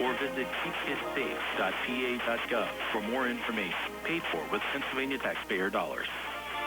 or visit keepkidsafe.pa.gov for more information. Paid for with Pennsylvania taxpayer dollars.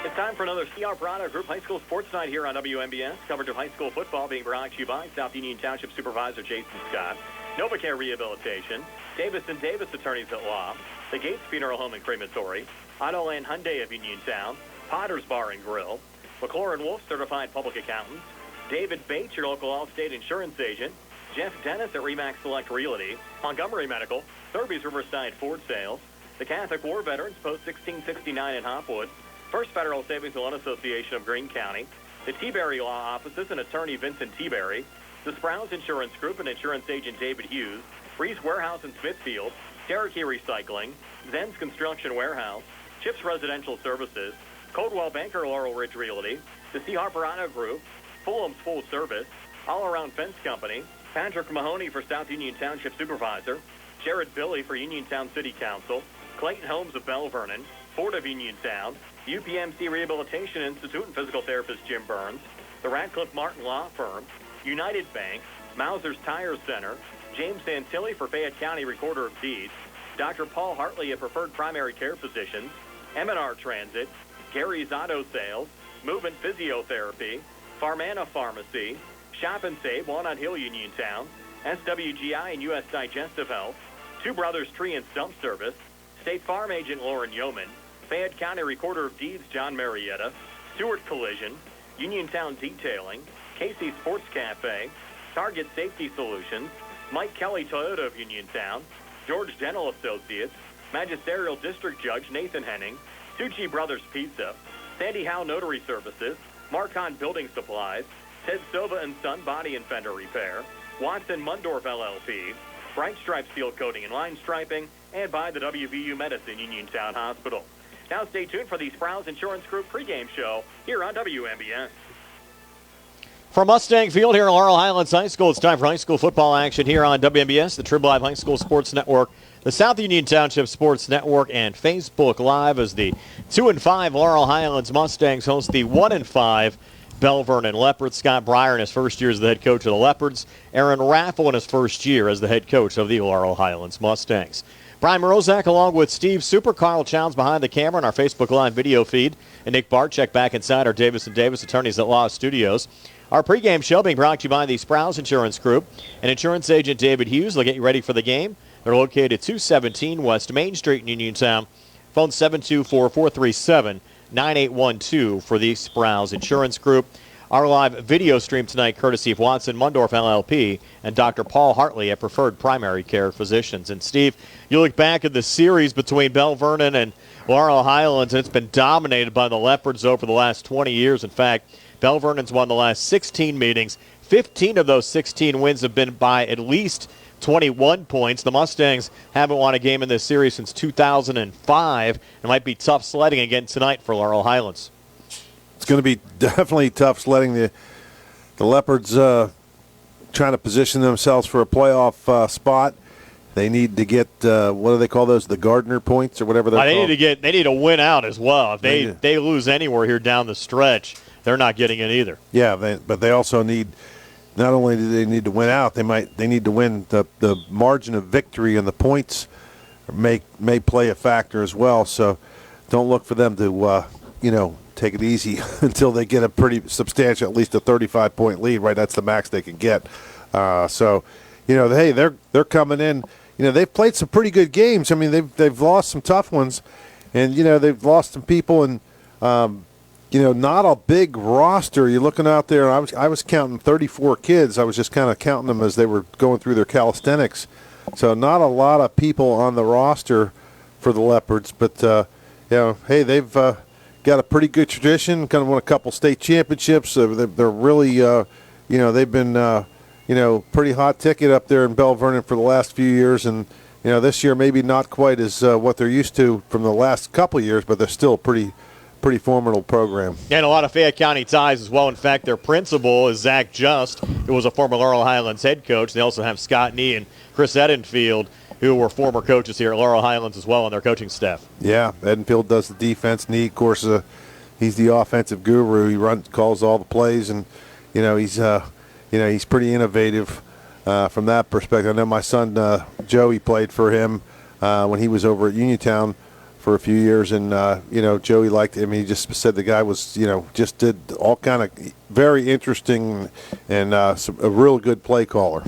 It's time for another CR Prado Group High School Sports Night here on WMBS. Coverage of high school football being brought to you by South Union Township Supervisor Jason Scott, NovaCare Rehabilitation, Davis & Davis Attorneys at Law, the Gates Funeral Home and Crematory, Autoland Hyundai of Uniontown, Potter's Bar and Grill, McClure & Wolf Certified Public Accountants, David Bates, your local Allstate insurance agent, Jeff Dennis at Remax Select Realty, Montgomery Medical, Thurby's Riverside Ford Sales, the Catholic War Veterans Post 1669 in Hopwood, First Federal Savings and Loan Association of Greene County, the T-Berry Law Offices and attorney Vincent T-Berry, the Sprouse Insurance Group and insurance agent David Hughes, Reese Warehouse in Smithfield, Cherokee Recycling, Zen's Construction Warehouse, Chips Residential Services, Coldwell Banker Laurel Ridge Realty, the C. Harper Auto Group, Fulham's Full Service, All Around Fence Company, Patrick Mahoney for South Union Township Supervisor, Jared Billy for Uniontown City Council, Clayton Holmes of Belle Vernon, Ford of Uniontown, UPMC Rehabilitation Institute and physical therapist Jim Burns, the Radcliffe Martin Law Firm, United Bank, Mauser's Tire Center, James Santilli for Fayette County Recorder of Deeds, Dr. Paul Hartley at Preferred Primary Care Physicians, M&R Transit, Gary's Auto Sales, Movement Physiotherapy, Farmana Pharmacy, Shop and Save, Walnut Hill Uniontown, SWGI and U.S. Digestive Health, Two Brothers Tree and Stump Service, State Farm Agent Lauren Yeoman, Fayette County Recorder of Deeds John Marietta, Stewart Collision, Uniontown Detailing, Casey Sports Cafe, Target Safety Solutions, Mike Kelly Toyota of Uniontown, George Dental Associates, Magisterial District Judge Nathan Henning, Tucci Brothers Pizza, Sandy Howe Notary Services, Marcon Building Supplies, Ted Silva and Son Body and Fender Repair, Watson Mundorff LLP, Bright Stripe Steel Coating and Line Striping, and by the WVU Medicine Uniontown Hospital. Now stay tuned for the Sprouse Insurance Group pregame show here on WMBS. From Mustang Field here at Laurel Highlands High School, it's time for high school football action here on WMBS, the Trib Live High School Sports Network, the South Union Township Sports Network, and Facebook Live as the 2-5 Laurel Highlands Mustangs host the 1-5 Belle Vernon Leopards. Scott Breyer in his first year as the head coach of the Leopards. Aaron Raffel in his first year as the head coach of the Laurel Highlands Mustangs. Brian Morozak along with Steve Super, Carl Chowns behind the camera in our Facebook Live video feed, and Nick Barczyk back inside our Davis & Davis Attorneys at Law studios. Our pregame show being brought to you by the Sprouse Insurance Group and insurance agent David Hughes. They'll get you ready for the game. They're located at 217 West Main Street in Uniontown. Phone 724-437-9812 for the Sprouse Insurance Group. Our live video stream tonight courtesy of Watson Mundorff LLP and Dr. Paul Hartley at Preferred Primary Care Physicians. And Steve, you look back at the series between Belle Vernon and Laurel Highlands, and it's been dominated by the Leopards over the last 20 years. In fact, Belle Vernon's won the last 16 meetings. 15 of those 16 wins have been by at least 21 points. The Mustangs haven't won a game in this series since 2005. It might be tough sledding again tonight for Laurel Highlands. It's going to be definitely tough sledding. The Leopards trying to position themselves for a playoff spot. They need to get what do they call those? The Gardner points or whatever they're called. They need to win out as well. If they lose anywhere here down the stretch, they're not getting it either. Yeah, but they also need. Not only do they need to win out, they need to win the margin of victory, and the points may play a factor as well. So don't look for them to take it easy until they get a pretty substantial, at least a 35-point lead. Right, that's the max they can get. Hey, they're coming in. They've played some pretty good games. I mean, they've lost some tough ones, and they've lost some people, and not a big roster. You're looking out there. I was counting 34 kids. I was just kind of counting them as they were going through their calisthenics. So not a lot of people on the roster for the Leopards, but hey, they've got a pretty good tradition. Kind of won a couple state championships. They're really, they've been, pretty hot ticket up there in Belle Vernon for the last few years, and this year maybe not quite as what they're used to from the last couple of years, but they're still a pretty formidable program. And a lot of Fayette County ties as well. In fact, their principal is Zach Just, who was a former Laurel Highlands head coach. They also have Scott Nee and Chris Edenfield, who were former coaches here at Laurel Highlands as well on their coaching staff. Yeah, Edenfield does the defense. Nee, of course, he's the offensive guru. He calls all the plays, and he's pretty innovative from that perspective. I know my son Joey played for him when he was over at Uniontown for a few years, and Joey liked him. He just said the guy was, just did all kind of very interesting and a real good play caller.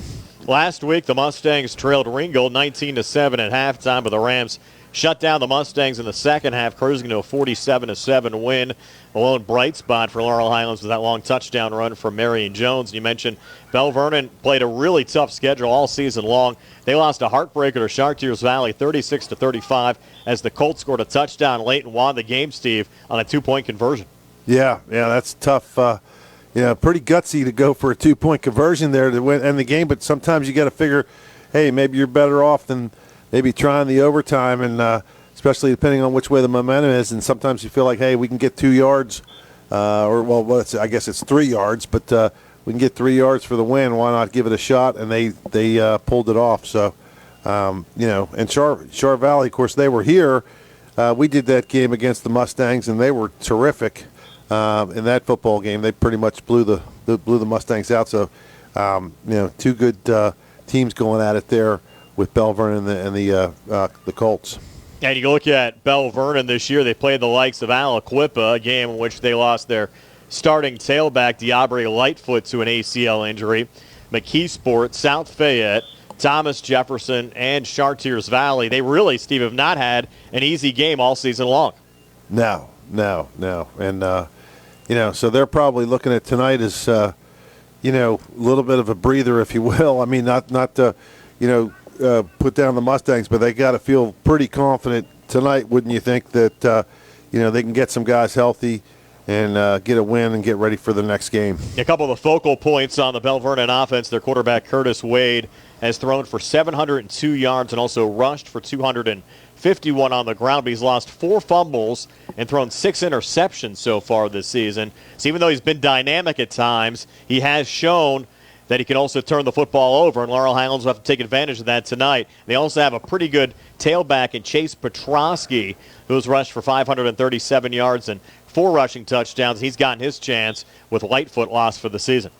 Last week, the Mustangs trailed Ringgold 19-7 at halftime, but the Rams shut down the Mustangs in the second half, cruising to a 47-7 win. The lone bright spot for Laurel Highlands was that long touchdown run from Marion Jones. You mentioned Belle Vernon played a really tough schedule all season long. They lost a heartbreaker to Chartiers Valley 36-35 as the Colts scored a touchdown late and won the game, Steve, on a 2-point conversion. Yeah, that's tough. Pretty gutsy to go for a 2-point conversion there to end the game, but sometimes you got to figure, hey, maybe you're better off than maybe trying the overtime, and especially depending on which way the momentum is. And sometimes you feel like, hey, we can get 2 yards, I guess it's 3 yards, but we can get 3 yards for the win. Why not give it a shot? And they pulled it off. So, and Char Valley, of course, they were here. We did that game against the Mustangs, and they were terrific in that football game. They pretty much blew the Mustangs out. So, 2 good teams going at it there with Belle Vernon and the Colts. And you look at Belle Vernon this year, they played the likes of Aliquippa, a game in which they lost their starting tailback, Diabre Lightfoot, to an ACL injury. McKeesport, South Fayette, Thomas Jefferson, and Chartiers Valley. They really, Steve, have not had an easy game all season long. No. And, so they're probably looking at tonight as, a little bit of a breather, if you will. I mean, not to, put down the Mustangs, but they got to feel pretty confident tonight, wouldn't you think, that, they can get some guys healthy and get a win and get ready for the next game. A couple of the focal points on the Belle Vernon offense, their quarterback Curtis Wade has thrown for 702 yards and also rushed for 251 on the ground, but he's lost 4 fumbles and thrown 6 interceptions so far this season. So even though he's been dynamic at times, he has shown that he can also turn the football over, and Laurel Highlands will have to take advantage of that tonight. They also have a pretty good tailback in Chase Petrosky, who's rushed for 537 yards and 4 rushing touchdowns. He's gotten his chance with Lightfoot lost for the season.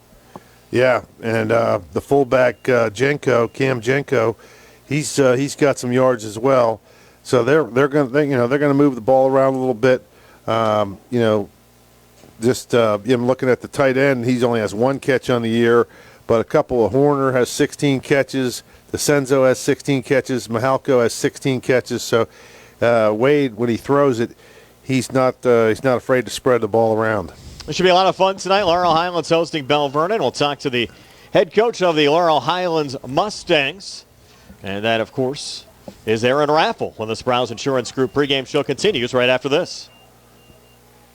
Yeah, and the fullback Cam Jenko, he's got some yards as well. So they're going to move the ball around a little bit. I'm looking at the tight end. He only has 1 catch on the year, but a couple of Horner has 16 catches. DeCenzo has 16 catches. Mahalco has 16 catches. So Wade, when he throws it, he's not afraid to spread the ball around. It should be a lot of fun tonight. Laurel Highlands hosting Belle Vernon. We'll talk to the head coach of the Laurel Highlands Mustangs. And that, of course, is Aaron Raffle when the Sprouse Insurance Group pregame show continues right after this.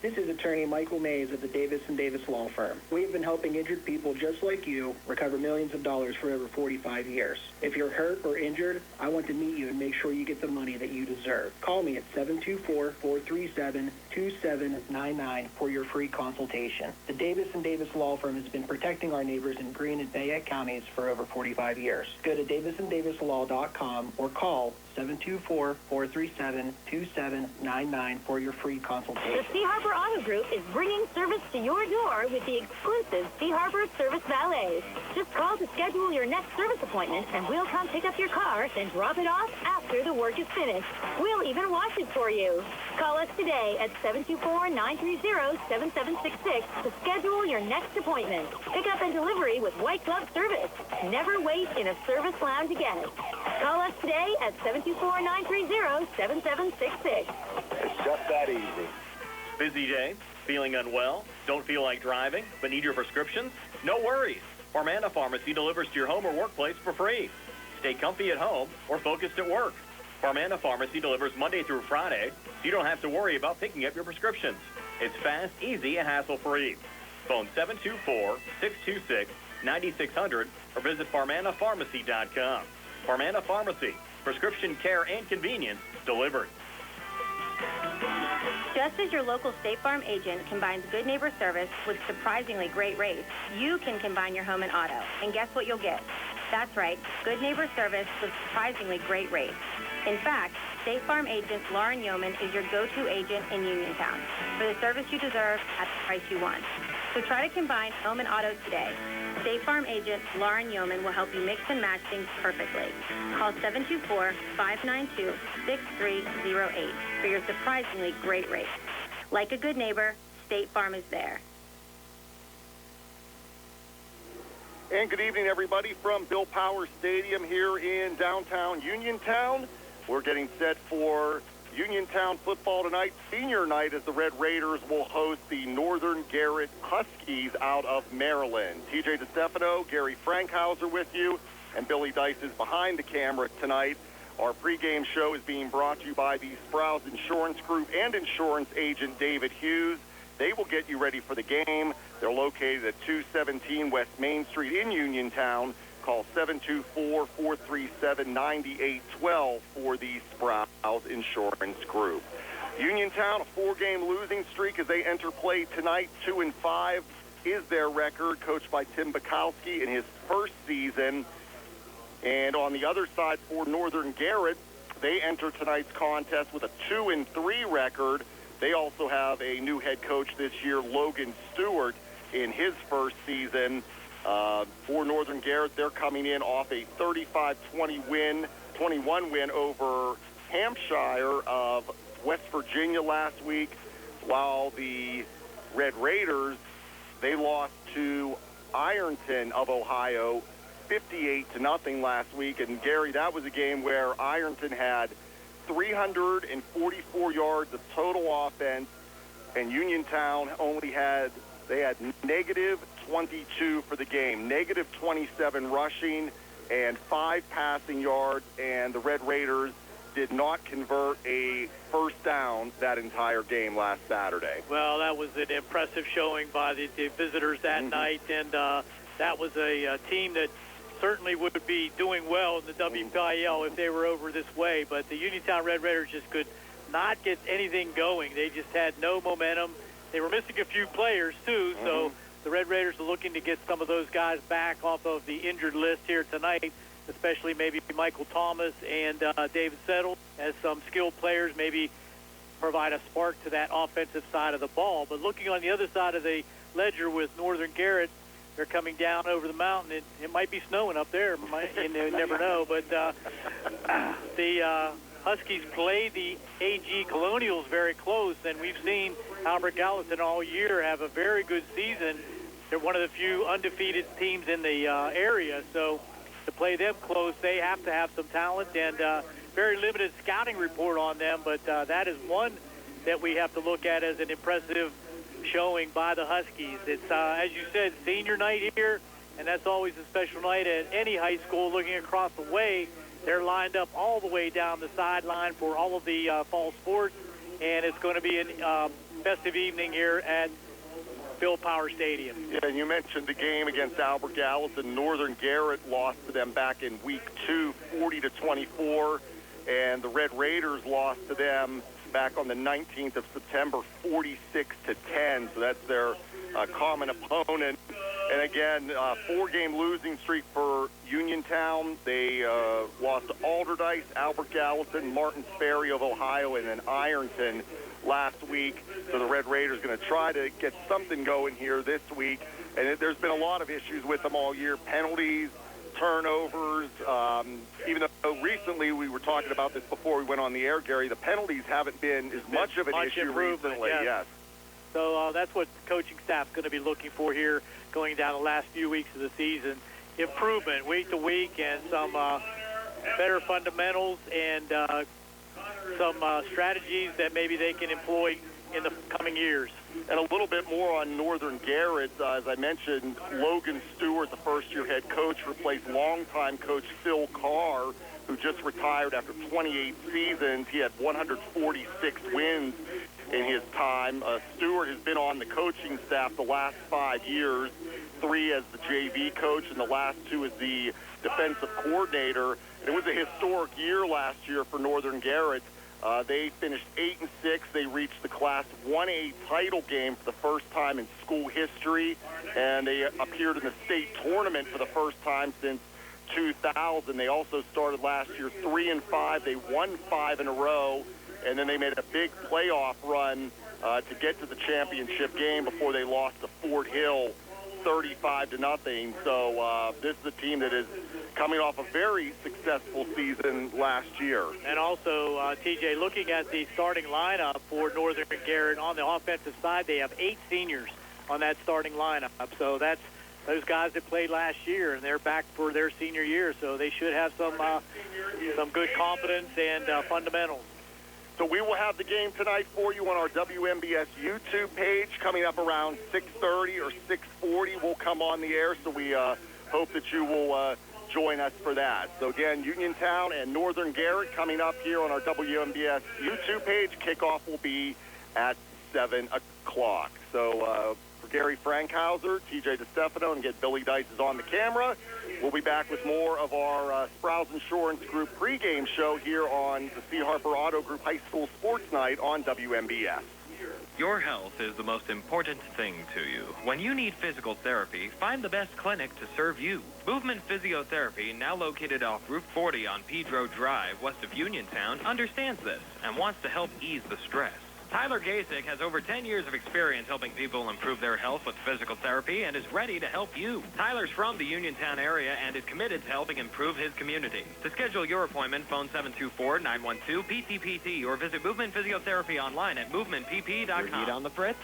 This is attorney Michael Mays of the Davis & Davis Law Firm. We've been helping injured people just like you recover millions of dollars for over 45 years. If you're hurt or injured, I want to meet you and make sure you get the money that you deserve. Call me at 724-437-2799 for your free consultation. The Davis & Davis Law Firm has been protecting our neighbors in Greene and Fayette counties for over 45 years. Go to davisanddavislaw.com or call 724-437-2799 for your free consultation. The Sea Harbor Auto Group is bringing service to your door with the exclusive Sea Harbor Service Valet. Just call to schedule your next service appointment, and we'll come pick up your car, then drop it off after the work is finished. We'll even wash it for you. Call us today at 724-930-7766 to schedule your next appointment. Pickup and delivery with white glove service. Never wait in a service lounge again. Call us today at 724-930-7766. It's just that easy. Busy day? Feeling unwell? Don't feel like driving, but need your prescriptions? No worries. Farmana Pharmacy delivers to your home or workplace for free. Stay comfy at home or focused at work. Farmana Pharmacy delivers Monday through Friday, so you don't have to worry about picking up your prescriptions. It's fast, easy, and hassle-free. Phone 724-626-9600 or visit farmanapharmacy.com. Farmana Pharmacy, prescription care and convenience delivered. Just as your local State Farm agent combines good neighbor service with surprisingly great rates, you can combine your home and auto. And guess what you'll get? That's right, good neighbor service with surprisingly great rates. In fact, State Farm agent Lauren Yeoman is your go-to agent in Uniontown for the service you deserve at the price you want. So try to combine home and auto today. State Farm agent Lauren Yeoman will help you mix and match things perfectly. Call 724-592-6308 for your surprisingly great rate. Like a good neighbor, State Farm is there. And good evening, everybody, from Bill Power Stadium here in downtown Uniontown. We're getting set for Uniontown football tonight, senior night, as the Red Raiders will host the Northern Garrett Huskies out of Maryland. TJ DeStefano, Gary Frankhauser with you, and Billy Dice is behind the camera tonight. Our pregame show is being brought to you by the Sprouse Insurance Group and insurance agent David Hughes. They will get you ready for the game. They're located at 217 West Main Street in Uniontown. Call 724-437-9812 for the Sprouse Insurance Group. Uniontown, a 4-game losing streak as they enter play tonight. 2-5 is their record, coached by Tim Bukowski in his first season. And on the other side for Northern Garrett, they enter tonight's contest with a 2-3 record. They also have a new head coach this year, Logan Stewart, in his first season. For Northern Garrett, they're coming in off a 35-21 win over Hampshire of West Virginia last week, while the Red Raiders, they lost to Ironton of Ohio 58-0 last week. And Gary, that was a game where Ironton had 344 yards of total offense, and Uniontown had negative 22 for the game, negative 27 rushing and 5 passing yards, and the Red Raiders did not convert a first down that entire game last Saturday. Well, that was an impressive showing by the visitors that night, and that was a team that certainly would be doing well in the WPIAL if they were over this way, but the Uniontown Red Raiders just could not get anything going. They just had no momentum. They were missing a few players, too, so the Red Raiders are looking to get some of those guys back off of the injured list here tonight, especially maybe Michael Thomas and David Settle as some skilled players, maybe provide a spark to that offensive side of the ball. But looking on the other side of the ledger with Northern Garrett, they're coming down over the mountain. It might be snowing up there. You never know. But the Huskies play the AG Colonials very close, and we've seen Albert Gallatin all year have a very good season. They're one of the few undefeated teams in the area, so to play them close, they have to have some talent, and very limited scouting report on them, but that is one that we have to look at as an impressive showing by the Huskies. It's, as you said, senior night here, and that's always a special night at any high school. Looking across the way, they're lined up all the way down the sideline for all of the fall sports, and it's going to be a festive evening here at Bill Power Stadium. Yeah, and you mentioned the game against Albert Gallatin. Northern Garrett lost to them back in week 2, 40-24, and the Red Raiders lost to them back on the 19th of September, 46-10. So that's their common opponent. And again, 4-game losing streak for Uniontown. They lost to Alderdice, Albert Gallatin, Martins Ferry of Ohio, and then Ironton last week. So the Red Raiders going to try to get something going here this week. And there's been a lot of issues with them all year. Penalties, turnovers. Even though recently we were talking about this before we went on the air, Gary, the penalties haven't been as much of an issue recently. Yes. So that's what the coaching staff's going to be looking for here going down the last few weeks of the season. Improvement week to week and some better fundamentals and some strategies that maybe they can employ in the coming years. And a little bit more on Northern Garrett. As I mentioned, Logan Stewart, the first-year head coach, replaced longtime coach Phil Carr, who just retired after 28 seasons. He had 146 wins in his time. Stewart has been on the coaching staff the last 5 years, 3 as the JV coach and the last 2 as the defensive coordinator. And it was a historic year last year for Northern Garrett. They finished 8-6. They reached the Class 1A title game for the first time in school history, and they appeared in the state tournament for the first time since 2000. They also started last year 3-5. They won 5 in a row, and then they made a big playoff run to get to the championship game before they lost to Fort Hill 35-0. So this is a team that is coming off a very successful season last year. And also, TJ, looking at the starting lineup for Northern Garrett, on the offensive side, they have 8 seniors on that starting lineup. So that's those guys that played last year, and they're back for their senior year. So they should have some good confidence and fundamentals. So we will have the game tonight for you on our WMBS YouTube page coming up around 6:30 or 6:40. We'll come on the air, so we hope that you will join us for that. So again, Uniontown and Northern Garrett coming up here on our WMBS YouTube page. Kickoff will be at 7 o'clock. So for Gary Frankhauser, TJ DeStefano, and get Billy Dice is on the camera. We'll be back with more of our Sprouse Insurance Group pregame show here on the C. Harper Auto Group High School Sports Night on WMBS. Your health is the most important thing to you. When you need physical therapy, find the best clinic to serve you. Movement Physiotherapy, now located off Route 40 on Pedro Drive, west of Uniontown, understands this and wants to help ease the stress. Tyler Gasick has over 10 years of experience helping people improve their health with physical therapy and is ready to help you. Tyler's from the Uniontown area and is committed to helping improve his community. To schedule your appointment, phone 724-912-PTPT or visit Movement Physiotherapy online at movementpp.com. Your heat on the fritz?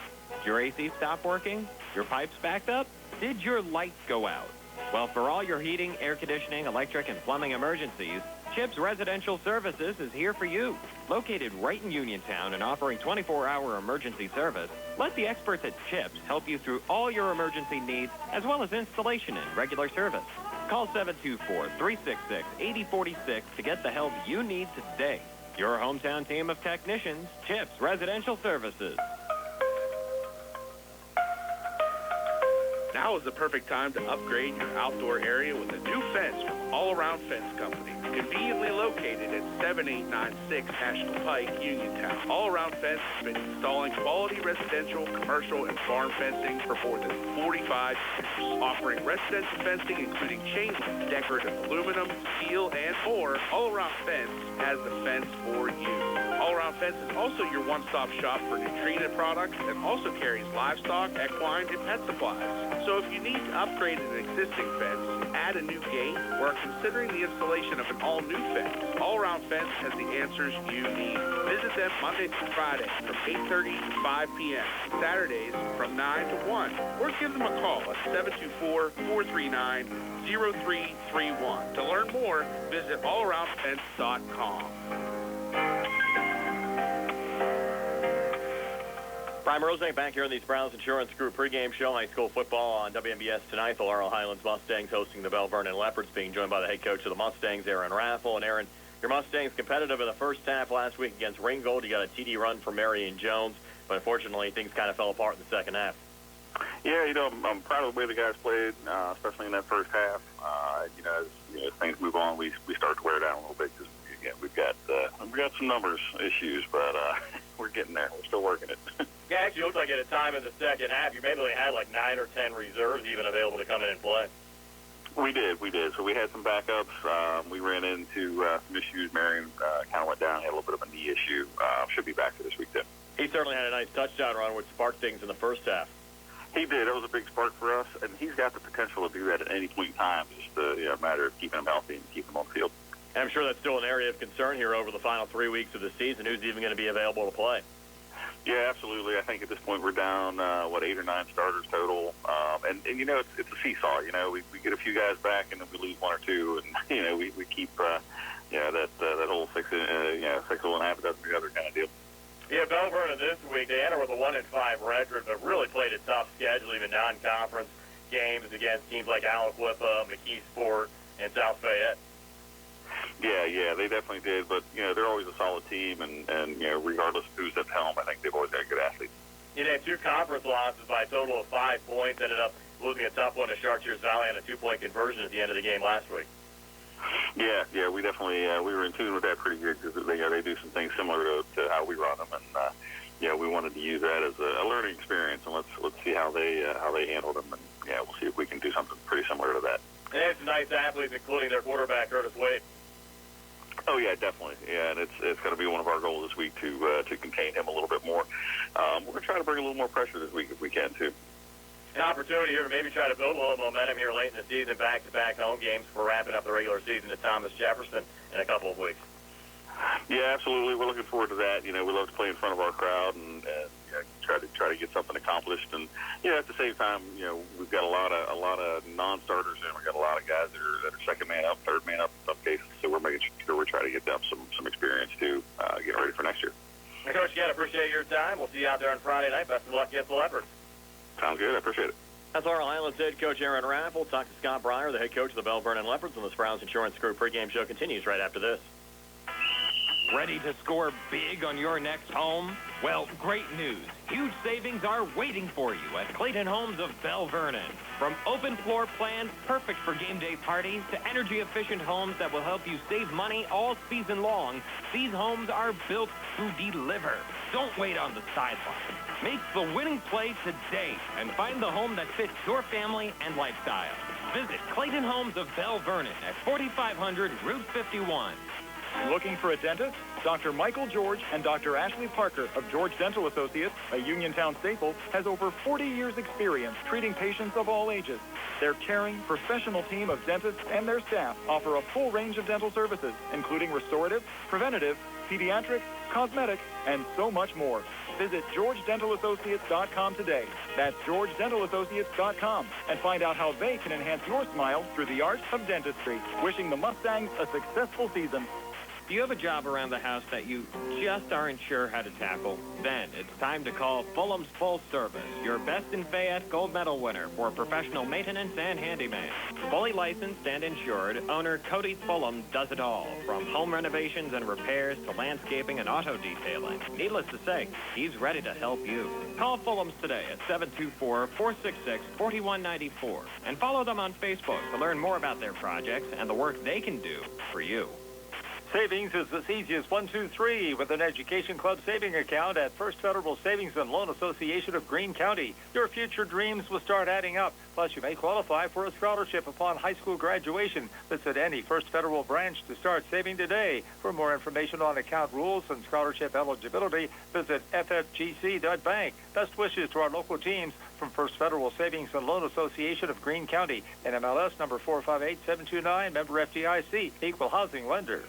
Your AC stopped working? Your pipes backed up? Did your lights go out? Well, for all your heating, air conditioning, electric, and plumbing emergencies, CHIPS Residential Services is here for you. Located right in Uniontown and offering 24-hour emergency service, let the experts at CHIPS help you through all your emergency needs as well as installation and regular service. Call 724-366-8046 to get the help you need today. Your hometown team of technicians, CHIPS Residential Services. Now is the perfect time to upgrade your outdoor area with a new fence from All Around Fence Company. Conveniently located at 7896 National Pike, Uniontown. All Around Fence has been installing quality residential, commercial, and farm fencing for more than 45 years. Offering residential fencing including chain link, decorative aluminum, steel, and more, All Around Fence has the fence for you. All Around Fence is also your one-stop shop for nutrient products and also carries livestock, equine, and pet supplies. So if you need to upgrade an existing fence, add a new gate, or are considering the installation of an all-new fence, All Around Fence has the answers you need. Visit them Monday through Friday from 8:30 to 5 p.m., Saturdays from 9 to 1, or give them a call at 724-439-0331. To learn more, visit allaroundfence.com. Brian Rosenk back here in the Sprouse Insurance Group pregame show. High school football on WMBS tonight. The Laurel Highlands Mustangs hosting the Belle Vernon Leopards, being joined by the head coach of the Mustangs, Aaron Raffle. And Aaron, your Mustangs competitive in the first half last week against Ringgold. You got a TD run from Marion Jones, but unfortunately things kind of fell apart in the second half. Yeah, I'm proud of the way the guys played, especially in that first half. As things move on, we start to wear down a little bit because we've got some numbers issues, but we're getting there. We're still working it. Yeah, actually, it looked like at a time in the second half, you maybe had like 9 or 10 reserves even available to come in and play. We did. So we had some backups. We ran into some issues. Marion kind of went down, had a little bit of a knee issue. Should be back for this week, too. He certainly had a nice touchdown run which sparked things in the first half. He did. That was a big spark for us, and he's got the potential to do that at any point in time. Just a matter of keeping him healthy and keeping him on the field. And I'm sure that's still an area of concern here over the final 3 weeks of the season. Who's even going to be available to play? Yeah, absolutely. I think at this point we're down, 8 or 9 starters total. And it's a seesaw. We get a few guys back and then we lose 1 or 2. And, we keep, that whole 6 and a half dozen the other kind of deal. Yeah, Belle Vernon this week, they enter with a 1-5 record, but really played a tough schedule, even non-conference games against teams like Aliquippa, McKeesport, and South Fayette. Yeah, they definitely did. But, they're always a solid team, and regardless of who's at the helm, I think they've always got good athletes. They had 2 conference losses by a total of 5 points, ended up losing a tough one to Chartiers Valley on a 2-point conversion at the end of the game last week. Yeah, we definitely we were in tune with that pretty good because they do some things similar to how we run them, and we wanted to use that as a learning experience, and let's see how they handle them, and we'll see if we can do something pretty similar to that. And they had some nice athletes, including their quarterback Curtis Wade. Oh yeah, definitely. Yeah, and it's going to be one of our goals this week to contain him a little bit more. We're going to try to bring a little more pressure this week if we can too. An opportunity here to maybe try to build a little momentum here late in the season, back-to-back home games for wrapping up the regular season at Thomas Jefferson in a couple of weeks. Yeah, absolutely. We're looking forward to that. We love to play in front of our crowd and try to get something accomplished. And at the same time, we've got a lot of non-starters and we've got a lot of guys that are second man up, third man up in some cases. So we're making sure we're trying to get them some experience too, getting ready for next year. And Coach, again, appreciate your time. We'll see you out there on Friday night. Best of luck against the Leopards. Sounds good. I appreciate it. That's Laurel Highlands head coach Aaron Raffle. Talk to Scott Breyer, the head coach of the Belle Vernon Leopards, and the Sprouse Insurance Group pregame show continues right after this. Ready to score big on your next home? Well, great news. Huge savings are waiting for you at Clayton Homes of Belle Vernon. From open floor plans perfect for game day parties to energy-efficient homes that will help you save money all season long, these homes are built to deliver. Don't wait on the sidelines. Make the winning play today and find the home that fits your family and lifestyle. Visit Clayton Homes of Belle Vernon at 4500 Route 51. Looking for a dentist? Dr. Michael George and Dr. Ashley Parker of George Dental Associates, a Uniontown staple, has over 40 years' experience treating patients of all ages. Their caring, professional team of dentists and their staff offer a full range of dental services, including restorative, preventative, pediatric, cosmetic, and so much more. Visit GeorgeDentalAssociates.com today. That's GeorgeDentalAssociates.com and find out how they can enhance your smile through the art of dentistry. Wishing the Mustangs a successful season. Do you have a job around the house that you just aren't sure how to tackle? Then it's time to call Fulham's Full Service, your Best in Fayette Gold Medal winner for professional maintenance and handyman. Fully licensed and insured, owner Cody Fulham does it all, from home renovations and repairs to landscaping and auto detailing. Needless to say, he's ready to help you. Call Fulham's today at 724-466-4194 and follow them on Facebook to learn more about their projects and the work they can do for you. Savings is as easy as 1, 2, 3 with an Education Club saving account at First Federal Savings and Loan Association of Greene County. Your future dreams will start adding up. Plus, you may qualify for a scholarship upon high school graduation. Visit any First Federal branch to start saving today. For more information on account rules and scholarship eligibility, visit ffgc.bank. Best wishes to our local teams from First Federal Savings and Loan Association of Greene County. NMLS number 458729, member FDIC, equal housing lender.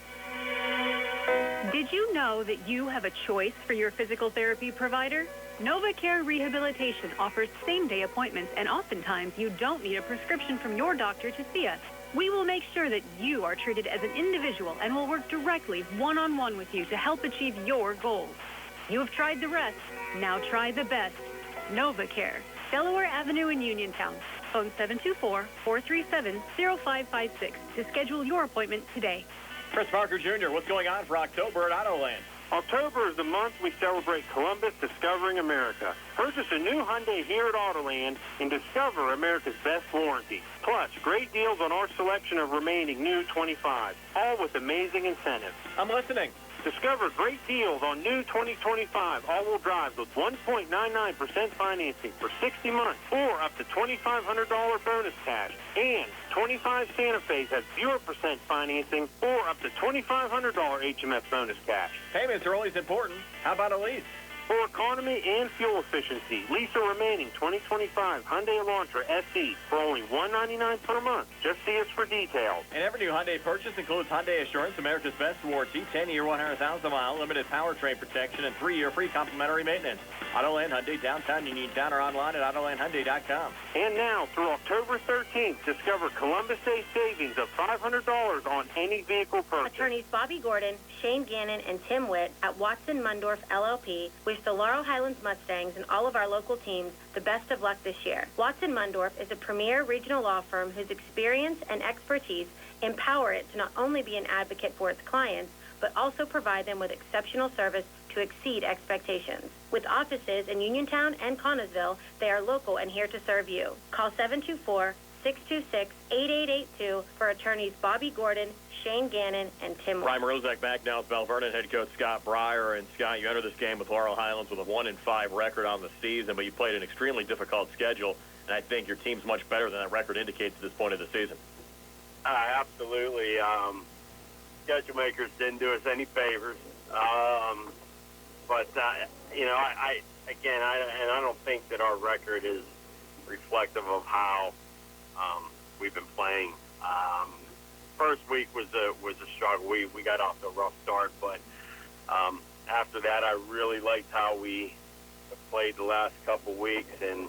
Did you know that you have a choice for your physical therapy provider? NovaCare Rehabilitation offers same-day appointments, and oftentimes you don't need a prescription from your doctor to see us. We will make sure that you are treated as an individual and will work directly one-on-one with you to help achieve your goals. You have tried the rest. Now try the best. NovaCare, Delaware Avenue in Uniontown. Phone 724-437-0556 to schedule your appointment today. Chris Parker Jr., what's going on for October at Autoland? October is the month we celebrate Columbus discovering America. Purchase a new Hyundai here at Autoland and discover America's best warranty. Plus, great deals on our selection of remaining new 25, all with amazing incentives. I'm listening. Discover great deals on new 2025 all-wheel drives with 1.99% financing for 60 months or up to $2,500 bonus cash. And 25 Santa Fe's have 0% financing or up to $2,500 HMF bonus cash. Payments are always important. How about a lease? For economy and fuel efficiency, lease a remaining 2025 Hyundai Elantra SE for only $199 per month. Just see us for details. And every new Hyundai purchase includes Hyundai Assurance, America's best warranty, 10-year, 100,000-mile limited powertrain protection, and 3-year free complimentary maintenance. Autoland Hyundai, downtown Uniontown, or online at AutolandHyundai.com. And now, through October 13th, discover Columbus Day savings of $500 on any vehicle purchase. Attorneys Bobby Gordon, Shane Gannon, and Tim Witt at Watson Mundorff LLP wish the Laurel Highlands Mustangs and all of our local teams the best of luck this year. Watson Mundorff is a premier regional law firm whose experience and expertise empower it to not only be an advocate for its clients, but also provide them with exceptional service to exceed expectations. With offices in Uniontown and Connellsville, they are local and here to serve you. Call 724-626-8882 for attorneys Bobby Gordon, Shane Gannon, and Tim. Ryan Rozak back now with Belle Vernon head coach Scott Breyer. And Scott, you entered this game with Laurel Highlands with a 1-5 record on the season, but you played an extremely difficult schedule, and I think your team's much better than that record indicates at this point of the season. Absolutely. Schedule makers didn't do us any favors. But I don't think that our record is reflective of how we've been playing. First week was a struggle. We got off to a rough start, but after that, I really liked how we played the last couple weeks, and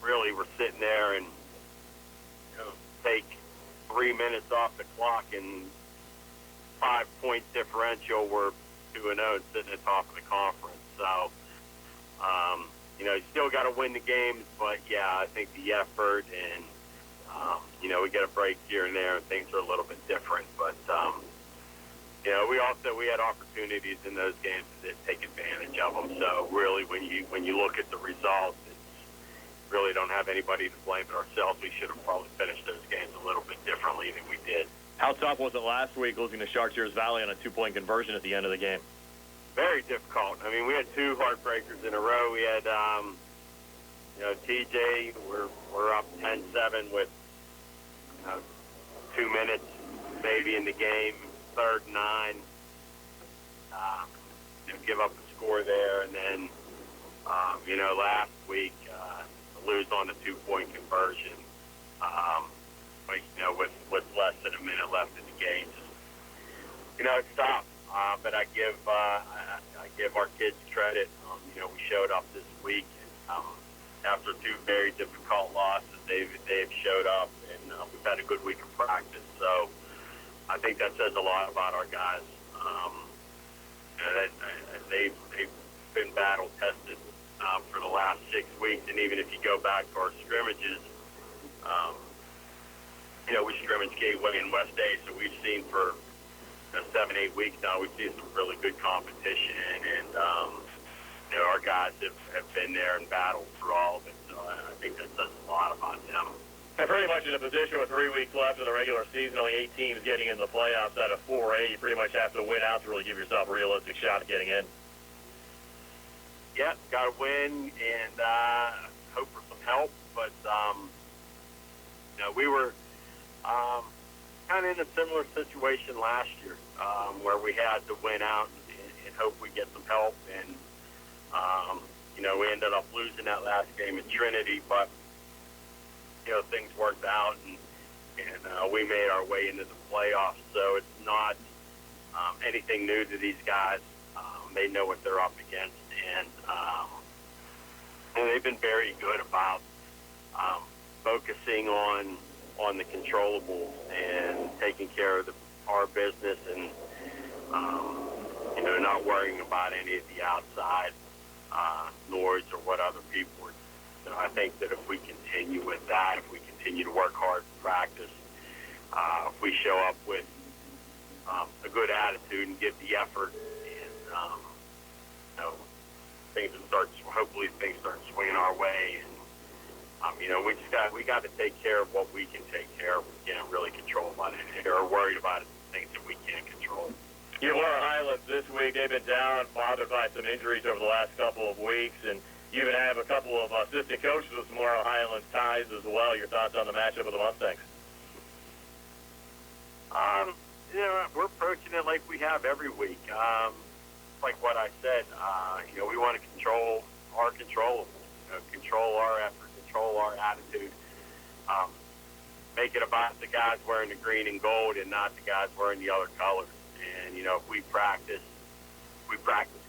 really we're sitting there and take 3 minutes off the clock and 5-point differential. We're 2-0 and sitting at the top of the conference. So, you still got to win the games, but yeah, I think the effort and we get a break here and there, and things are a little bit different. But we had opportunities in those games to take advantage of them. So really, when you look at the results, it's really don't have anybody to blame but ourselves. We should have probably finished those games a little bit differently than we did. How tough was it last week losing to Chartiers Valley on a 2-point conversion at the end of the game? Very difficult. I mean, we had 2 heartbreakers in a row. We had, TJ, we're up 10-7 with 2 minutes maybe in the game, 3rd and 9. Give up a score there, and then, last week, lose on the 2-point conversion. With less than a minute left in the game. It's tough, but I give our kids credit. We showed up this week, and, after 2 very difficult losses, they've showed up, and we've had a good week of practice. So I think that says a lot about our guys. They've been battle tested for the last 6 weeks, and even if you go back to our scrimmages. We scrimmage Gateway and West A, so we've seen for 7-8 weeks now, we've seen some really good competition, and our guys have been there and battled through all of it, so I think that says a lot about them. And pretty much in a position with 3 weeks left of the regular season, only 8 teams getting in the playoffs out of 4A, you pretty much have to win out to really give yourself a realistic shot at getting in. Yeah, got to win and hope for some help, but we were kind of in a similar situation last year where we had to win out and hope we get some help, and we ended up losing that last game in Trinity, but things worked out, and we made our way into the playoffs. So it's not anything new to these guys. They know what they're up against, and they've been very good about focusing on the controllables and taking care of our business, and not worrying about any of the outside noise or what other people are. I think that if we continue with that, if we continue to work hard in practice, if we show up with a good attitude and give the effort, and hopefully things start swinging our way, and we got to take care of what we can take care of. We can't really control about it, or worried about things that we can't control. Laurel Highlands this week, they've been down, bothered by some injuries over the last couple of weeks, and you even have a couple of assistant coaches with some Laurel Highlands ties as well. Your thoughts on the matchup with the Mustangs? We're approaching it like we have every week. Like what I said, we want to control our controllables, control our effort, control our attitude, make it about the guys wearing the green and gold and not the guys wearing the other colors. And, if we practice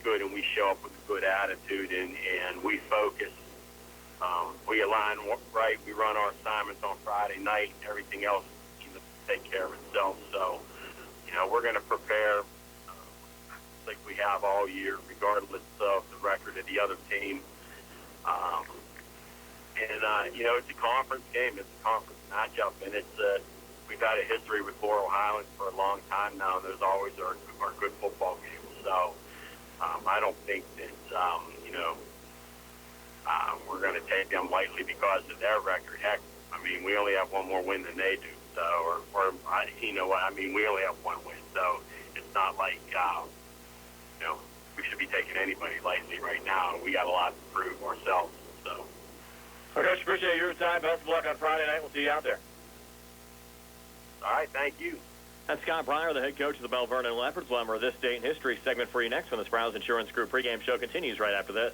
good and we show up with a good attitude and we focus, we align right, we run our assignments on Friday night, everything else can take care of itself. So, we're going to prepare like we have all year, regardless of the record of the other team. It's a conference game. It's a conference matchup, and we've had a history with Laurel Highlands for a long time now. There's always our good football games. So I don't think that, we're going to take them lightly because of their record. Heck, we only have one more win than they do. So, we only have one win. So it's not like, we should be taking anybody lightly right now. We got a lot to prove ourselves. So. Well, Coach, appreciate your time. Best of luck on Friday night. We'll see you out there. All right, thank you. That's Scott Pryor, the head coach of the Belle Vernon Leopards. We'll have our This Day in History segment for you next when the Sprouse Insurance Group pregame show continues right after this.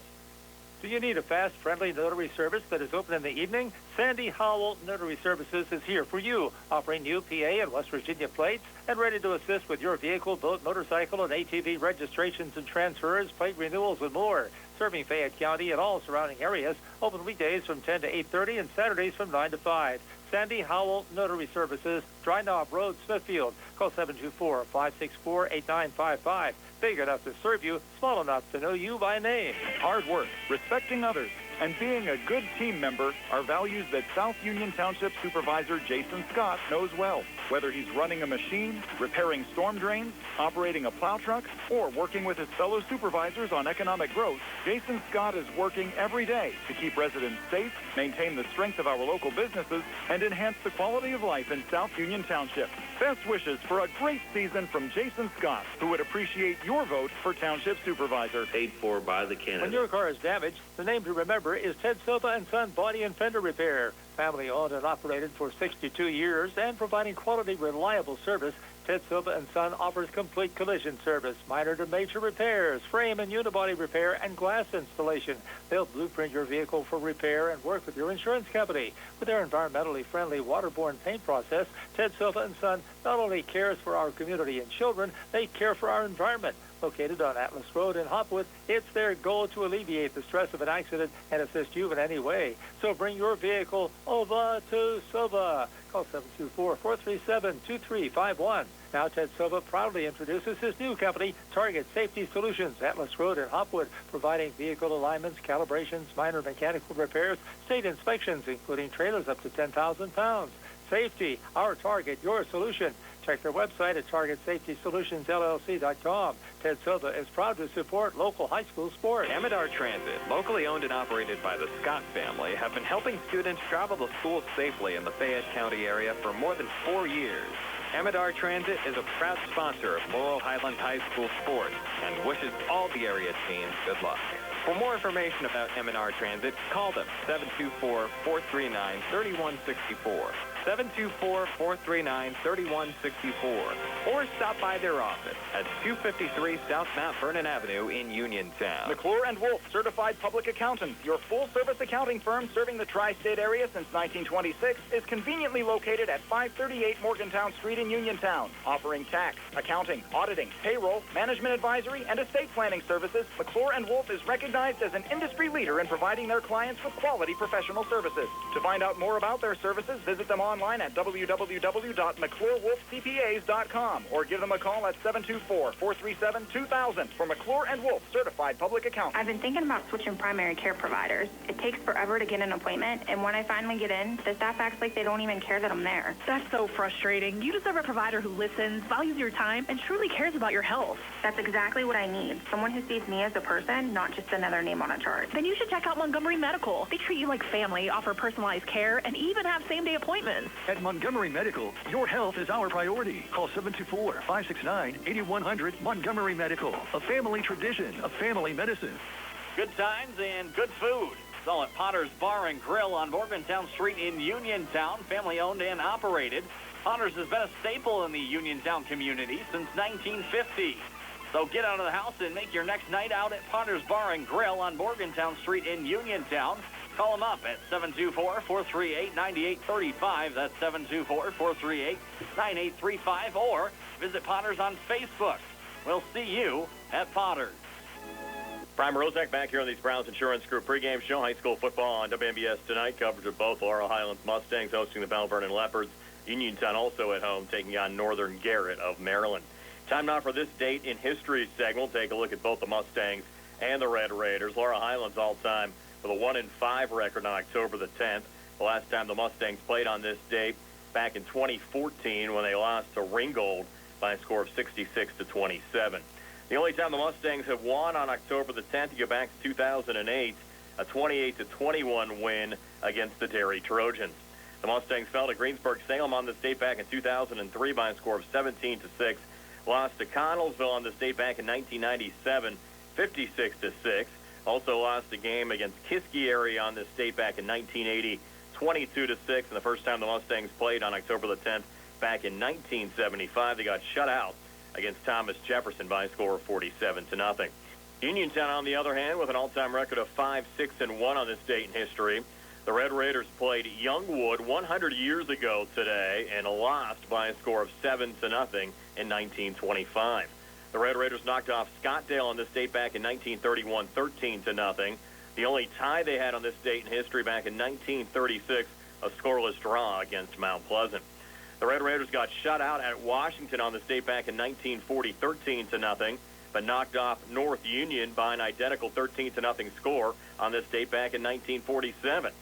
Do you need a fast, friendly notary service that is open in the evening? Sandy Howell Notary Services is here for you, offering new PA and West Virginia plates and ready to assist with your vehicle, boat, motorcycle, and ATV registrations and transfers, plate renewals, and more. Serving Fayette County and all surrounding areas, open weekdays from 10 to 8:30 and Saturdays from 9 to 5. Sandy Howell Notary Services, Dry Knob Road, Smithfield. Call 724-564-8955. Big enough to serve you, small enough to know you by name. Hard work, respecting others, and being a good team member are values that South Union Township Supervisor Jason Scott knows well. Whether he's running a machine, repairing storm drains, operating a plow truck, or working with his fellow supervisors on economic growth, Jason Scott is working every day to keep residents safe, maintain the strength of our local businesses, and enhance the quality of life in South Union Township. Best wishes for a great season from Jason Scott, who would appreciate your vote for Township Supervisor. Paid for by the candidate. When your car is damaged, the name to remember is Ted Silva and Son Body and Fender Repair. Family owned and operated for 62 years and providing quality, reliable service, Ted Silva and Son offers complete collision service, minor to major repairs, frame and unibody repair, and glass installation. They'll blueprint your vehicle for repair and work with your insurance company. With their environmentally friendly waterborne paint process, Ted Silva and Son not only cares for our community and children, they care for our environment. Located on Atlas Road in Hopwood, it's their goal to alleviate the stress of an accident and assist you in any way. So bring your vehicle over to Silva. Call 724-437-2351. Now Ted Silva proudly introduces his new company, Target Safety Solutions, Atlas Road in Hopwood, providing vehicle alignments, calibrations, minor mechanical repairs, state inspections, including trailers up to 10,000 pounds. Safety, our target, your solution. Check their website at targetSafetySolutionsLLC.com. Ted Silva is proud to support local high school sports. Amidar Transit, locally owned and operated by the Scott family, have been helping students travel to school safely in the Fayette County area for more than 4 years. Amidar Transit is a proud sponsor of Laurel Highlands High School sports and wishes all the area teams good luck. For more information about Amidar Transit, call them 724-439-3164. 724-439-3164, or stop by their office at 253 South Mount Vernon Avenue in Uniontown. McClure & Wolf, certified public accountants, your full-service accounting firm serving the tri-state area since 1926, is conveniently located at 538 Morgantown Street in Uniontown, offering tax, accounting, auditing, payroll, management advisory, and estate planning services. McClure & Wolf is recognized as an industry leader in providing their clients with quality professional services. To find out more about their services, visit them online at www.mcclurewolfcpas.com or give them a call at 724-437-2000 for McClure & Wolf, certified public accountant. I've been thinking about switching primary care providers. It takes forever to get an appointment, and when I finally get in, the staff acts like they don't even care that I'm there. That's so frustrating. You deserve a provider who listens, values your time, and truly cares about your health. That's exactly what I need. Someone who sees me as a person, not just another name on a chart. Then you should check out Montgomery Medical. They treat you like family, offer personalized care, and even have same-day appointments. At Montgomery Medical, your health is our priority. Call 724-569-8100 Montgomery Medical, a family tradition of family medicine. Good times and good food. It's all at Potter's Bar and Grill on Morgantown Street in Uniontown, family owned and operated. Potter's has been a staple in the Uniontown community since 1950. So get out of the house and make your next night out at Potter's Bar and Grill on Morgantown Street in Uniontown. Call them up at 724-438-9835. That's 724-438-9835. Or visit Potter's on Facebook. We'll see you at Potter's. Prime Rozak back here on the Browns Insurance Group pregame show. High school football on WMBS tonight. Coverage of both Laurel Highlands Mustangs hosting the Belle Vernon Leopards. Uniontown also at home taking on Northern Garrett of Maryland. Time now for this date in history segment. We'll take a look at both the Mustangs and the Red Raiders. Laurel Highlands all-time with a 1-5 record on October the 10th. The last time the Mustangs played on this date back in 2014 when they lost to Ringgold by a score of 66-27. The only time the Mustangs have won on October the 10th, you go back to 2008, a 28-21 win against the Derry Trojans. The Mustangs fell to Greensburg-Salem on this date back in 2003 by a score of 17-6. Lost to Connellsville on this date back in 1997, 56-6. Also lost a game against Kiski area on this date back in 1980, 22-6. And the first time the Mustangs played on October the 10th back in 1975, they got shut out against Thomas Jefferson by a score of 47-0. Uniontown, on the other hand, with an all-time record of 5-6-1 on this date in history. The Red Raiders played Youngwood 100 years ago today and lost by a score of 7-0 in 1925. The Red Raiders knocked off Scottdale on this date back in 1931, 13-0. The only tie they had on this date in history back in 1936, a scoreless draw against Mount Pleasant. The Red Raiders got shut out at Washington on this date back in 1940, 13-0, but knocked off North Union by an identical 13-0 score on this date back in 1947.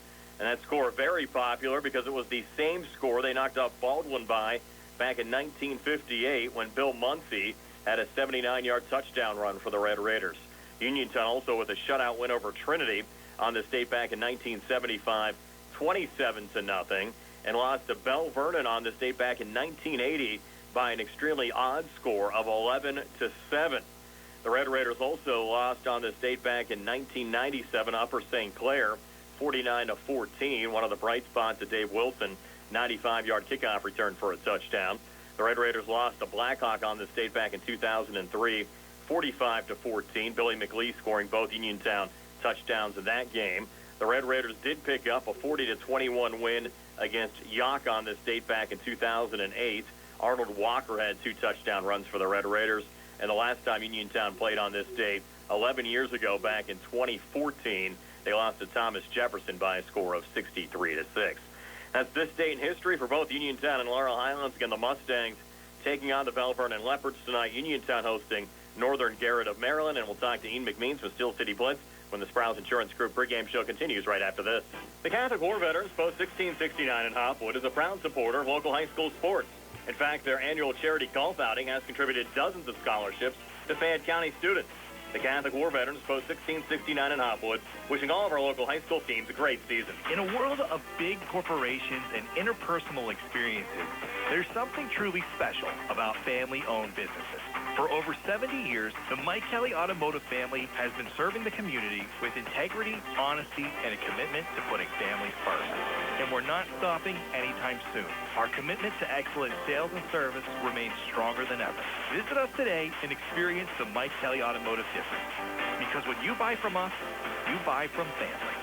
And that score very popular because it was the same score they knocked off Baldwin by back in 1958 when Bill Muncie had a 79-yard touchdown run for the Red Raiders. Uniontown also with a shutout win over Trinity on this date back in 1975, 27-0, and lost to Belle Vernon on this date back in 1980 by an extremely odd score of 11-7. The Red Raiders also lost on this date back in 1997, Upper St. Clair, 49-14. One of the bright spots of Dave Wilson, 95-yard kickoff return for a touchdown. The Red Raiders lost to Blackhawk on this date back in 2003, 45-14. Billy McLee scoring both Uniontown touchdowns in that game. The Red Raiders did pick up a 40-21 win against York on this date back in 2008. Arnold Walker had 2 touchdown runs for the Red Raiders. And the last time Uniontown played on this date, 11 years ago, back in 2014, they lost to Thomas Jefferson by a score of 63-6. That's this date in history for both Uniontown and Laurel Highlands. Again, the Mustangs taking on the Belle Vernon Leopards tonight. Uniontown hosting Northern Garrett of Maryland. And we'll talk to Ian McMeans from Steel City Blitz when the Sprouse Insurance Group pregame show continues right after this. The Catholic War Veterans Post 1669 in Hopwood is a proud supporter of local high school sports. In fact, their annual charity golf outing has contributed dozens of scholarships to Fayette County students. The Catholic War Veterans Post 1669 in Hopwood, wishing all of our local high school teams a great season. In a world of big corporations and interpersonal experiences, there's something truly special about family-owned businesses. For over 70 years, the Mike Kelly Automotive family has been serving the community with integrity, honesty, and a commitment to putting families first. And we're not stopping anytime soon. Our commitment to excellent sales and service remains stronger than ever. Visit us today and experience the Mike Kelly Automotive difference. Because when you buy from us, you buy from family.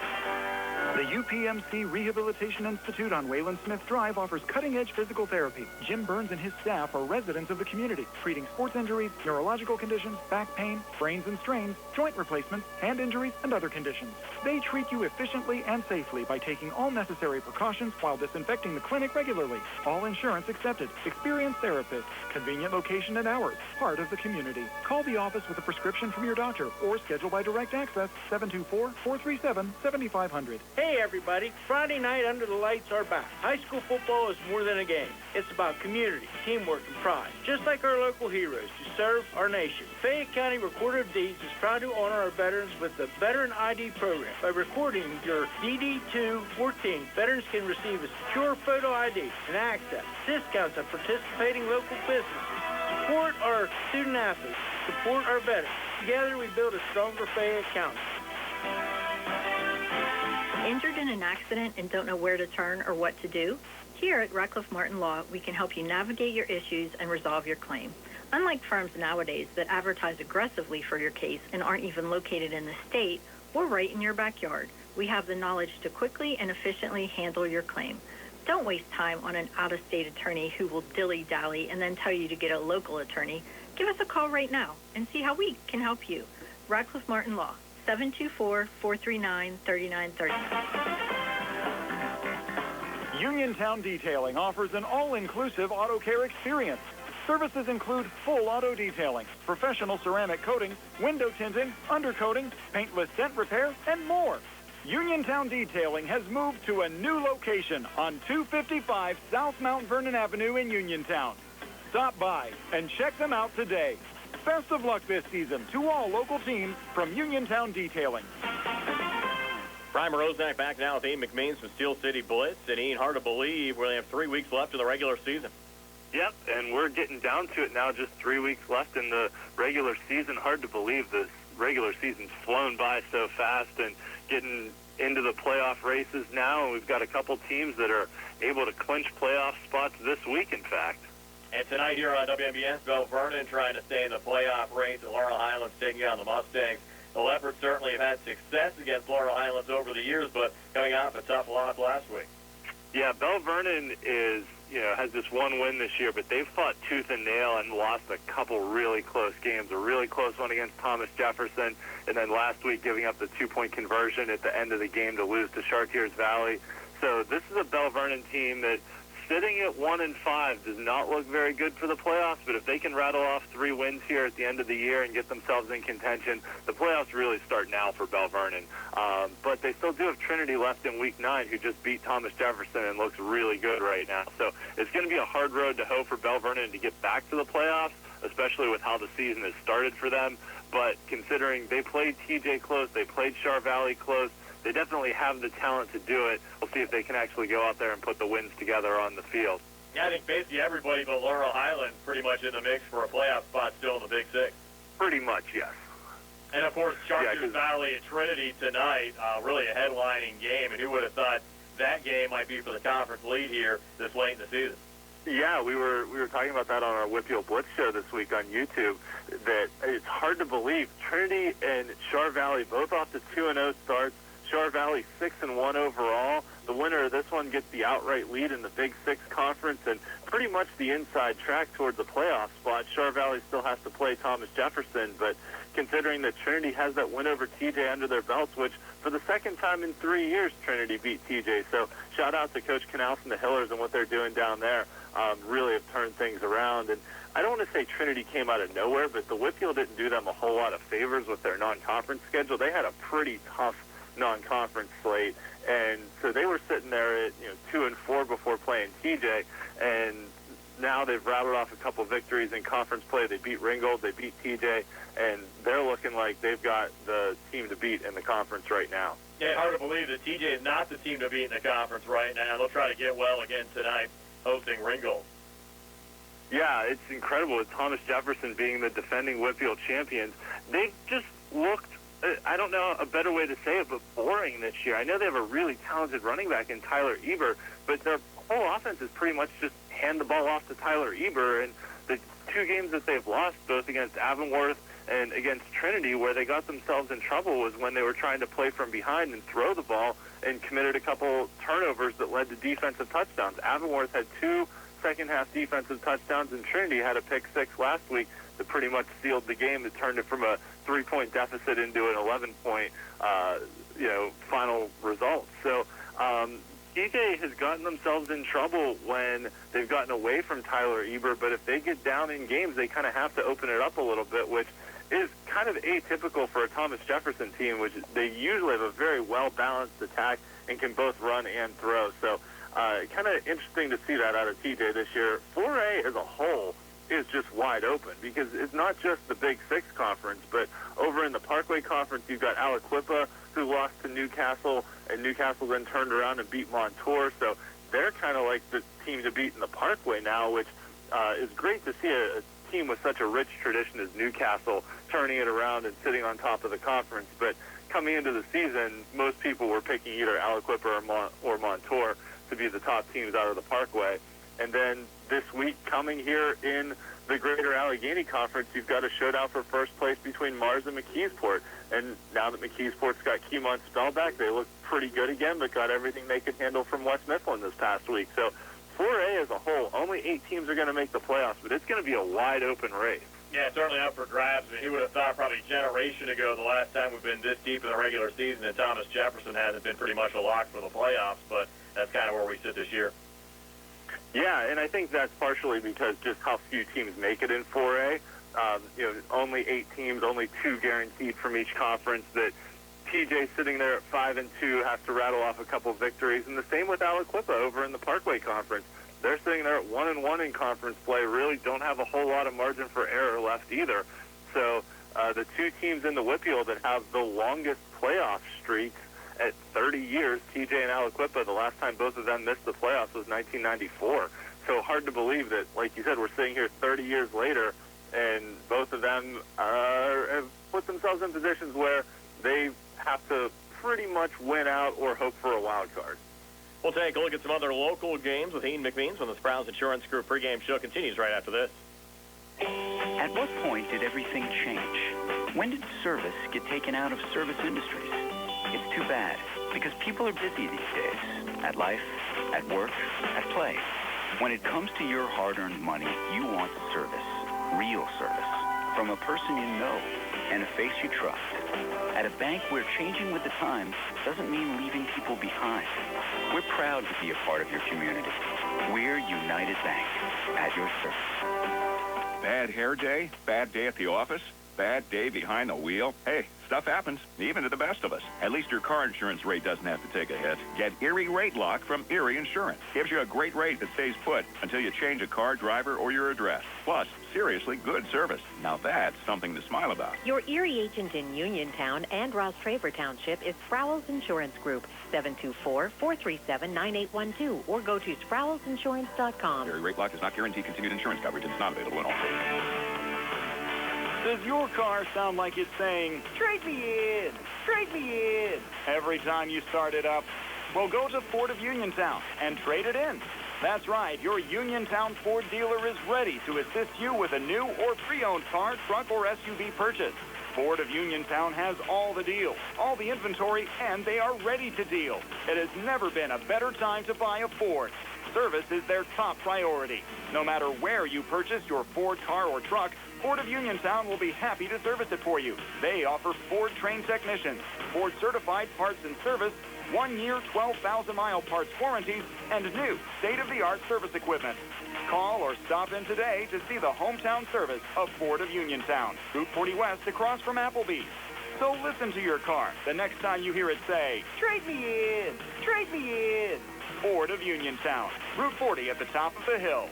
The UPMC Rehabilitation Institute on Wayland Smith Drive offers cutting-edge physical therapy. Jim Burns and his staff are residents of the community, treating sports injuries, neurological conditions, back pain, sprains and strains, joint replacements, hand injuries, and other conditions. They treat you efficiently and safely by taking all necessary precautions while disinfecting the clinic regularly. All insurance accepted. Experienced therapists. Convenient location and hours. Part of the community. Call the office with a prescription from your doctor or schedule by direct access 724-437-7500. Hey everybody, Friday night under the lights are back. High school football is more than a game. It's about community, teamwork, and pride. Just like our local heroes who serve our nation. Fayette County Recorder of Deeds is proud to honor our veterans with the Veteran ID program. By recording your DD-214, veterans can receive a secure photo ID and access discounts at participating local businesses. Support our student athletes. Support our veterans. Together we build a stronger Fayette County. Injured in an accident and don't know where to turn or what to do? Here at Radcliffe Martin Law, we can help you navigate your issues and resolve your claim. Unlike firms nowadays that advertise aggressively for your case and aren't even located in the state, we're right in your backyard. We have the knowledge to quickly and efficiently handle your claim. Don't waste time on an out-of-state attorney who will dilly-dally and then tell you to get a local attorney. Give us a call right now and see how we can help you. Radcliffe Martin Law. 724-439-3930. Uniontown Detailing offers an all-inclusive auto care experience. Services include full auto detailing, professional ceramic coatings, window tinting, undercoating, paintless dent repair, and more. Uniontown Detailing has moved to a new location on 255 South Mount Vernon Avenue in Uniontown. Stop by and check them out today. Best of luck this season to all local teams from Uniontown Detailing. Brian Moroznak back now with Ian McMeans from Steel City Blitz. And Ian, hard to believe we only have 3 weeks left in the regular season. Yep, and we're getting down to it now, just 3 weeks left in the regular season. Hard to believe this regular season's flown by so fast and getting into the playoff races now. And we've got a couple teams that are able to clinch playoff spots this week, in fact. And tonight here on WMBS, Belle Vernon trying to stay in the playoff race, and Laurel Highlands taking on the Mustangs. The Leopards certainly have had success against Laurel Highlands over the years, but coming off a tough loss last week. Yeah, Belle Vernon has this one win this year, but they've fought tooth and nail and lost a couple really close games. A really close one against Thomas Jefferson, and then last week giving up the 2-point conversion at the end of the game to lose to Chartiers Valley. So this is a Belle Vernon team that, sitting at 1-5, does not look very good for the playoffs, but if they can rattle off 3 wins here at the end of the year and get themselves in contention, the playoffs really start now for Belle Vernon. But they still do have Trinity left in Week 9, who just beat Thomas Jefferson and looks really good right now. So it's going to be a hard road to hoe for Belle Vernon to get back to the playoffs, especially with how the season has started for them. But considering they played TJ close, they played Char Valley close, they definitely have the talent to do it. We'll see if they can actually go out there and put the wins together on the field. Yeah, I think basically everybody but Laurel Highlands pretty much in the mix for a playoff spot still in the Big Six. Pretty much, yes. And, of course, Chartiers Valley and Trinity tonight, really a headlining game. And who would have thought that game might be for the conference lead here this late in the season? Yeah, we were talking about that on our WPIAL Blitz show this week on YouTube, that it's hard to believe. Trinity and Char Valley both off to 2-0 starts. Char Valley 6-1 overall. The winner of this one gets the outright lead in the Big Six Conference and pretty much the inside track towards the playoff spot. Char Valley still has to play Thomas Jefferson, but considering that Trinity has that win over TJ under their belts, which for the second time in 3 years Trinity beat TJ. So shout out to Coach Canals and the Hillers and what they're doing down there. Really have turned things around. And I don't want to say Trinity came out of nowhere, but the WPIAL didn't do them a whole lot of favors with their non-conference schedule. They had a pretty tough non-conference slate, and so they were sitting there at 2-4 before playing TJ, and now they've rattled off a couple victories in conference play. They beat Ringgold, they beat TJ, and they're looking like they've got the team to beat in the conference right now. Yeah, hard to believe that TJ is not the team to beat in the conference right now. They'll try to get well again tonight, hosting Ringgold. Yeah, it's incredible with Thomas Jefferson being the defending WPIAL champions. They've just looked, I don't know a better way to say it, but boring this year. I know they have a really talented running back in Tyler Eber, but their whole offense is pretty much just hand the ball off to Tyler Eber. And the 2 games that they've lost, both against Avonworth and against Trinity, where they got themselves in trouble was when they were trying to play from behind and throw the ball and committed a couple turnovers that led to defensive touchdowns. Avonworth had 2 second-half defensive touchdowns, and Trinity had a pick-6 last week that pretty much sealed the game, that turned it from a 3-point deficit into an 11-point, final result. So TJ has gotten themselves in trouble when they've gotten away from Tyler Eber, but if they get down in games, they kind of have to open it up a little bit, which is kind of atypical for a Thomas Jefferson team, which they usually have a very well-balanced attack and can both run and throw. So kind of interesting to see that out of TJ this year. 4A as a whole is just wide open because it's not just the Big Six Conference, but over in the Parkway Conference, you've got Aliquippa, who lost to Newcastle, and Newcastle then turned around and beat Montour. So they're kind of like the team to beat in the Parkway now, which is great to see a team with such a rich tradition as Newcastle turning it around and sitting on top of the conference. But coming into the season, most people were picking either Aliquippa or Montour to be the top teams out of the Parkway. And then this week, coming here in the Greater Allegheny Conference, you've got a showdown for first place between Mars and McKeesport. And now that McKeesport's got Keymont Spellback, they look pretty good again, but got everything they could handle from West Mifflin this past week. So 4A as a whole, only 8 teams are going to make the playoffs, but it's going to be a wide-open race. Yeah, certainly up for grabs. I mean, who would have thought probably a generation ago the last time we've been this deep in the regular season and Thomas Jefferson hasn't been pretty much a lock for the playoffs, but that's kind of where we sit this year. Yeah, and I think that's partially because just how few teams make it in 4A. Only 8 teams, only 2 guaranteed from each conference. That TJ sitting there at 5-2 has to rattle off a couple victories, and the same with Aliquippa over in the Parkway Conference. They're sitting there at 1-1 in conference play. Really don't have a whole lot of margin for error left either. So the 2 teams in the WPIAL that have the longest playoff streaks at 30 years, TJ and Aliquippa, the last time both of them missed the playoffs was 1994. So hard to believe that, like you said, we're sitting here 30 years later, and both of them have put themselves in positions where they have to pretty much win out or hope for a wild card. We'll take a look at some other local games with Ian McMeans when the Sprouse Insurance Group pregame show continues right after this. At what point did everything change? When did service get taken out of service industries? It's too bad, because people are busy these days. At life, at work, at play. When it comes to your hard-earned money, you want service. Real service. From a person you know and a face you trust. At a bank where changing with the times doesn't mean leaving people behind. We're proud to be a part of your community. We're United Bank, at your service. Bad hair day? Bad day at the office? Bad day behind the wheel? Hey, stuff happens, even to the best of us. At least your car insurance rate doesn't have to take a hit. Get Erie Rate Lock from Erie Insurance. Gives you a great rate that stays put until you change a car, driver, or your address. Plus, seriously good service. Now that's something to smile about. Your Erie agent in Uniontown and Ross Traver Township is Sproul's Insurance Group, 724-437-9812, or go to SproulsInsurance.com. Erie Rate Lock does not guarantee continued insurance coverage and is not available in all states. Does your car sound like it's saying, trade me in, trade me in, every time you start it up? Well, go to Ford of Uniontown and trade it in. That's right, your Uniontown Ford dealer is ready to assist you with a new or pre-owned car, truck, or SUV purchase. Ford of Uniontown has all the deals, all the inventory, and they are ready to deal. It has never been a better time to buy a Ford. Service is their top priority. No matter where you purchase your Ford car or truck, Ford of Uniontown will be happy to service it for you. They offer Ford-trained technicians, Ford-certified parts and service, 1-year, 12,000-mile parts warranties, and new state-of-the-art service equipment. Call or stop in today to see the hometown service of Ford of Uniontown, Route 40 West across from Applebee's. So listen to your car the next time you hear it say, trade me in, trade me in. Ford of Uniontown, Route 40 at the top of the hill.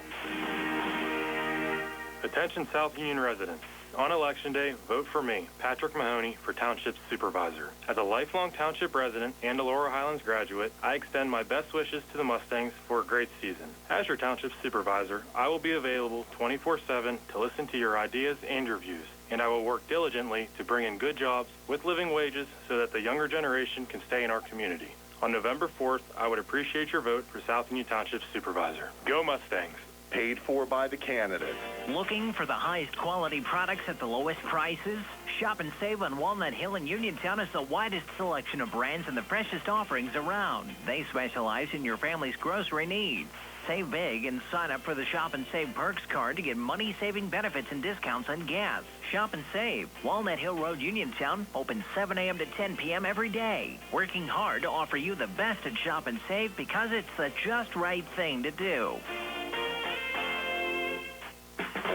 Attention South Union residents. On Election Day, vote for me, Patrick Mahoney, for Township Supervisor. As a lifelong Township resident and a Laurel Highlands graduate, I extend my best wishes to the Mustangs for a great season. As your Township Supervisor, I will be available 24/7 to listen to your ideas and your views, and I will work diligently to bring in good jobs with living wages so that the younger generation can stay in our community. On November 4th, I would appreciate your vote for South Union Township Supervisor. Go Mustangs! Paid for by the candidate. Looking for the highest quality products at the lowest prices? Shop and save on Walnut Hill in Uniontown has the widest selection of brands and the freshest offerings around. They specialize in your family's grocery needs. Save big and sign up for the Shop and Save Perks card to get money-saving benefits and discounts on gas. Shop and Save. Walnut Hill Road, Uniontown, open 7 a.m. to 10 p.m. every day. Working hard to offer you the best at Shop and Save because it's the just right thing to do.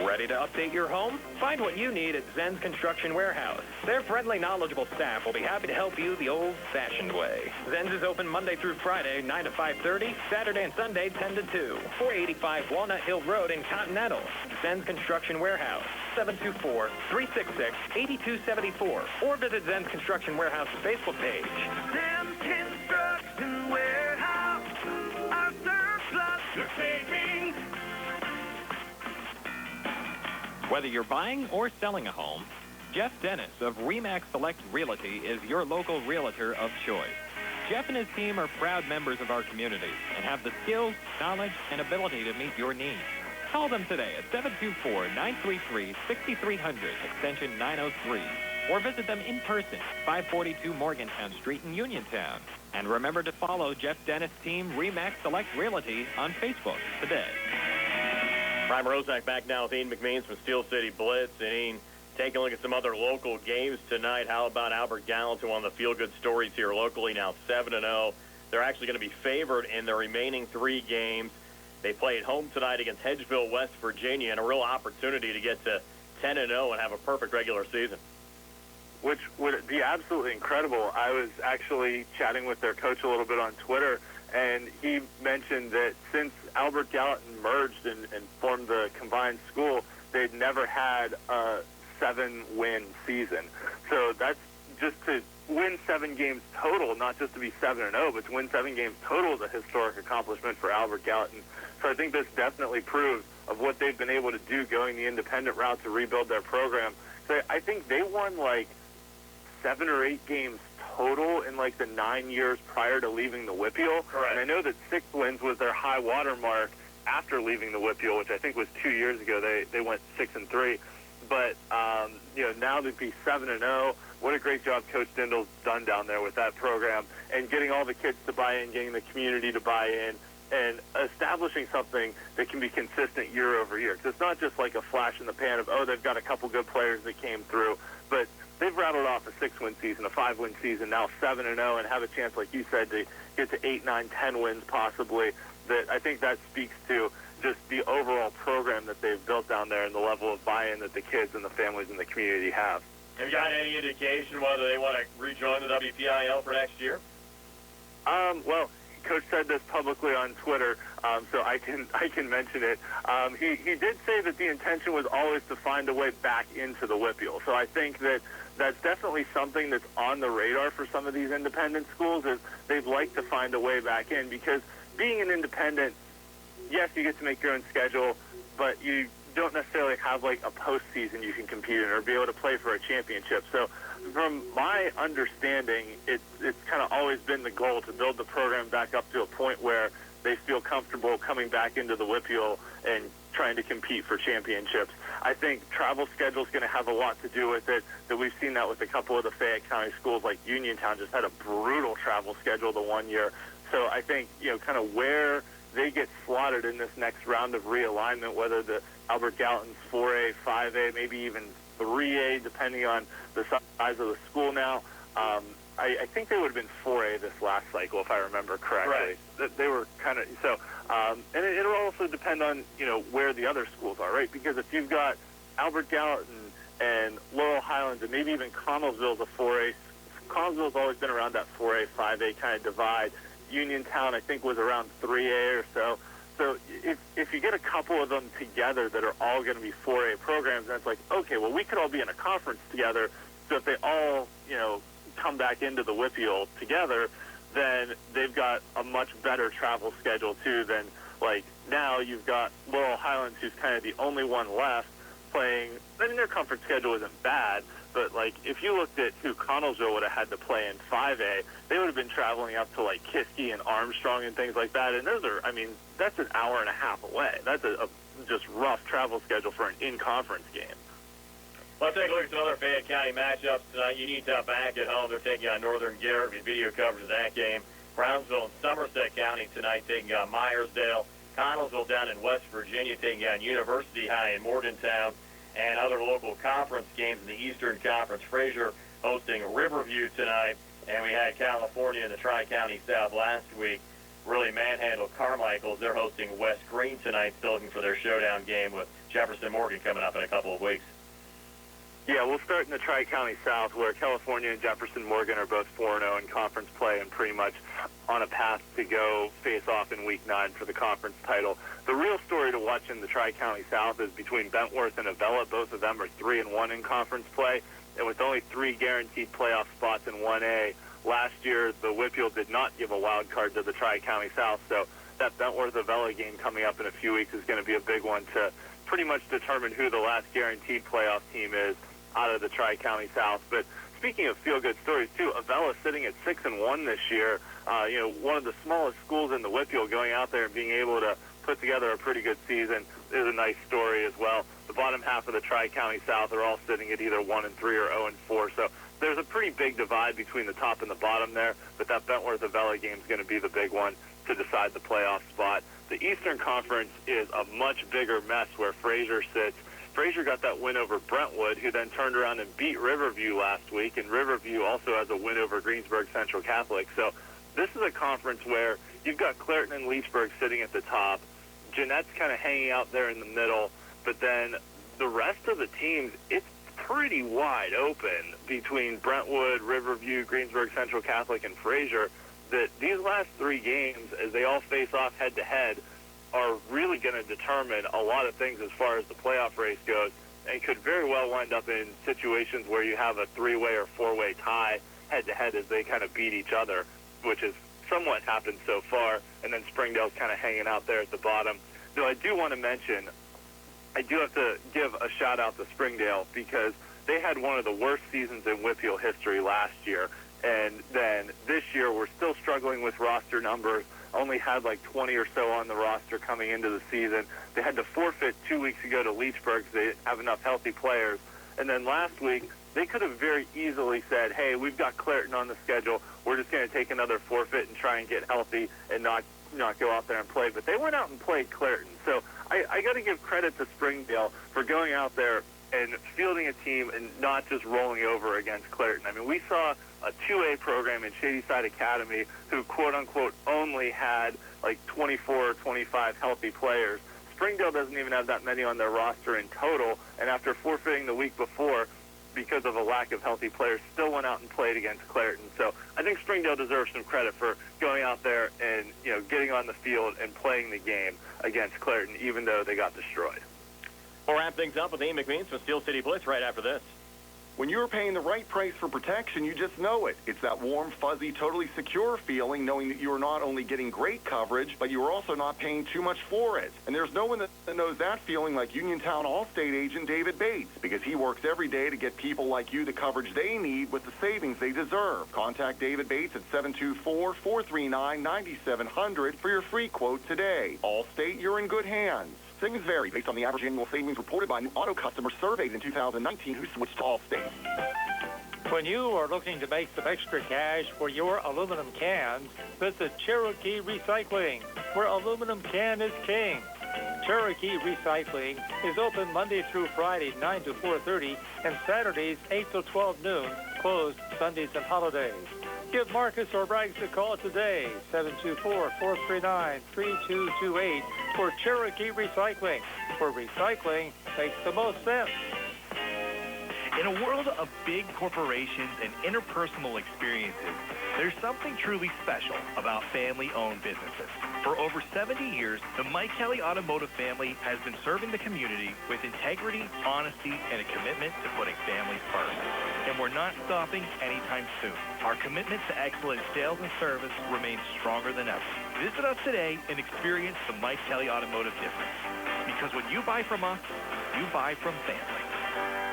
Ready to update your home? Find what you need at Zen's Construction Warehouse. Their friendly, knowledgeable staff will be happy to help you the old-fashioned way. Zen's is open Monday through Friday, 9 to 5:30, Saturday and Sunday, 10 to 2. 485 Walnut Hill Road in Continental. Zen's Construction Warehouse, 724-366-8274. Or visit Zen's Construction Warehouse's Facebook page. Zen's Construction Warehouse, our surplus to savings. Whether you're buying or selling a home, Jeff Dennis of RE/MAX Select Realty is your local realtor of choice. Jeff and his team are proud members of our community and have the skills, knowledge, and ability to meet your needs. Call them today at 724-933-6300, extension 903, or visit them in person, 542 Morgantown Street in Uniontown. And remember to follow Jeff Dennis' team RE/MAX Select Realty on Facebook today. Brian Rozak back now with Ian McMeans from Steel City Blitz. And Ian, taking a look at some other local games tonight. How about Albert Gallatin, one of the feel-good stories here locally, now 7-0. They're actually going to be favored in the remaining 3 games. They play at home tonight against Hedgeville, West Virginia, and a real opportunity to get to 10-0 and have a perfect regular season. Which would be absolutely incredible. I was actually chatting with their coach a little bit on Twitter, and he mentioned that since Albert Gallatin merged and formed the combined school, they'd never had a 7-win season. So that's just to win 7 games total, not just to be 7-0, but to win 7 games total is a historic accomplishment for Albert Gallatin. So I think this definitely proves of what they've been able to do going the independent route to rebuild their program. So I think they won like 7 or 8 games total in like the 9 years prior to leaving the WPIAL. Correct. And I know that 6 wins was their high water mark after leaving the WPIAL, which I think was 2 years ago. They went 6-3. But, now to be 7-0, what a great job Coach Dindal's done down there with that program and getting all the kids to buy in, getting the community to buy in, and establishing something that can be consistent year over year. Because it's not just like a flash in the pan of, they've got a couple good players that came through, but they've rattled off a 6-win season, a 5-win season, now 7-0, and have a chance, like you said, to get to 8, 9, 10 wins possibly. That I think that speaks to just the overall program that they've built down there and the level of buy-in that the kids and the families in the community have. Have you got any indication whether they want to rejoin the WPIAL for next year? Well, Coach said this publicly on Twitter, so I can mention it. He did say that the intention was always to find a way back into the WPIAL. So I think that that's definitely something that's on the radar for some of these independent schools, is they'd like to find a way back in, because being an independent, yes, you get to make your own schedule, but you don't necessarily have like a postseason you can compete in or be able to play for a championship. So from my understanding, it's kind of always been the goal to build the program back up to a point where they feel comfortable coming back into the WPIAL and trying to compete for championships. I think travel schedule is going to have a lot to do with it. That we've seen that with a couple of the Fayette County schools, like Uniontown just had a brutal travel schedule the one year. So I think, kind of where they get slotted in this next round of realignment, whether the Albert Gallatin's 4A, 5A, maybe even 3A, depending on the size of the school now. I think they would have been 4A this last cycle, if I remember correctly. Right. They were kind of so, and it'll also depend on where the other schools are, right? Because if you've got Albert Gallatin and Laurel Highlands and maybe even Connellsville's a 4A. Connellsville's always been around that 4A, 5A kind of divide. Uniontown, I think, was around 3A or so. So if you get a couple of them together that are all going to be 4A programs, then it's like, okay, well, we could all be in a conference together. So if they all, come back into the WPIAL together, then they've got a much better travel schedule, too, than, like, now you've got Laurel Highlands, who's kind of the only one left playing. I mean, their conference schedule isn't bad, but, like, if you looked at who Connellsville would have had to play in 5A, they would have been traveling up to, like, Kiski and Armstrong and things like that. And those are, I mean, that's an hour and a half away. That's a just rough travel schedule for an in-conference game. Let's take a look at some other Fayette County matchups tonight. Uniontown back at home. They're taking on Northern Garrett. We have video coverage of that game. Brownsville and Somerset County tonight taking on Myersdale. Connellsville down in West Virginia taking on University High in Morgantown. And other local conference games in the Eastern Conference. Fraser hosting Riverview tonight. And we had California in the Tri-County South last week really manhandled Carmichael's. They're hosting West Green tonight, still looking for their showdown game with Jefferson Morgan coming up in a couple of weeks. Yeah, we'll start in the Tri-County South, where California and Jefferson Morgan are both 4-0 in conference play and pretty much on a path to go face off in Week 9 for the conference title. The real story to watch in the Tri-County South is between Bentworth and Avella. Both of them are 3-1 in conference play, and with only 3 guaranteed playoff spots in 1A. Last year, the WPIAL did not give a wild card to the Tri-County South, so that Bentworth-Avella game coming up in a few weeks is going to be a big one to pretty much determine who the last guaranteed playoff team is out of the Tri-County South. But speaking of feel-good stories, too, Avella sitting at 6-1 this year. One of the smallest schools in the WPIAL going out there and being able to put together a pretty good season is a nice story as well. The bottom half of the Tri-County South are all sitting at either 1-3 or 0-4. So there's a pretty big divide between the top and the bottom there, but that Bentworth-Avella game is going to be the big one to decide the playoff spot. The Eastern Conference is a much bigger mess where Fraser sits. Fraser got that win over Brentwood, who then turned around and beat Riverview last week, and Riverview also has a win over Greensburg Central Catholic. So this is a conference where you've got Clairton and Leechburg sitting at the top. Jeanette's kind of hanging out there in the middle, but then the rest of the teams, it's pretty wide open between Brentwood, Riverview, Greensburg Central Catholic, and Fraser, that these last 3 games, as they all face off head-to-head, are really going to determine a lot of things as far as the playoff race goes, and could very well wind up in situations where you have a 3-way or 4-way tie head-to-head as they kind of beat each other, which has somewhat happened so far, and then Springdale's kind of hanging out there at the bottom. Though I do want to mention, I do have to give a shout-out to Springdale, because they had one of the worst seasons in WPIAL history last year. And then this year, we're still struggling with roster numbers. Only had like 20 or so on the roster coming into the season. They had to forfeit 2 weeks ago to Leechburg because they didn't have enough healthy players. And then last week, they could have very easily said, hey, we've got Clairton on the schedule. We're just going to take another forfeit and try and get healthy and not go out there and play. But they went out and played Clairton. So I got to give credit to Springdale for going out there and fielding a team and not just rolling over against Clairton. I mean, we saw a 2A program in Shadyside Academy who, quote-unquote, only had like 24 or 25 healthy players. Springdale doesn't even have that many on their roster in total, and after forfeiting the week before because of a lack of healthy players, still went out and played against Clairton. So I think Springdale deserves some credit for going out there and, you know, getting on the field and playing the game against Clairton, even though they got destroyed. We'll wrap things up with Ian McMeans from Steel City Blitz right after this. When you're paying the right price for protection, you just know it. It's that warm, fuzzy, totally secure feeling, knowing that you're not only getting great coverage, but you're also not paying too much for it. And there's no one that knows that feeling like Uniontown Allstate agent David Bates, because he works every day to get people like you the coverage they need with the savings they deserve. Contact David Bates at 724-439-9700 for your free quote today. Allstate, you're in good hands. Savings vary based on the average annual savings reported by new auto customers surveyed in 2019 who switched to Allstate. When you are looking to make some extra cash for your aluminum cans, visit Cherokee Recycling, where aluminum can is king. Cherokee Recycling is open Monday through Friday, 9 to 4:30, and Saturdays, 8 to 12 noon, closed Sundays and holidays. Give Marcus or Braggs a call today, 724-439-3228 for Cherokee Recycling, where recycling makes the most sense. In a world of big corporations and interpersonal experiences, there's something truly special about family-owned businesses. For over 70 years, the Mike Kelly Automotive family has been serving the community with integrity, honesty, and a commitment to putting families first. And we're not stopping anytime soon. Our commitment to excellent sales and service remains stronger than ever. Visit us today and experience the Mike Kelly Automotive difference. Because when you buy from us, you buy from family.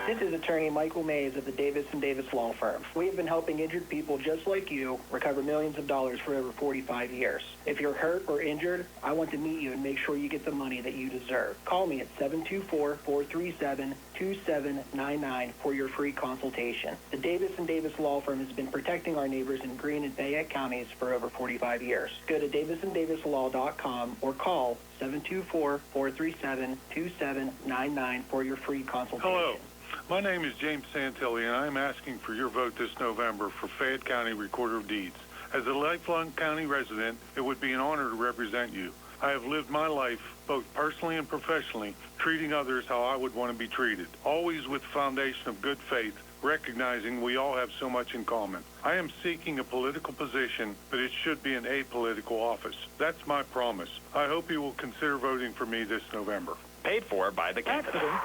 This is attorney Michael Mays of the Davis & Davis Law Firm. We have been helping injured people just like you recover millions of dollars for over 45 years. If you're hurt or injured, I want to meet you and make sure you get the money that you deserve. Call me at 724-437-2799 for your free consultation. The Davis & Davis Law Firm has been protecting our neighbors in Greene and Fayette counties for over 45 years. Go to davisanddavislaw.com or call 724-437-2799 for your free consultation. Hello. My name is James Santilli, and I'm asking for your vote this November for Fayette County Recorder of Deeds. As a lifelong county resident, it would be an honor to represent you. I have lived my life, both personally and professionally, treating others how I would want to be treated, always with the foundation of good faith, recognizing we all have so much in common. I am seeking a political position, but it should be an apolitical office. That's my promise. I hope you will consider voting for me this November. Paid for by the candidate. Accidents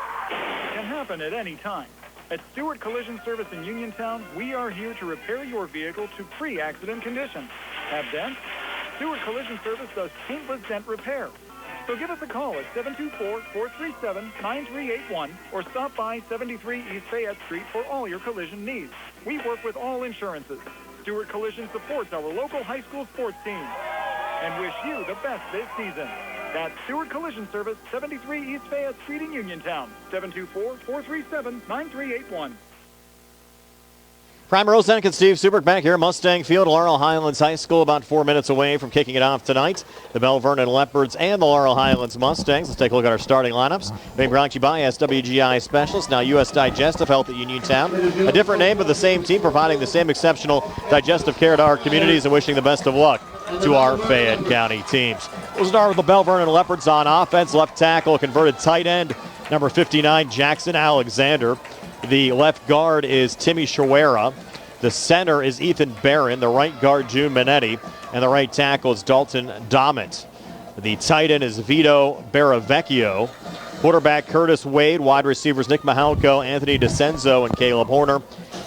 can happen at any time. At Stewart Collision Service in Uniontown, we are here to repair your vehicle to pre-accident condition. Have dents? Stewart Collision Service does paintless dent repair. So give us a call at 724-437-9381 or stop by 73 East Fayette Street for all your collision needs. We work with all insurances. Stewart Collision supports our local high school sports team and wish you the best this season. That's Stewart Collision Service, 73 East Fayette Street in Uniontown, 724-437-9381. Prime Roseneck and Steve Suberk back here at Mustang Field, Laurel Highlands High School, about 4 minutes away from kicking it off tonight. The Belle Vernon Leopards and the Laurel Highlands Mustangs. Let's take a look at our starting lineups. Being brought to you by SWGI Specialists, now U.S. Digestive Health at Uniontown. A different name, but the same team, providing the same exceptional digestive care to our communities and wishing the best of luck to our Fayette County teams. We'll start with the Belle Vernon Leopards on offense. Left tackle, converted tight end, number 59, Jackson Alexander. The left guard is Timmy Shawera. The center is Ethan Barron. The right guard, June Minetti. And the right tackle is Dalton Dommett. The tight end is Vito Baravecchio. Quarterback, Curtis Wade. Wide receivers, Nick Mahalko, Anthony DeCenzo, and Caleb Horner.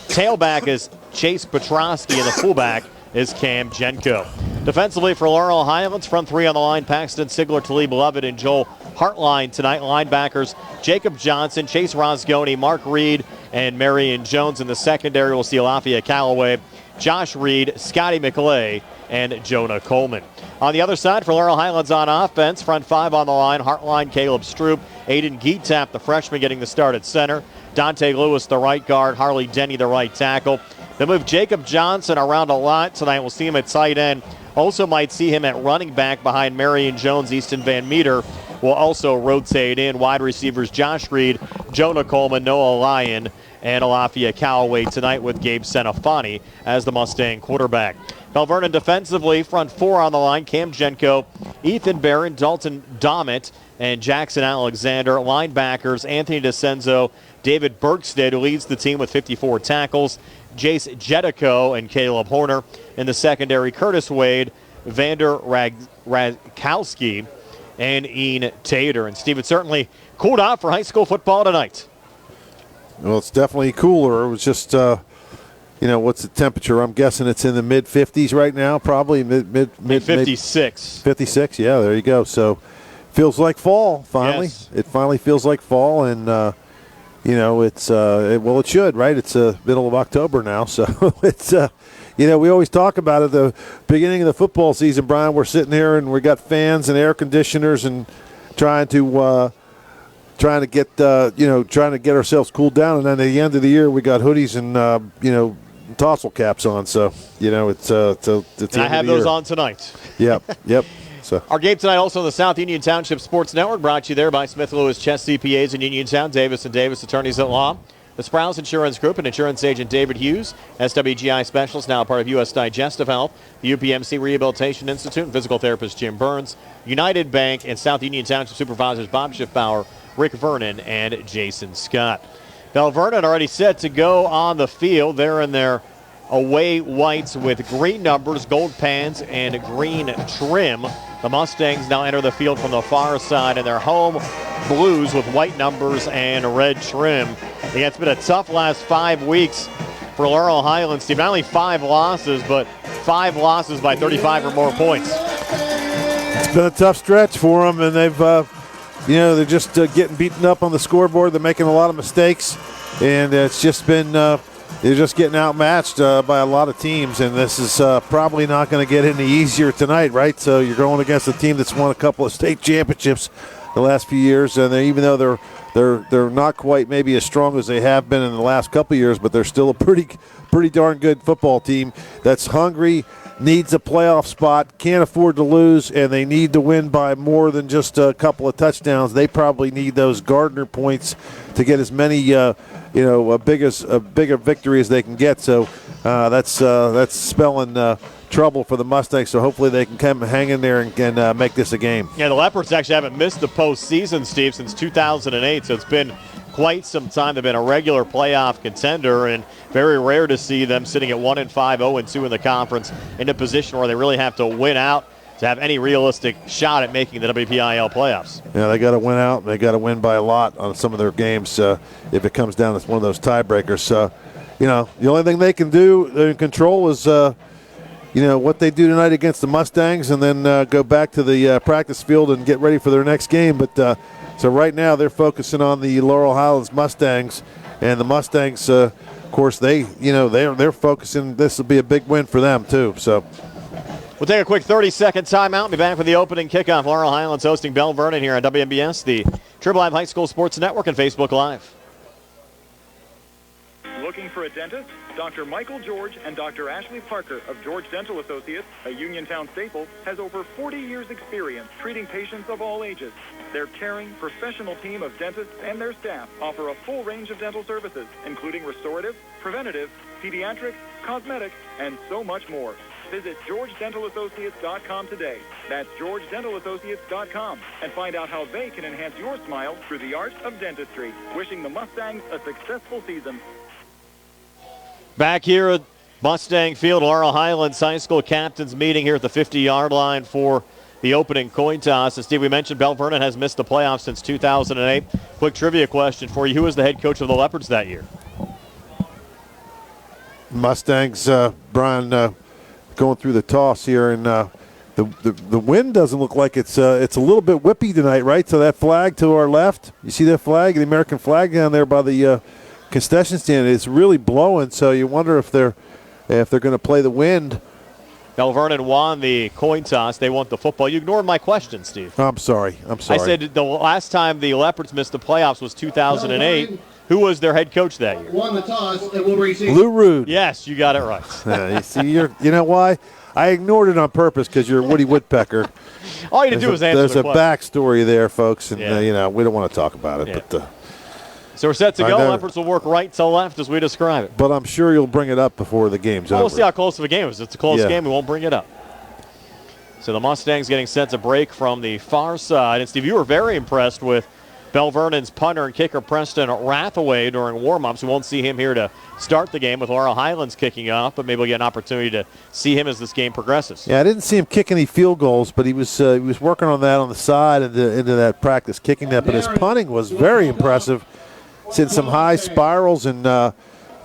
Tailback is Chase Petrosky, and the fullback is Cam Jenko. Defensively for Laurel Highlands, front three on the line, Paxton, Sigler, Talib, Lovett, and Joel Hartline tonight. Linebackers Jacob Johnson, Chase Rosgoni, Mark Reed, and Marion Jones. In the secondary, we'll see Lafayette Callaway, Josh Reed, Scotty McClay, and Jonah Coleman. On the other side for Laurel Highlands on offense, front five on the line, Hartline, Caleb Stroop, Aiden Geetap, the freshman, getting the start at center, Dante Lewis, the right guard, Harley Denny, the right tackle. They move Jacob Johnson around a lot tonight. We'll see him at tight end. Also might see him at running back behind Marion Jones. Easton Van Meter will also rotate in. Wide receivers Josh Reed, Jonah Coleman, Noah Lyon, and Lafayette Callaway tonight with Gabe Senafani as the Mustang quarterback. Belle Vernon defensively, front four on the line, Cam Jenko, Ethan Barron, Dalton Dommett, and Jackson Alexander. Linebackers Anthony DeCenzo, David Berkstead, who leads the team with 54 tackles, Jace Jetico and Caleb Horner. In the secondary, Curtis Wade, Vander Radkowski, and Ian Tater. And Steve, it certainly cooled out for high school football tonight. Well, it's definitely cooler. It was just, what's the temperature? I'm guessing it's in the mid-50s right now, probably mid 56. 56, yeah, there you go. So feels like fall, finally. Yes. It finally feels like fall, and it should, right? It's middle of October now, so it's we always talk about it, the beginning of the football season, Brian. We're sitting here and we got fans and air conditioners and trying to get ourselves cooled down, and then at the end of the year we got hoodies and tassel caps on. So it's and I have those on tonight. Yep. So our game tonight also on the South Union Township Sports Network, brought to you there by Smith Lewis Chess CPAs in Uniontown, Davis & Davis Attorneys at Law, the Sprouse Insurance Group, and insurance agent David Hughes, SWGI Specialist, now part of U.S. Digestive Health, the UPMC Rehabilitation Institute, and physical therapist Jim Burns, United Bank, and South Union Township Supervisors Bob Schiffbauer, Rick Vernon, and Jason Scott. Belle Vernon already set to go on the field. They're in their away whites with green numbers, gold pants, and green trim. The Mustangs now enter the field from the far side in their home blues with white numbers and red trim. Yeah, it's been a tough last 5 weeks for Laurel Highlands. Steve, not only 5 losses, but 5 losses by 35 or more points. It's been a tough stretch for them, and they've, they're just getting beaten up on the scoreboard. They're making a lot of mistakes, and it's just been they're just getting outmatched by a lot of teams, and this is probably not going to get any easier tonight, right? So you're going against a team that's won a couple of state championships the last few years, and even though they're not quite maybe as strong as they have been in the last couple of years, but they're still a pretty darn good football team that's hungry, needs a playoff spot, can't afford to lose, and they need to win by more than just a couple of touchdowns. They probably need those Gardner points to get as many, a bigger victory as they can get. So that's spelling trouble for the Mustangs. So hopefully they can come hang in there and make this a game. Yeah, the Leopards actually haven't missed the postseason, Steve, since 2008. So it's been quite some time. They've been a regular playoff contender, and very rare to see them sitting at 1-5, 0-2 in the conference in a position where they really have to win out to have any realistic shot at making the WPIAL playoffs. Yeah, they got to win out, and they got to win by a lot on some of their games if it comes down to one of those tiebreakers. The only thing they can do in control is what they do tonight against the Mustangs, and then go back to the practice field and get ready for their next game. But so right now they're focusing on the Laurel Highlands Mustangs, and the Mustangs, of course, they're focusing. This will be a big win for them too. So we'll take a quick 30-second timeout and be back with the opening kickoff. Laurel Highlands hosting Belle Vernon here on WMBS, the Triple M High School Sports Network, and Facebook Live. Looking for a dentist? Dr. Michael George and Dr. Ashley Parker of George Dental Associates, a Uniontown staple, has over 40 years' experience treating patients of all ages. Their caring, professional team of dentists and their staff offer a full range of dental services, including restorative, preventative, pediatric, cosmetic, and so much more. Visit GeorgeDentalAssociates.com today. That's GeorgeDentalAssociates.com, and find out how they can enhance your smile through the art of dentistry. Wishing the Mustangs a successful season. Back here at Mustang Field, Laurel Highlands High School captains meeting here at the 50-yard line for the opening coin toss. And Steve, we mentioned Belle Vernon has missed the playoffs since 2008. Quick trivia question for you. Who was the head coach of the Leopards that year? Mustangs, Brian, going through the toss here, and The wind doesn't look like it's a little bit whippy tonight, right? So that flag to our left, you see that flag, the American flag down there by the concession stand, it's really blowing. So you wonder if they're going to play the wind. Belle Vernon won the coin toss. They want the football. You ignored my question, Steve. I'm sorry. I said the last time the Leopards missed the playoffs was 2008. Who was their head coach that year? Won the toss and will receive. Lou Rude. Yes, you got it right. Yeah, you see, you know why? I ignored it on purpose because you're Woody Woodpecker. All you to do is answer the question. There's a backstory there, folks, and we don't want to talk about it. Yeah. But so we're set to go. Leopards will work right to left as we describe it. But I'm sure you'll bring it up before the game's over. We'll see how close of a game it is. If it's a close game, we won't bring it up. So the Mustangs getting set to break from the far side. And, Steve, you were very impressed with Belle Vernon's punter and kicker Preston Rathaway during warm-ups. We won't see him here to start the game with Laurel Highlands kicking off, but maybe we'll get an opportunity to see him as this game progresses. Yeah, I didn't see him kick any field goals, but he was working on that on the side into that practice, kicking that. But his punting was very impressive. It's in some high spirals and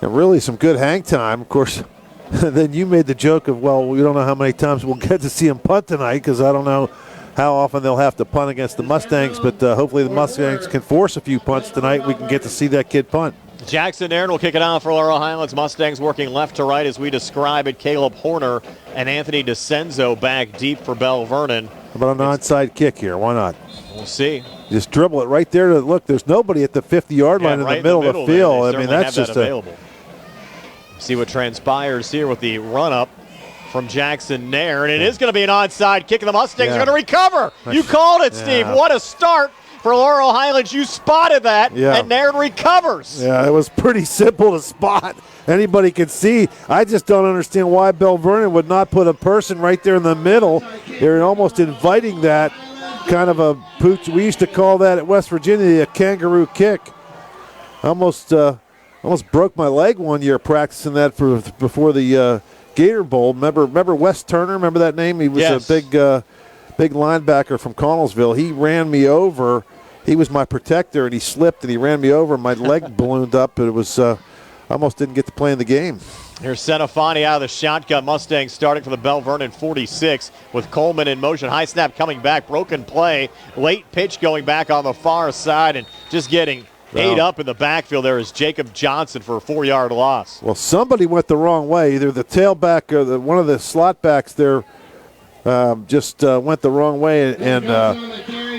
really some good hang time. Of course, then you made the joke of, well, we don't know how many times we'll get to see him punt tonight because I don't know how often they'll have to punt against the Mustangs, but hopefully the Mustangs can force a few punts tonight. We can get to see that kid punt. Jackson Nairn will kick it out for Laurel Highlands. Mustangs working left to right as we describe it. Caleb Horner and Anthony DeCenzo back deep for Belle Vernon. How about an onside kick here? Why not? We'll see. Just dribble it right there. Look, there's nobody at the 50-yard line in the middle of the field. I mean, that's just available. See what transpires here with the run-up from Jackson Nairn. It is going to be an onside kick, and the Mustangs are going to recover. You called it, Steve. What a start for Laurel Highlands. You spotted that, and Nairn recovers. Yeah, it was pretty simple to spot. Anybody could see. I just don't understand why Belle Vernon would not put a person right there in the middle. They're almost inviting that kind of a pooch. We used to call that at West Virginia a kangaroo kick. Almost broke my leg one year practicing that before the Gator Bowl. Remember Wes Turner? Remember that name? He was a big linebacker from Connellsville. He ran me over. He was my protector, and he slipped, and he ran me over. My leg ballooned up, and it was almost didn't get to play in the game. Here's Senafani out of the shotgun. Mustangs starting for the Belle Vernon 46 with Coleman in motion. High snap coming back. Broken play. Late pitch going back on the far side and just getting ate up in the backfield. There is Jacob Johnson for a 4-yard loss. Well, somebody went the wrong way. Either the tailback or one of the slot backs there just went the wrong way, and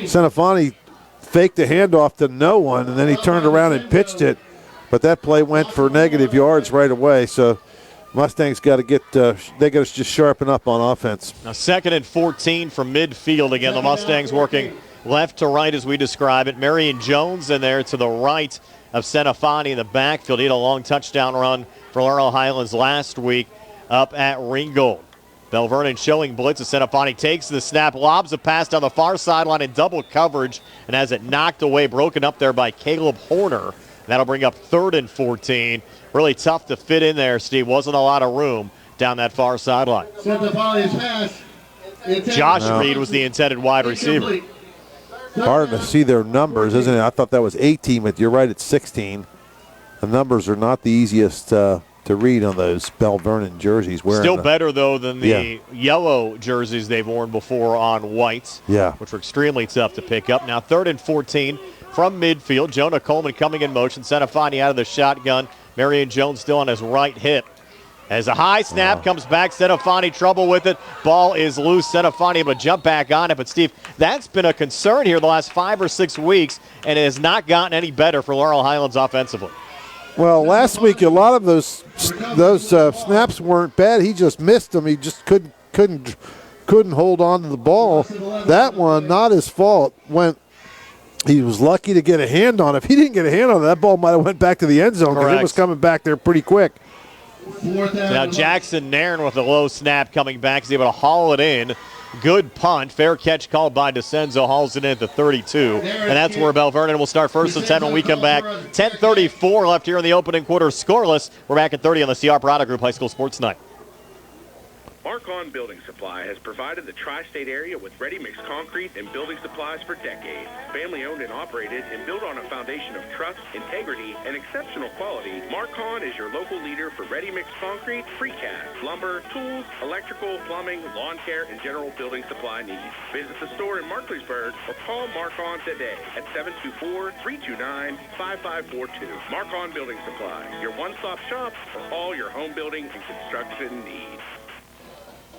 Senafani faked a handoff to no one, and then he turned around and pitched it. But that play went for negative yards right away. So Mustangs got to they got to just sharpen up on offense. Now 2nd and 14 from midfield again. The Mustangs working left to right as we describe it. Marion Jones in there to the right of Senafani in the backfield. He had a long touchdown run for Laurel Highlands last week up at Ringgold. Belle Vernon showing blitz as Senafani takes the snap, lobs a pass down the far sideline in double coverage, and has it knocked away, broken up there by Caleb Horner. That'll bring up 3rd and 14. Really tough to fit in there, Steve. Wasn't a lot of room down that far sideline. Josh Reed was the intended wide receiver. Hard to see their numbers, isn't it? I thought that was 18, but you're right, it's 16. The numbers are not the easiest to read on those Belle Vernon jerseys. Still better, though, than the yellow jerseys they've worn before on white, which were extremely tough to pick up. Now 3rd and 14 from midfield. Jonah Coleman coming in motion. Senafani out of the shotgun. Marion Jones still on his right hip. As a high snap comes back, Senafani trouble with it. Ball is loose. Senafani able to jump back on it. But, Steve, that's been a concern here the last 5 or 6 weeks, and it has not gotten any better for Laurel Highlands offensively. Well, last week a lot of those snaps weren't bad. He just missed them. He just couldn't hold on to the ball. That one, not his fault. He was lucky to get a hand on it. If he didn't get a hand on it, that ball might have went back to the end zone because it was coming back there pretty quick. Now Jackson Nairn with a low snap coming back. He's able to haul it in. Good punt. Fair catch called by DeCenzo. Hauls it in at the 32. And that's where Belle Vernon will start 1st and 10 when we come back. 10:34 left here in the opening quarter. Scoreless. We're back at 30 on the CR Product Group High School Sports Night. Mark-On Building Supply has provided the tri-state area with ready-mix concrete and building supplies for decades. Family-owned and operated and built on a foundation of trust, integrity, and exceptional quality, Mark-On is your local leader for ready-mix concrete, precast, lumber, tools, electrical, plumbing, lawn care, and general building supply needs. Visit the store in Markleysburg or call Mark-On today at 724-329-5542. Mark-On Building Supply, your one-stop shop for all your home building and construction needs.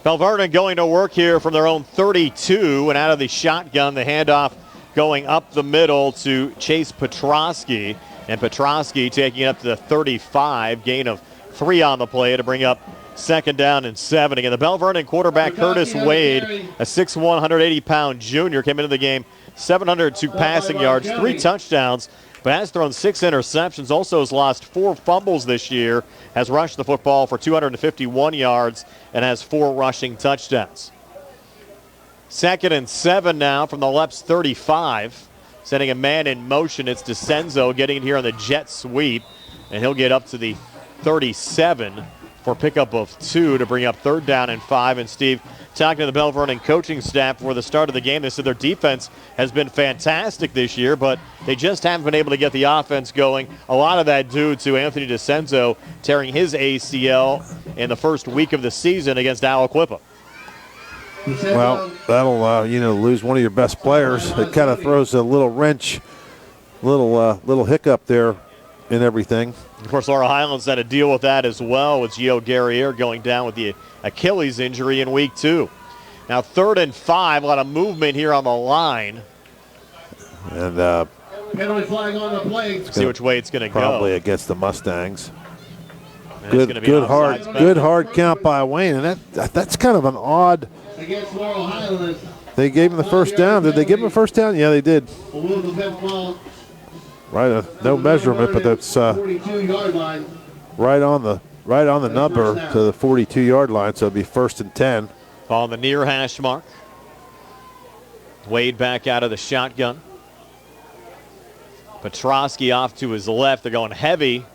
Belle Vernon going to work here from their own 32, and out of the shotgun, the handoff going up the middle to Chase Petrosky, and Petrosky taking it up to the 35, gain of 3 on the play to bring up second down and 7. Again, the Belle Vernon quarterback Curtis Wade, a 6'1", 180-pound junior, came into the game 702 passing yards, 3 touchdowns, but has thrown 6 interceptions, also has lost 4 fumbles this year, has rushed the football for 251 yards, and has 4 rushing touchdowns. 2nd and 7 now from the Leps 35. Sending a man in motion. It's DeCenzo getting it here on the jet sweep, and he'll get up to the 37 for pickup of 2 to bring up 3rd down and 5. And Steve, talking to the Belle Vernon coaching staff before the start of the game, they said their defense has been fantastic this year, but they just haven't been able to get the offense going. A lot of that due to Anthony DeCenzo tearing his ACL in the first week of the season against Aliquippa. Well, that'll lose one of your best players. It kind of throws a little wrench, little hiccup there in everything. Of course, Laurel Highlands had to deal with that as well, with Gio Guerriere going down with the Achilles injury in week 2. Now 3rd and 5, a lot of movement here on the line. And penalty flag on the play. See which way it's going to go. Probably against the Mustangs. And Good hard count by Wayne, and that's kind of an odd. Against Laurel Highlands. They gave him the first down. Did they give him a first down? Yeah, they did. Right, no measurement, but that's 42-yard line. right on the number to the 42-yard line. So it'll be 1st and 10. On the near hash mark. Wade back out of the shotgun. Petrosky off to his left. They're going heavy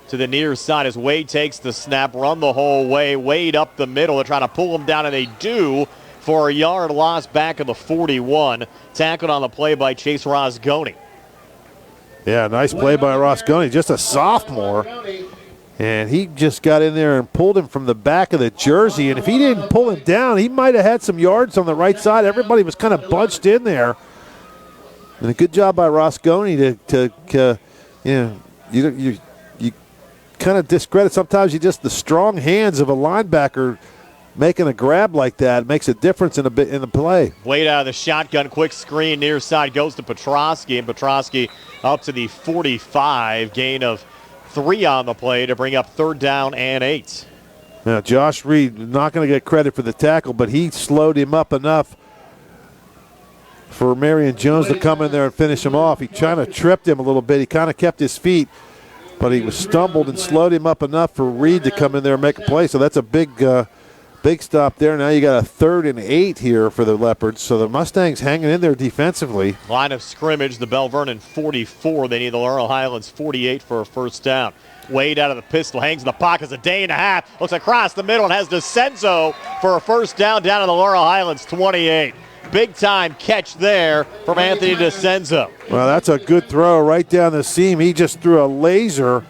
to the near side as Wade takes the snap, run the whole way. Wade up the middle. They're trying to pull him down, and they do for a yard loss back of the 41. Tackled on the play by Chase Rosgoni. Yeah, nice play by Rosgoni, just a sophomore. And he just got in there and pulled him from the back of the jersey. And if he didn't pull him down, he might have had some yards on the right side. Everybody was kind of bunched in there. And a good job by Rosgoni you kind of discredit sometimes the strong hands of a linebacker making a grab like that makes a difference in the play. Wade out of the shotgun, quick screen near side goes to Petrosky, and Petrosky up to the 45, gain of 3 on the play to bring up 3rd down and 8. Now Josh Reed, not going to get credit for the tackle, but he slowed him up enough for Marion Jones to come in there and finish him off. He kind of tripped him a little bit. He kind of kept his feet, but he was stumbled and slowed him up enough for Reed to come in there and make a play. So that's a big stop there. Now you got a 3rd and 8 here for the Leopards. So the Mustangs hanging in there defensively. Line of scrimmage, the Belle Vernon 44. They need the Laurel Highlands 48 for a 1st down. Wade out of the pistol, hangs in the pocket. It's a day and a half. Looks across the middle and has DeCenzo for a 1st down in the Laurel Highlands 28. Big time catch there from Anthony DeCenzo. Well, that's a good throw right down the seam. He just threw a laser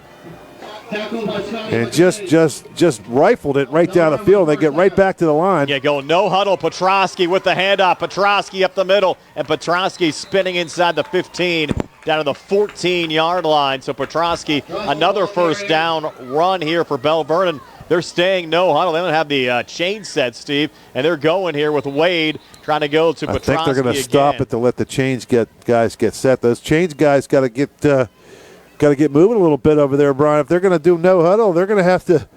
and just rifled it right down the field. They get right back to the line. Yeah, going no huddle. Petrosky with the handoff. Petrosky up the middle, and Petrosky spinning inside the 15 down to the 14-yard line. So Petrosky, another 1st down run here for Belle Vernon. They're staying no huddle. They don't have the chain set, Steve, and they're going here with Wade trying to go to Petrosky. I think they're going to stop it to let the chains guys get set. Those chains guys got to get moving a little bit over there, Brian. If they're going to do no huddle, they're going to have to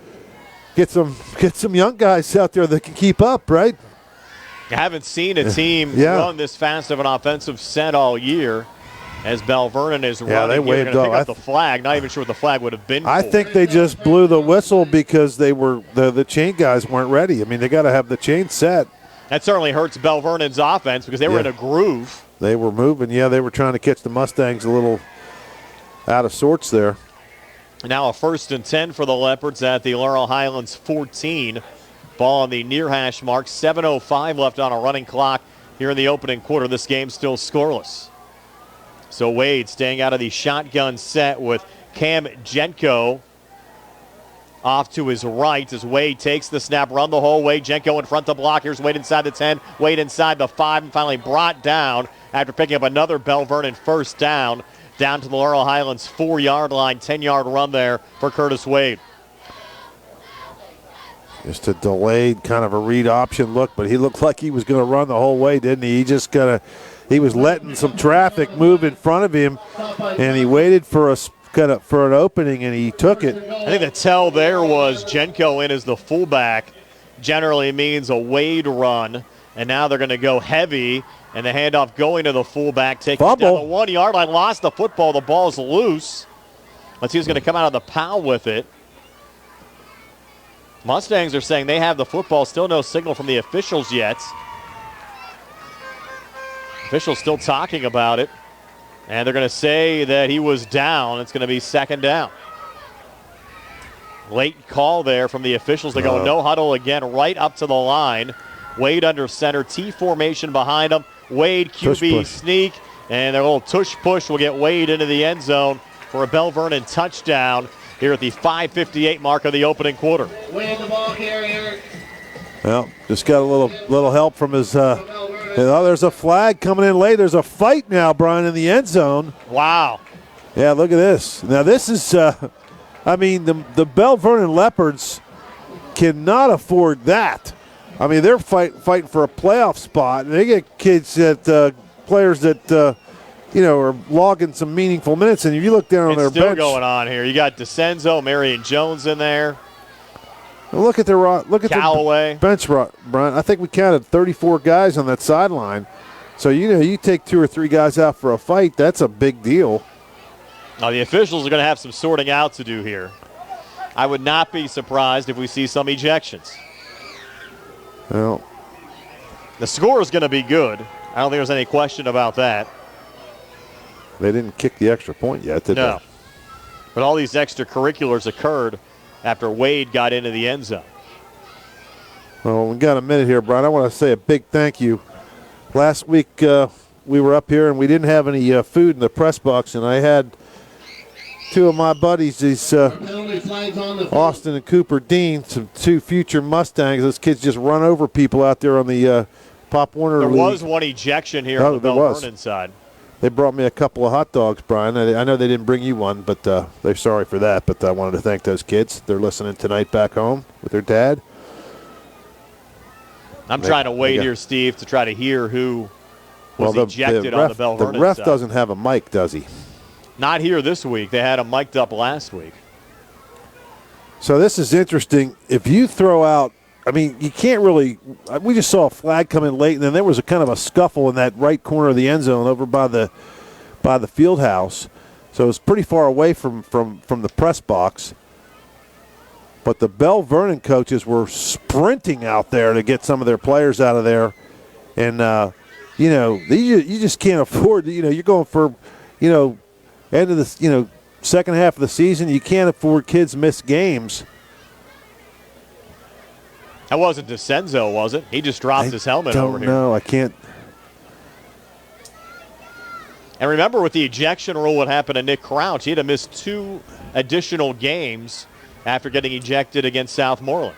get some young guys out there that can keep up, right? I haven't seen a team run this fast of an offensive set all year. As Belle Vernon is running, they waved pick up the flag. Not even sure what the flag would have been. I think they just blew the whistle because they were the chain guys weren't ready. I mean, they got to have the chain set. That certainly hurts Belle Vernon's offense because they were in a groove. They were moving. Yeah, they were trying to catch the Mustangs a little out of sorts there. Now a 1st and 10 for the Leopards at the Laurel Highlands 14. Ball on the near hash mark. 7:05 left on a running clock here in the opening quarter. This game still scoreless. So Wade staying out of the shotgun set with Cam Jenko off to his right as Wade takes the snap, run the whole way. Jenko in front to block. Here's Wade inside the 10, Wade inside the 5, and finally brought down after picking up another Belle Vernon first down to the Laurel Highlands 4-yard line. 10-yard run there for Curtis Wade. Just a delayed kind of a read option look, but he looked like he was going to run the whole way, didn't he? He was letting some traffic move in front of him, and he waited for an opening, and he took it. I think the tell there was Jenko in as the fullback generally means a Wade run, and now they're going to go heavy, and the handoff going to the fullback, taking it down the 1-yard line, lost the football. The ball's loose. Let's see who's going to come out of the pow with it. Mustangs are saying they have the football. Still no signal from the officials yet. Officials still talking about it. And they're going to say that he was down. It's going to be second down. Late call there from the officials. They go no huddle again right up to the line. Wade under center. T formation behind him. Wade QB sneak. And their little tush push will get Wade into the end zone for a Belle Vernon touchdown here at the 5:58 mark of the opening quarter. Wade the ball carrier. Well, just got a little help from his there's a flag coming in late. There's a fight now, Brian, in the end zone. Wow. Yeah, look at this. Now this is the Belle Vernon Leopards cannot afford that. I mean, they're fighting for a playoff spot, and they get players that are logging some meaningful minutes. And if you look down on their bench, still going on here. You got DeCenzo, Marion Jones in there. Look at their Callaway. Bench, Brian. I think we counted 34 guys on that sideline. So, you take 2 or 3 guys out for a fight, that's a big deal. Now, the officials are going to have some sorting out to do here. I would not be surprised if we see some ejections. Well, the score is going to be good. I don't think there's any question about that. They didn't kick the extra point yet, did they? No. But all these extracurriculars occurred after Wade got into the end zone. Well, we got a minute here, Brian. I want to say a big thank you. Last week we were up here and we didn't have any food in the press box, and I had 2 of my buddies, these Austin and Cooper Dean, some 2 future Mustangs. Those kids just run over people out there on the Pop Warner There League. was one ejection here on the Belle Vernon side. They brought me a couple of hot dogs, Brian. I know they didn't bring you one, but they're sorry for that. But I wanted to thank those kids. They're listening tonight back home with their dad. I'm trying to wait here, Steve, to try to hear who was ejected on the Belle Vernon side. The ref doesn't have a mic, does he? Not here this week. They had him mic'd up last week. So this is interesting. If you throw out, you can't really. We just saw a flag come in late, and then there was a kind of a scuffle in that right corner of the end zone over by the field house. So it was pretty far away from the press box. But the Belle Vernon coaches were sprinting out there to get some of their players out of there, and you just can't afford. You're going for, end of the second half of the season. You can't afford kids miss games. That wasn't DeCenzo, was it? He just dropped his helmet over here. No, I can't. And remember, with the ejection rule, what happened to Nick Crouch? He had to miss 2 additional games after getting ejected against Southmoreland.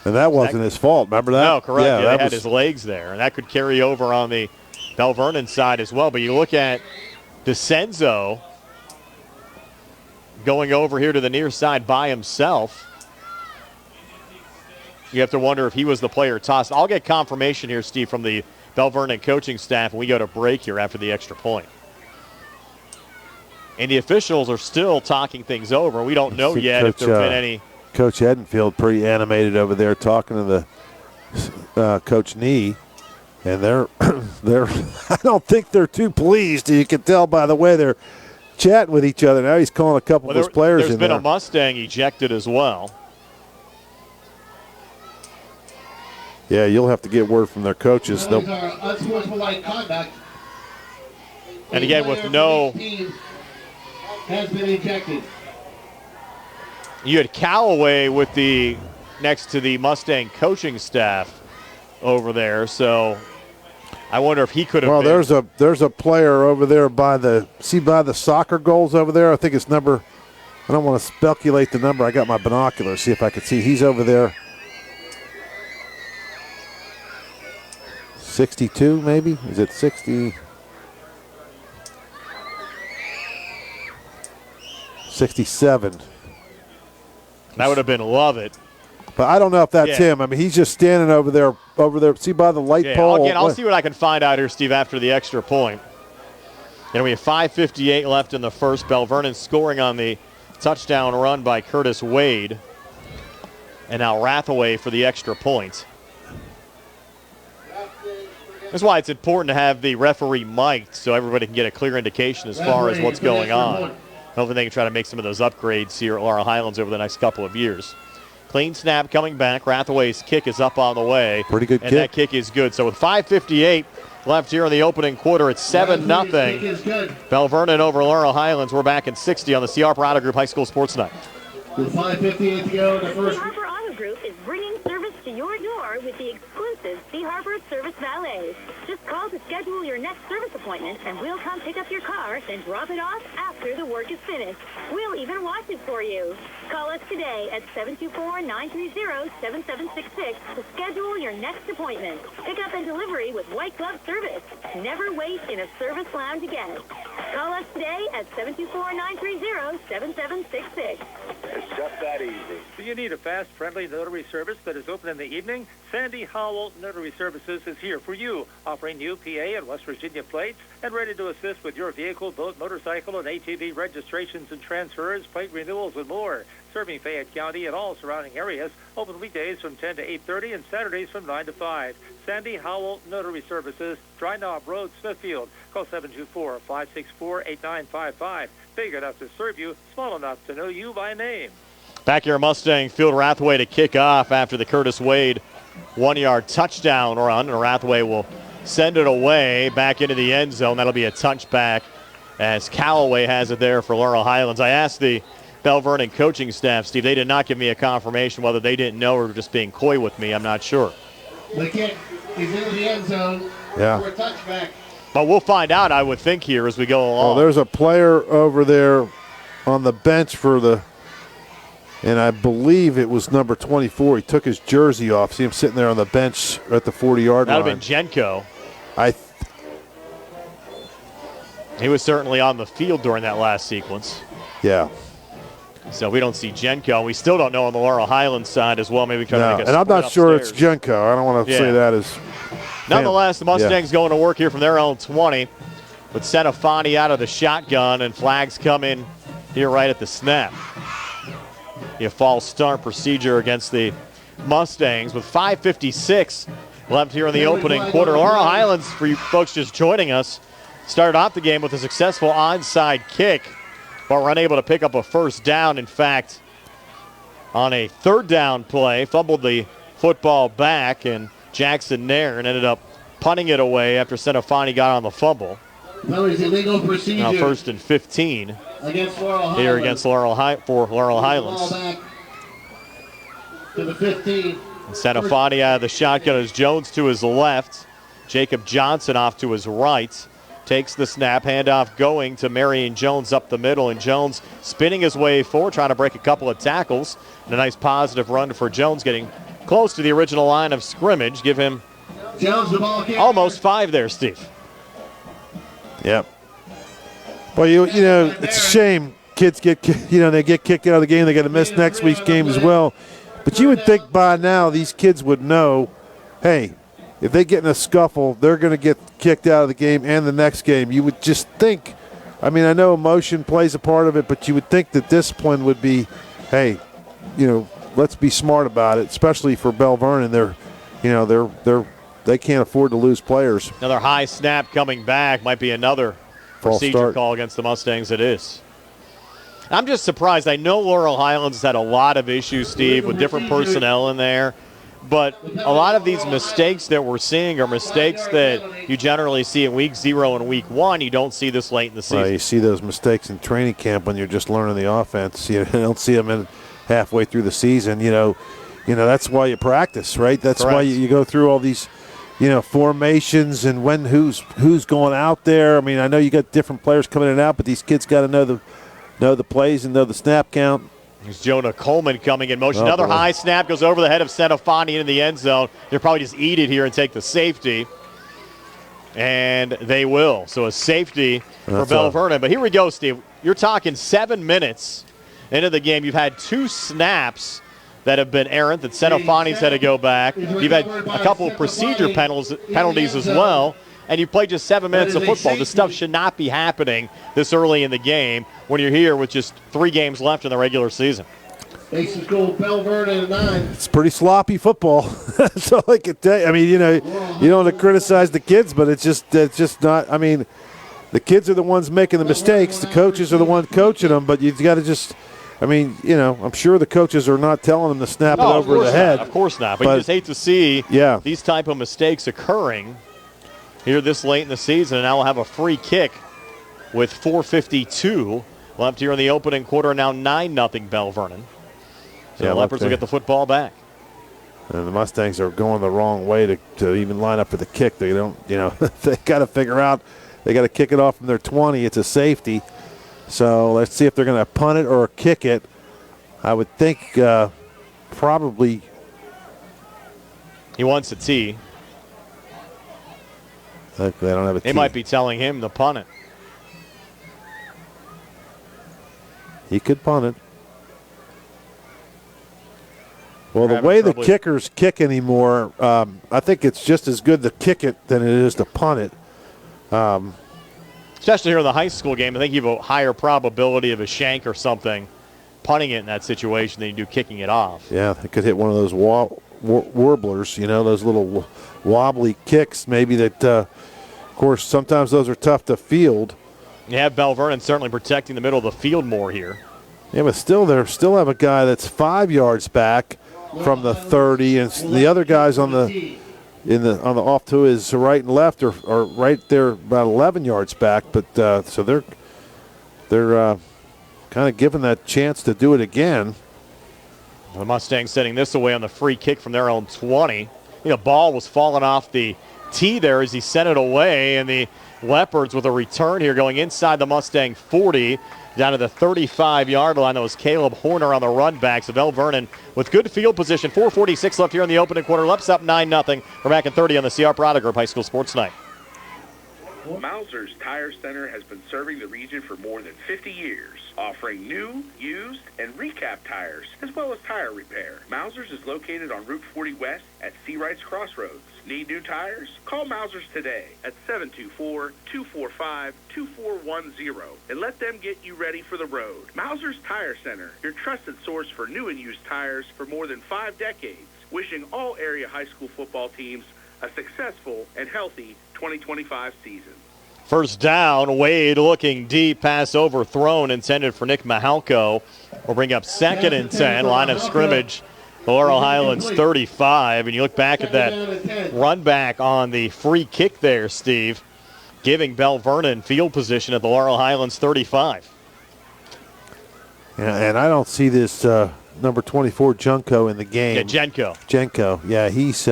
And that wasn't his fault. Remember that? No, correct. Yeah, they had his legs there, and that could carry over on the Belle Vernon side as well. But you look at DeCenzo going over here to the near side by himself. You have to wonder if he was the player tossed. I'll get confirmation here, Steve, from the Belle Vernon coaching staff when we go to break here after the extra point. And the officials are still talking things over. We don't know yet if there have been any. Coach Edenfield pretty animated over there talking to the Coach Nee. And they're I don't think they're too pleased. You can tell by the way they're chatting with each other. Now he's calling a couple of his players in there. There's been a Mustang ejected as well. Yeah, you'll have to get word from their coaches. Unsportsmanlike conduct. And again, with no. Has been ejected. You had Callaway with the next to the Mustang coaching staff over there, so I wonder if he could have been. There's a player over there by the soccer goals over there. I think it's number, I don't want to speculate the number. I got my binoculars, see if I can see. He's over there. 62 maybe? Is it 60? 67. That would have been Lovett. But I don't know if that's him. I mean, he's just standing over there. See by the light pole? I'll see what I can find out here, Steve, after the extra point. And we have 5:58 left in the first. Belle Vernon scoring on the touchdown run by Curtis Wade. And now Rathaway for the extra point. That's why it's important to have the referee mic'd so everybody can get a clear indication as far as what's going on. Hopefully they can try to make some of those upgrades here at Laurel Highlands over the next couple of years. Clean snap coming back. Rathaway's kick is up on the way. Pretty good kick. And that kick is good. So with 5:58 left here in the opening quarter, it's 7-0. Belle Vernon over Laurel Highlands. We're back in 60 on the C. Harper Auto Group High School Sports Night. With 5:58 to go in the first. Harper Auto Group is bringing service to your door with the exclusive C. Harper Service Valet. Just call to schedule your next service appointment, and we'll come pick up your car, then drop it off after the work is finished. We'll even wash it for you. Call us today at 724-930-7766 to schedule your next appointment. Pickup and delivery with white glove service. Never wait in a service lounge again. Call us today at 724-930-7766. It's just that easy. Do you need a fast, friendly notary service that is open in the evening? Sandy Howell Notary Services is here for you, offering new PA and West Virginia plates and ready to assist with your vehicle, boat, motorcycle, and ATV registrations and transfers, plate renewals, and more. Serving Fayette County and all surrounding areas. Open weekdays from 10 to 8:30 and Saturdays from 9 to 5. Sandy Howell Notary Services, Dry Knob Road, Smithfield. Call 724-564-8955. Big enough to serve you, small enough to know you by name. Back here, Mustang Field, Rathaway to kick off after the Curtis Wade 1-yard touchdown run. And Rathaway will send it away back into the end zone. That'll be a touchback as Callaway has it there for Laurel Highlands. I asked the Belle Vernon coaching staff, Steve, they did not give me a confirmation whether they didn't know or were just being coy with me. I'm not sure. The kick is into the end zone for a touchback. But we'll find out, I would think, here as we go along. Oh, there's a player over there on the bench for the, and I believe it was number 24. He took his jersey off. See him sitting there on the bench at the 40-yard line. That would have been Jenko. He was certainly on the field during that last sequence. Yeah. So we don't see Jenko. We still don't know on the Laurel Highlands side as well. Maybe try to make a and I'm not upstairs. sure it's Jenko. I don't want to say that as. Nonetheless, the Mustangs going to work here from their own 20 with Senafani out of the shotgun, and flags come in here right at the snap. A false start procedure against the Mustangs with 5:56 left here in the opening quarter. Laurel Highlands, for you folks just joining us, started off the game with a successful onside kick, but were unable to pick up a first down. In fact, on a third down play, fumbled the football back, and Jackson Nairn ended up punting it away after Senafani got on the fumble. That was illegal procedure. Now 1st and 15 against Laurel Highlands. Here against Laurel Highlands. Ball back to the 15. Senafani out of the shotgun as Jones to his left. Jacob Johnson off to his right. Takes the snap, handoff going to Marion Jones up the middle, and Jones spinning his way forward, trying to break a couple of tackles. And a nice positive run for Jones, getting close to the original line of scrimmage. Give him Jones, the ball almost 5 there, Steve. Yep. Well, you know, it's a shame kids get, they get kicked out of the game. They got to miss next week's game as well. But you would think by now these kids would know, hey, if they get in a scuffle, they're going to get kicked out of the game and the next game. You would just think, I mean, I know emotion plays a part of it, but you would think that discipline would be, hey, let's be smart about it, especially for Belle Vernon. They can't afford to lose players. Another high snap coming back. Might be another procedure call against the Mustangs. It is. I'm just surprised. I know Laurel Highlands has had a lot of issues, Steve, with different personnel in there. But a lot of these mistakes that we're seeing are mistakes that you generally see in week 0 and week 1. You don't see this late in the season. Well, you see those mistakes in training camp when you're just learning the offense. You don't see them halfway through the season. that's why you practice, right? That's Correct. why you go through all these, formations and who's going out there. I mean, I know you got different players coming in and out, but these kids got to know the plays and know the snap count. There's Jonah Coleman coming in motion. Oh, Another boy. high snap goes over the head of Senofani into the end zone. They'll probably just eat it here and take the safety. And they will. So a safety for Belle Vernon. But here we go, Steve. You're talking 7 minutes into the game. You've had 2 snaps that have been errant, that Senofani's had to go back. You've had a couple of procedure penalties as well. And you played just 7 minutes of football. This stuff should not be happening this early in the game when you're here with just 3 games left in the regular season. Makes the score Belle Vernon at 9. It's pretty sloppy football. That's all I can tell you. I mean, you don't want to criticize the kids, but it's just not. I mean, the kids are the ones making the mistakes. The coaches are the ones coaching them, but you've got to just. I mean, I'm sure the coaches are not telling them to snap it over the head. Of course not. But you just hate to see these type of mistakes occurring here this late in the season. And now we'll have a free kick with 4:52 left here in the opening quarter. Now 9-0 Belle Vernon. So the Leopards will get the football back. And the Mustangs are going the wrong way to even line up for the kick. They don't, they got to figure out they got to kick it off from their 20. It's a safety. So let's see if they're going to punt it or kick it. I would think probably. He wants a tee. They don't have a tee. They might be telling him to punt it. He could punt it. Well, the way the kickers kick anymore, I think it's just as good to kick it than it is to punt it. Especially here in the high school game, I think you have a higher probability of a shank or something punting it in that situation than you do kicking it off. Yeah, it could hit one of those warblers, those little wobbly kicks maybe that, of course, sometimes those are tough to field. You have Belle Vernon certainly protecting the middle of the field more here. Yeah, but still have a guy that's 5 yards back from the 30, and the other guys on the off to his right and left are right there about 11 yards back. But so they're kind of given that chance to do it again. The Mustangs sending this away on the free kick from their own 20. The ball was falling off the tee there as he sent it away, and the Leopards with a return here going inside the Mustang 40 down to the 35-yard line. That was Caleb Horner on the run back. So Belle Vernon with good field position. 4:46 left here in the opening quarter. Leps up 9-0. We're back in 30 on the CR Product Group High School Sports Night. Mauser's Tire Center has been serving the region for more than 50 years, offering new, used, and recap tires, as well as tire repair. Mauser's is located on Route 40 West at Seawrights Crossroads. Need new tires? Call Mauser's today at 724-245-2410 and let them get you ready for the road. Mauser's Tire Center, your trusted source for new and used tires for more than 5 decades. Wishing all area high school football teams a successful and healthy 2025 season. First down, Wade looking deep, pass overthrown, intended for Nick Mahalko. We'll bring up 2nd and 10, line of scrimmage, Laurel Highlands 35. And you look back at that run back on the free kick there, Steve, giving Belle Vernon field position at the Laurel Highlands 35. Yeah, and I don't see this number 24 Junko in the game. Yeah, Jenko. Yeah, he's...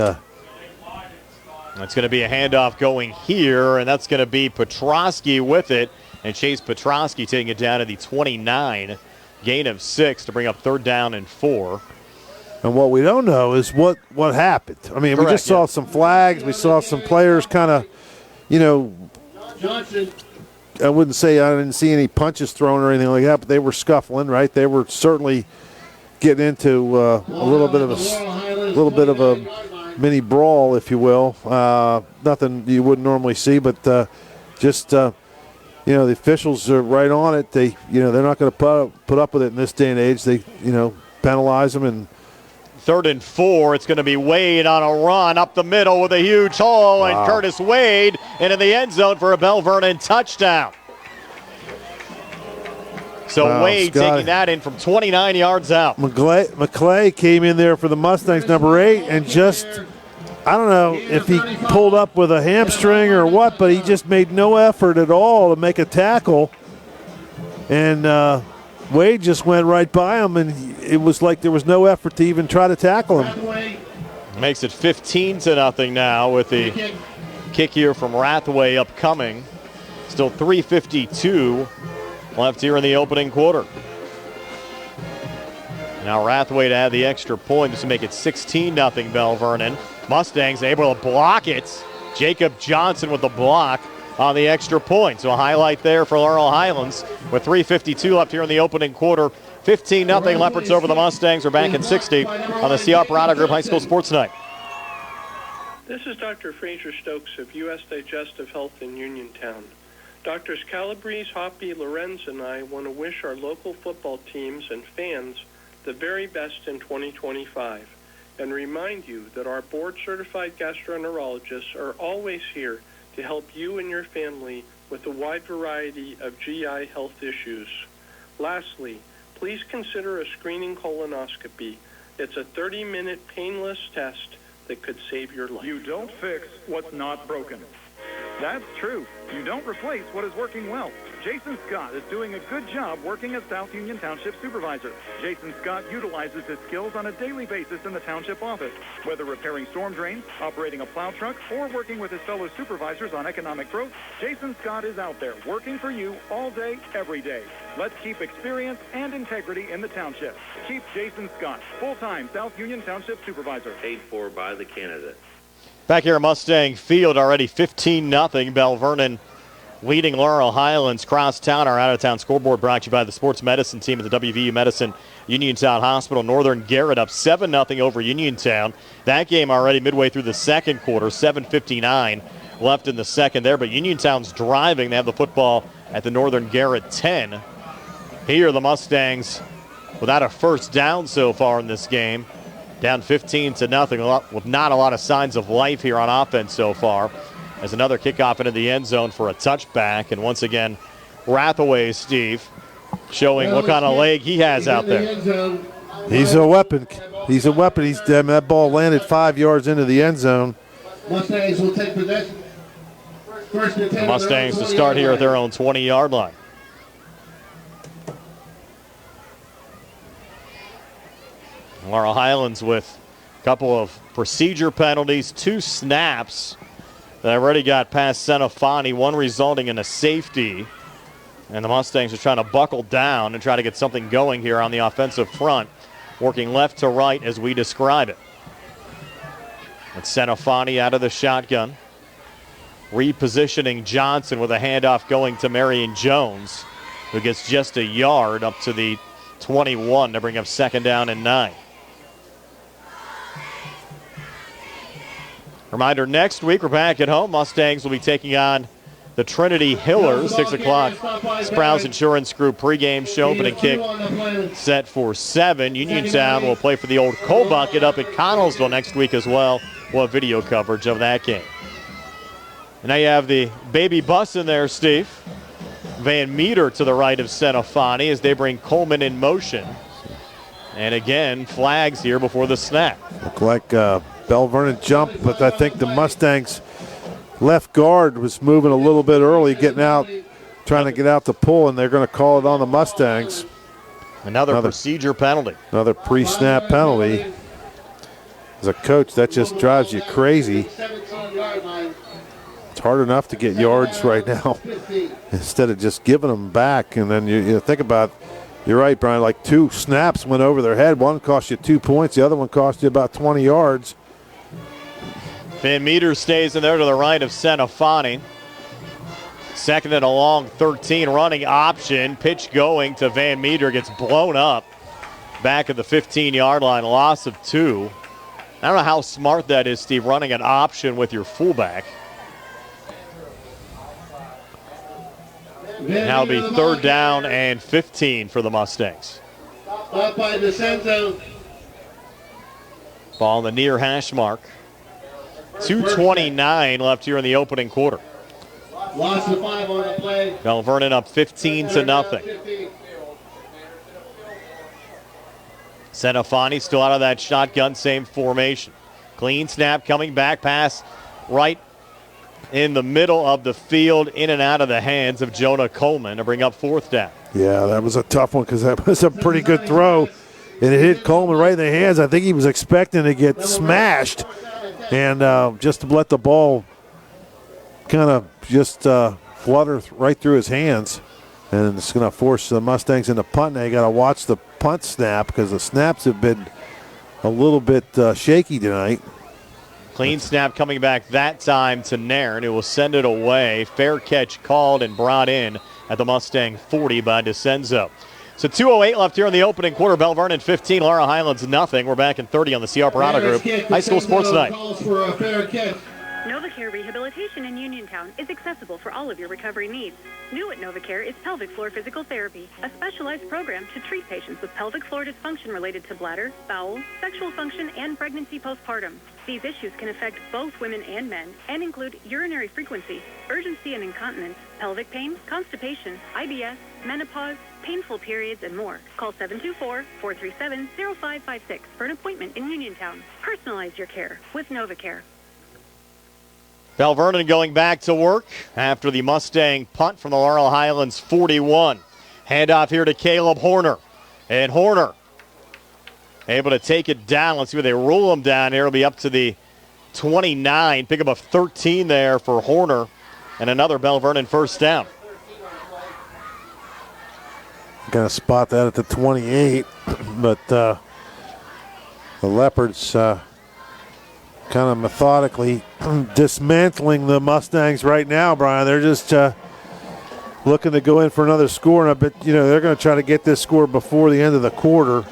That's going to be a handoff going here, and that's going to be Petrosky with it. And Chase Petrosky taking it down to the 29. Gain of 6 to bring up 3rd down and 4. And what we don't know is what happened. I mean, we just saw some flags. We saw some players kind of, Johnson. I wouldn't say I didn't see any punches thrown or anything like that, but they were scuffling, right? They were certainly getting into a little bit of a mini brawl, if you will. Nothing you wouldn't normally see, but the officials are right on it. They're not going to put up with it in this day and age. They penalize them. And 3rd and 4. It's going to be Wade on a run up the middle with a huge hole, and Curtis Wade into the end zone for a Belle Vernon touchdown. So Wade taking that in from 29 yards out. McClay came in there for the Mustangs, number 8, and just, I don't know if he pulled up with a hamstring or what, but he just made no effort at all to make a tackle. And Wade just went right by him, and it was like there was no effort to even try to tackle him. Makes it 15-0 now with the kick here from Rathway upcoming. Still 3:52 left here in the opening quarter. Now Rathway to add the extra point just to make it 16-0 Belle Vernon. Mustangs able to block it. Jacob Johnson with the block on the extra point. So a highlight there for Laurel Highlands with 3:52 left here in the opening quarter. 15-0 Leopards over the Mustangs. We're back in 60 on the CR Parada Group High School Sports Night. This is Dr. Fraser Stokes of U.S. Digestive Health in Uniontown. Doctors Calabrese, Hoppy, Lorenz, and I want to wish our local football teams and fans the very best in 2025 and remind you that our board-certified gastroenterologists are always here to help you and your family with a wide variety of GI health issues. Lastly, please consider a screening colonoscopy. It's a 30-minute painless test that could save your life. You don't fix what's not broken. That's true. You don't replace what is working well. Jason Scott is doing a good job working as South Union Township Supervisor. Jason Scott utilizes his skills on a daily basis in the Township office. Whether repairing storm drains, operating a plow truck, or working with his fellow supervisors on economic growth, Jason Scott is out there working for you all day, every day. Let's keep experience and integrity in the Township. Keep Jason Scott, full-time South Union Township Supervisor. Paid for by the candidate. Back here at Mustang Field, already 15-0. Belle Vernon leading Laurel Highlands. Crosstown, our out-of-town scoreboard brought to you by the sports medicine team at the WVU Medicine Uniontown Hospital. Northern Garrett up 7-0 over Uniontown. That game already midway through the second quarter, 7:59 left in the second there. But Uniontown's driving. They have the football at the Northern Garrett 10. Here, the Mustangs without a first down so far in this game. Down 15-0 with not a lot of signs of life here on offense so far. As another kickoff into the end zone for a touchback. And once again, Rathaway, Steve, showing what kind of leg he has out there. He's a weapon. He's a weapon. That ball landed 5 yards into the end zone. Mustangs will take possession. The Mustangs to start here at their own 20-yard line. Laurel Highlands with a couple of procedure penalties, 2 snaps that already got past Senafani, one resulting in a safety. And the Mustangs are trying to buckle down and try to get something going here on the offensive front, working left to right as we describe it. It's Senafani out of the shotgun. Repositioning Johnson with a handoff going to Marion Jones, who gets just a yard up to the 21 to bring up 2nd down and 9. Reminder, next week we're back at home. Mustangs will be taking on the Trinity Hillers, 6 o'clock. Sprouse Insurance Group pregame show, opening kick set for 7. Uniontown will play for the old Coal Bucket up at Connellsville next week as well. We'll have video coverage of that game. And now you have the baby bus in there, Steve. Van Meter to the right of Senafani as they bring Coleman in motion. And again, flags here before the snap. Look like Belle Vernon jumped, but I think the Mustangs left guard was moving a little bit early, getting out, trying to get out the pull, and they're going to call it on the Mustangs. Another procedure penalty. Another pre-snap penalty. As a coach, that just drives you crazy. It's hard enough to get yards right now instead of just giving them back. And then you think about, you're right, Brian, like 2 snaps went over their head. One cost you 2 points. The other one cost you about 20 yards. Van Meter stays in there to the right of Senafani. 2nd and a long 13 running option. Pitch going to Van Meter, gets blown up back at the 15-yard line. Loss of 2. I don't know how smart that is, Steve, running an option with your fullback. Now it'll be 3rd down and 15 for the Mustangs. Up by DeCenzo. Ball on the near hash mark. 2:29 left here in the opening quarter. Loss of 5 on the play. Belle Vernon up 15-0. Senafani still out of that shotgun, same formation. Clean snap coming back, pass right in the middle of the field, in and out of the hands of Jonah Coleman to bring up 4th down. Yeah, that was a tough one because that was a pretty good throw. And it hit Coleman right in the hands. I think he was expecting to get smashed. And just to let the ball kind of just flutter right through his hands. And it's going to force the Mustangs into punt. Now you got to watch the punt snap because the snaps have been a little bit shaky tonight. Clean snap coming back that time to Nairn, who will send it away. Fair catch called and brought in at the Mustang 40 by DeCenzo. So 2:08 left here in the opening quarter. Belle Vernon 15, Laurel Highlands nothing. We're back in 30 on the CR Parada Group High School Sports Night. NovaCare Rehabilitation in Uniontown is accessible for all of your recovery needs. New at NovaCare is pelvic floor physical therapy, a specialized program to treat patients with pelvic floor dysfunction related to bladder, bowel, sexual function, and pregnancy postpartum. These issues can affect both women and men and include urinary frequency, urgency and incontinence, pelvic pain, constipation, IBS, menopause, painful periods, and more. Call 724-437-0556 for an appointment in Uniontown. Personalize your care with NovaCare. Belle Vernon going back to work after the Mustang punt from the Laurel Highlands 41. Handoff here to Caleb Horner. And Horner able to take it down. Let's see where they roll him down here. It'll be up to the 29. Pick up a 13 there for Horner. And another Belle Vernon first down. Going to spot that at the 28. But the Leopards kind of methodically dismantling the Mustangs right now, Brian. They're just looking to go in for another score, and I bet they're going to try to get this score before the end of the quarter.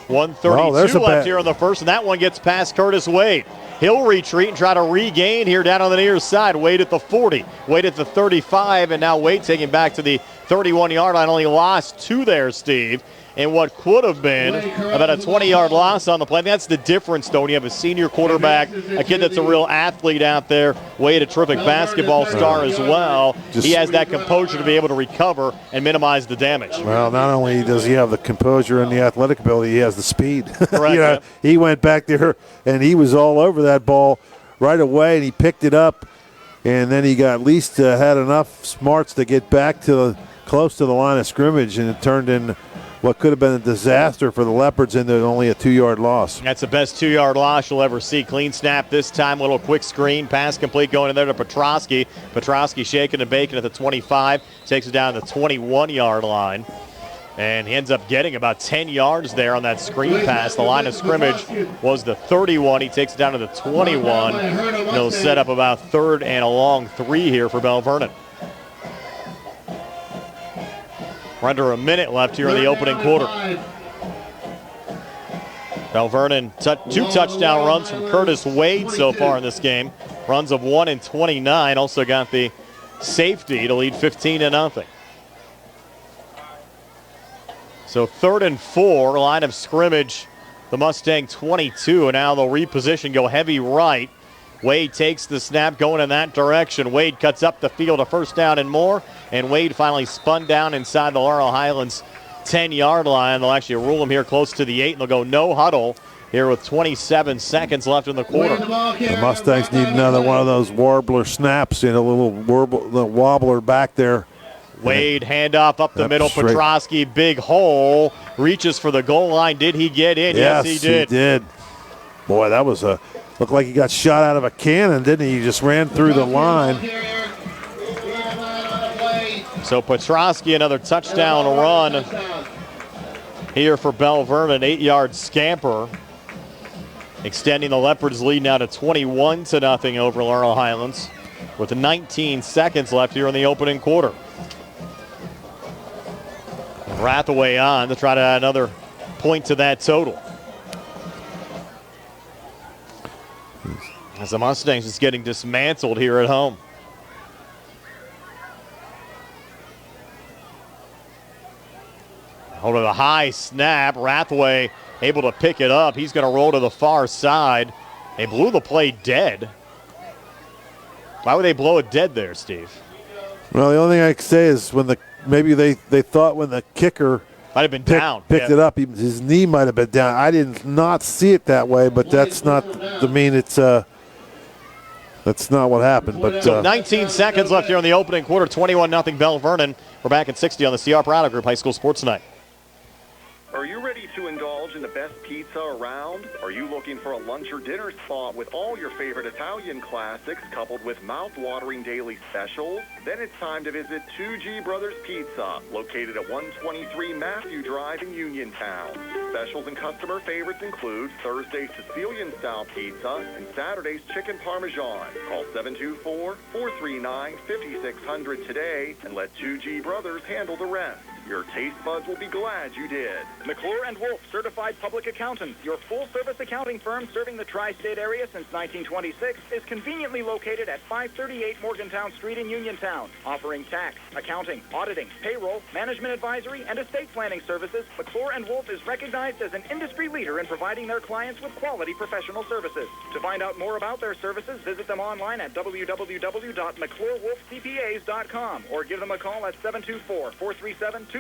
1:32 left here in the first, and that one gets past Curtis Wade. He'll retreat and try to regain here down on the near side. Wade at the 40, Wade at the 35, and now Wade taking back to the 31-yard line. Only lost 2 there, Steve. And what could have been about a 20-yard loss on the play. That's the difference, though, when you have a senior quarterback, a kid that's a real athlete out there. Wade, a terrific basketball star as well. He has that composure to be able to recover and minimize the damage. Well, not only does he have the composure and the athletic ability, he has the speed. Correct. He went back there, and he was all over that ball right away, and he picked it up, and then he got at least had enough smarts to get back to close to the line of scrimmage, and it turned in what could have been a disaster for the Leopards into only a 2-yard loss. That's the best 2-yard loss you'll ever see. Clean snap this time, little quick screen, pass complete going in there to Petrosky. Petrosky shaking and baking at the 25, takes it down to the 21-yard line. And he ends up getting about 10 yards there on that screen pass. The line of scrimmage was the 31. He takes it down to the 21. And he'll set up about 3rd and a long 3 here for Belle Vernon. We're under a minute left here in the opening quarter. Belle Vernon, 2 touchdown runs from Curtis Wade so far in this game. Runs of 1 and 29. Also got the safety to lead 15-0. So 3rd and 4, line of scrimmage, the Mustang 22. And now they'll reposition, go heavy right. Wade takes the snap going in that direction. Wade cuts up the field, a first down and more. And Wade finally spun down inside the Laurel Highlands 10-yard line. They'll actually rule him here close to the 8, and they'll go no huddle here with 27 seconds left in the quarter. The Mustangs need another one of those warbler snaps, a little wobbler back there. Wade, handoff up the middle. Straight. Petrosky, big hole, reaches for the goal line. Did he get in? Yes, he did. He did. Boy, that was looked like he got shot out of a cannon, didn't he? He just ran through the line. So Petrosky, another touchdown run here for Belle Vernon, 8-yard scamper, extending the Leopards' lead now to 21-0 over Laurel Highlands, with 19 seconds left here in the opening quarter. Rathaway on to try to add another point to that total. As the Mustangs is getting dismantled here at home. Hold of a high snap. Rathaway able to pick it up. He's going to roll to the far side. They blew the play dead. Why would they blow it dead there, Steve? Well, the only thing I can say is maybe they thought when the kicker might have been down, picked it up, his knee might have been down. I did not see it that way, but that's not to mean it's that's not what happened. But so 19 seconds left here in the opening quarter. 21-0 Belle Vernon. We're back at 60 on the CR Product Group High School Sports Night. Are you ready to indulge in the best pizza around? Are you looking for a lunch or dinner spot with all your favorite Italian classics coupled with mouth-watering daily specials? Then it's time to visit 2G Brothers Pizza, located at 123 Matthew Drive in Uniontown. Specials and customer favorites include Thursday Sicilian-style pizza and Saturday's chicken parmesan. Call 724-439-5600 today and let 2G Brothers handle the rest. Your taste buds will be glad you did. McClure and Wolf, certified public accountants, your full-service accounting firm serving the tri-state area since 1926, is conveniently located at 538 Morgantown Street in Uniontown, offering tax, accounting, auditing, payroll, management advisory, and estate planning services. McClure and Wolf is recognized as an industry leader in providing their clients with quality professional services. To find out more about their services, visit them online at www.McClureWolfCPAs.com or give them a call at 724-437-2000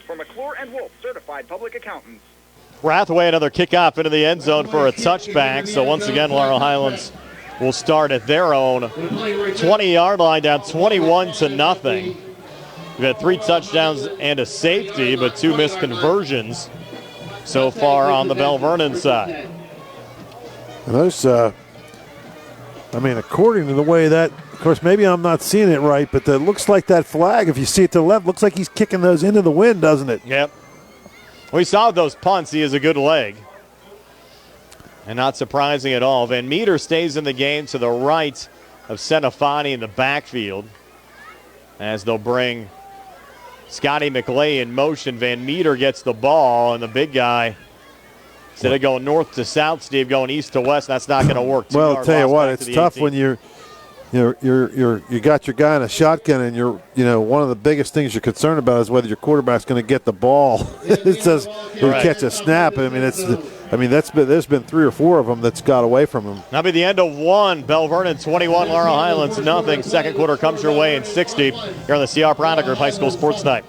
for McClure and Wolf, certified public accountants. Rathaway, another kickoff into the end zone for a touchback. So once again, Laurel Highlands will start at their own 20-yard line, down 21-0. We've had 3 touchdowns and a safety, but 2 missed conversions so far on the Belle Vernon side. Those, according to the way that, of course, maybe I'm not seeing it right, but it looks like that flag, if you see it to the left, looks like he's kicking those into the wind, doesn't it? Yep. We saw those punts. He has a good leg. And not surprising at all. Van Meter stays in the game to the right of Senafani in the backfield as they'll bring Scotty McLay in motion. Van Meter gets the ball, and the big guy, instead of going north to south, Steve, going east to west, that's not going to work. Well, I'll tell you what, it's tough 18. when you got your guy in a shotgun, and one of the biggest things you're concerned about is whether your quarterback's going to get the ball. It says catch a snap. There's been 3 or 4 of them that's got away from him. That'll be the end of 1. Belle Vernon 21, Laurel Highlands nothing. Second quarter comes your way in 60 here on the CR Product Group High School Sports Night.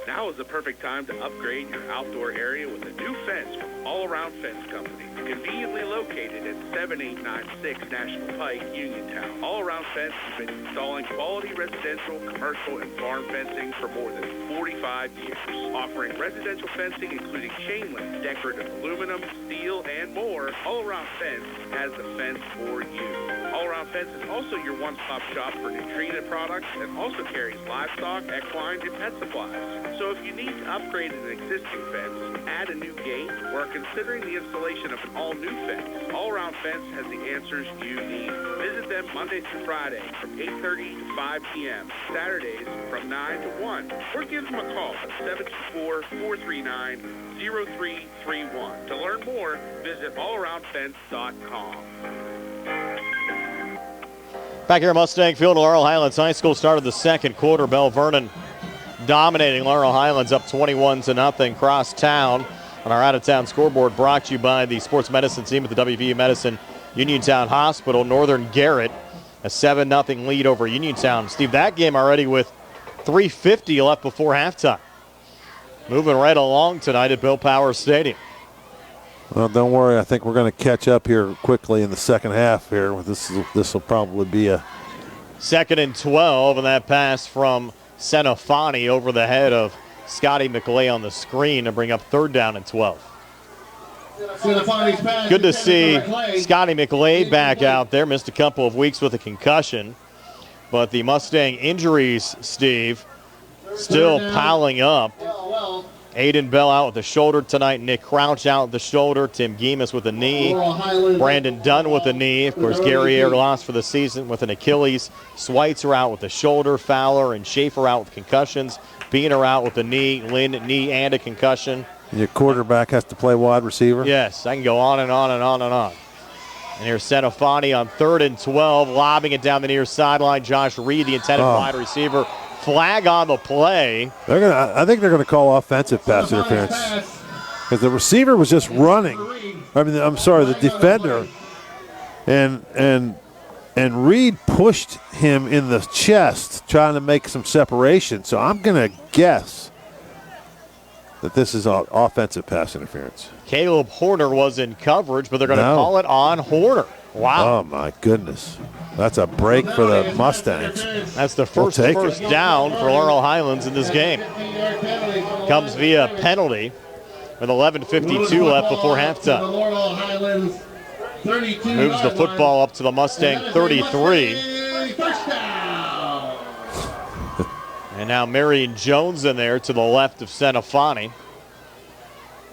Now is the perfect time to upgrade your outdoor area with a new fence from All Around Fence Company. Conveniently located at 7896 National Pike, Uniontown. All Around Fence has been installing quality residential, commercial, and farm fencing for more than 45 years. Offering residential fencing including chain link, decorative aluminum, steel, and more, All Around Fence has the fence for you. All Around Fence is also your one-stop shop for nutrient products and also carries livestock, equine, and pet supplies. So if you need to upgrade an existing fence, add a new gate, or are considering the installation of an all-new fence, All Around Fence has the answers you need. Visit them Monday through Friday from 8:30 to 5 p.m., Saturdays from 9 to 1, or give them a call at 724-439-0331. To learn more, visit allaroundfence.com. Back here at Mustang Field, Laurel Highlands High School started the second quarter. Belle Vernon dominating Laurel Highlands up 21-0 cross town. On our out-of-town scoreboard, brought to you by the sports medicine team at the WPIAL Medicine Uniontown Hospital. Northern Garrett, a 7-0 lead over Uniontown. Steve, that game already with 3:50 left before halftime. Moving right along tonight at Bill Powers Stadium. Well, don't worry. I think we're going to catch up here quickly in the second half here. This will probably be a 2nd and 12, and that pass from Senafani over the head of Scotty McLay on the screen to bring up 3rd down and 12. Good to see Scotty McLay back out there. Missed a couple of weeks with a concussion. But the Mustang injuries, Steve, still piling up. Aiden Bell out with the shoulder tonight. Nick Crouch out with the shoulder. Tim Gemus with a knee. Brandon Dunn with a knee. Of course, Gary Ayer lost for the season with an Achilles. Schweitzer out with the shoulder. Fowler and Schaefer out with concussions. Beener out with a knee. Lynn, knee and a concussion. Your quarterback has to play wide receiver? Yes, I can go on and on and on and on. And here's Senafani on 3rd and 12, lobbing it down the near sideline. Josh Reed, the intended wide receiver. Flag on the play. I think they're going to call offensive pass interference because the receiver was just running. The defender, and Reed pushed him in the chest, trying to make some separation. So I'm going to guess that this is offensive pass interference. Caleb Horner was in coverage, but they're going to call it on Horner. Wow. Oh, my goodness. That's a break for the Mustangs. That's the first down for Laurel Highlands in this game. Comes via penalty with 11:52 left before halftime. Moves the football up to the Mustang 33. And now Marion Jones in there to the left of Senefani.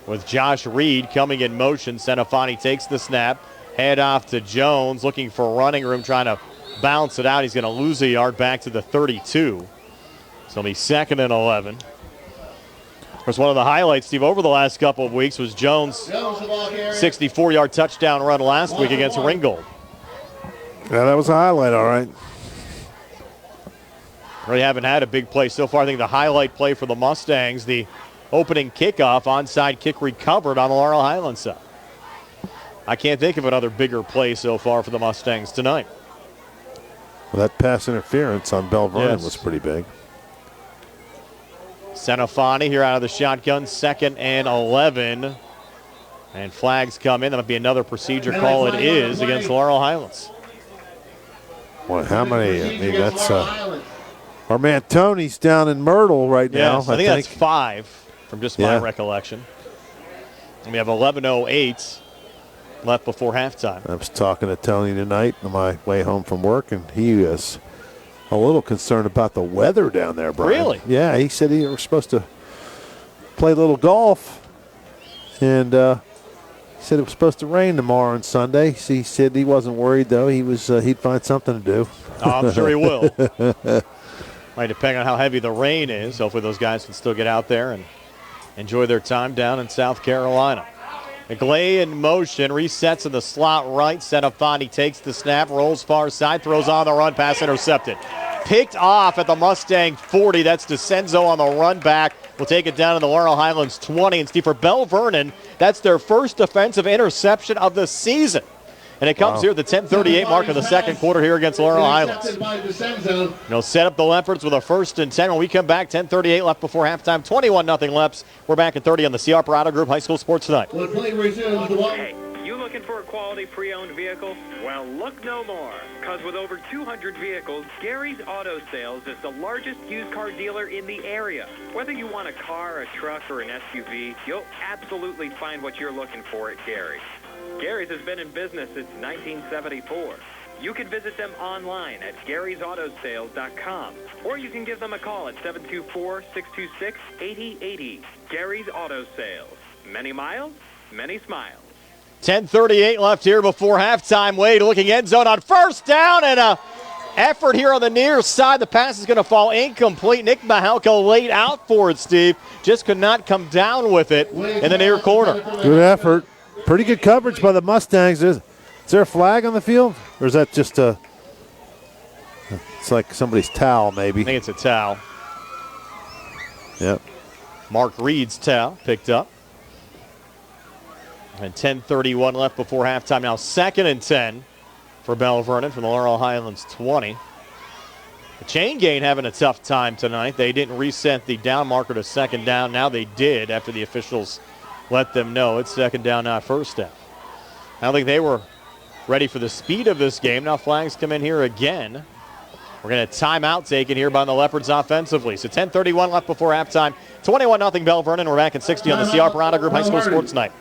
With Josh Reed coming in motion, Senefani takes the snap. Head off to Jones, looking for running room, trying to bounce it out. He's going to lose a yard back to the 32. So it'll be 2nd and 11. Of course, one of the highlights, Steve, over the last couple of weeks was Jones' 64-yard touchdown run last week against Ringgold. Yeah, that was a highlight, all right. Really haven't had a big play so far. I think the highlight play for the Mustangs, the opening kickoff, onside kick recovered on the Laurel Highlands side. I can't think of another bigger play so far for the Mustangs tonight. Well, that pass interference on Belle Vernon was pretty big. Senefani here out of the shotgun, 2nd and 11. And flags come in. That might be another procedure call. It is against Laurel Highlands. Boy, how many? I mean, that's our man Tony's down in Myrtle right now. Yes, I think that's 5 from just my recollection. And we have 11:08 left before halftime. I was talking to Tony tonight on my way home from work, and he was a little concerned about the weather down there, Brian. Really? Yeah, he said he was supposed to play a little golf, and he said it was supposed to rain tomorrow and Sunday. He said he wasn't worried, though. He was he'd find something to do. Oh, I'm sure he will. Might depend on how heavy the rain is. Hopefully those guys can still get out there and enjoy their time down in South Carolina. McGlay in motion, resets in the slot right. Senefani takes the snap, rolls far side, throws on the run, pass intercepted. Picked off at the Mustang 40. That's DeCenzo on the run back. We'll take it down to the Laurel Highlands 20. And Steve, for Belle Vernon, that's their first defensive interception of the season. And it comes here at the 10:38 mark of the second quarter here against Laurel Highlands. Set up the Leopards with a 1st and 10. When we come back, 10:38 left before halftime, 21-0 Leops. We're back at 30 on the CR Parada Group High School Sports Tonight. Hey, you looking for a quality pre-owned vehicle? Well, look no more, because with over 200 vehicles, Gary's Auto Sales is the largest used car dealer in the area. Whether you want a car, a truck, or an SUV, you'll absolutely find what you're looking for at Gary's. Gary's has been in business since 1974. You can visit them online at Gary'sAutoSales.com, or you can give them a call at 724-626-8080. Gary's Auto Sales. Many miles, many smiles. 10:38 left here before halftime. Wade looking end zone on 1st down, and a effort here on the near side. The pass is going to fall incomplete. Nick Mahalka laid out for it, Steve. Just could not come down with it in the near corner. Good effort. Pretty good coverage by the Mustangs. Is there a flag on the field? Or is that just a – it's like somebody's towel maybe. I think it's a towel. Yep. Mark Reed's towel picked up. And 10:31 left before halftime. Now 2nd and 10 for Belle Vernon from the Laurel Highlands 20. The chain gang having a tough time tonight. They didn't reset the down marker to 2nd down. Now they did after the officials let them know it's 2nd down, not 1st down. I don't think they were ready for the speed of this game. Now flags come in here again. We're going to timeout taken here by the Leopards offensively. So 10:31 left before halftime. 21-0 Belle Vernon. We're back at 60 on the CR Parada Group High School Sports Night.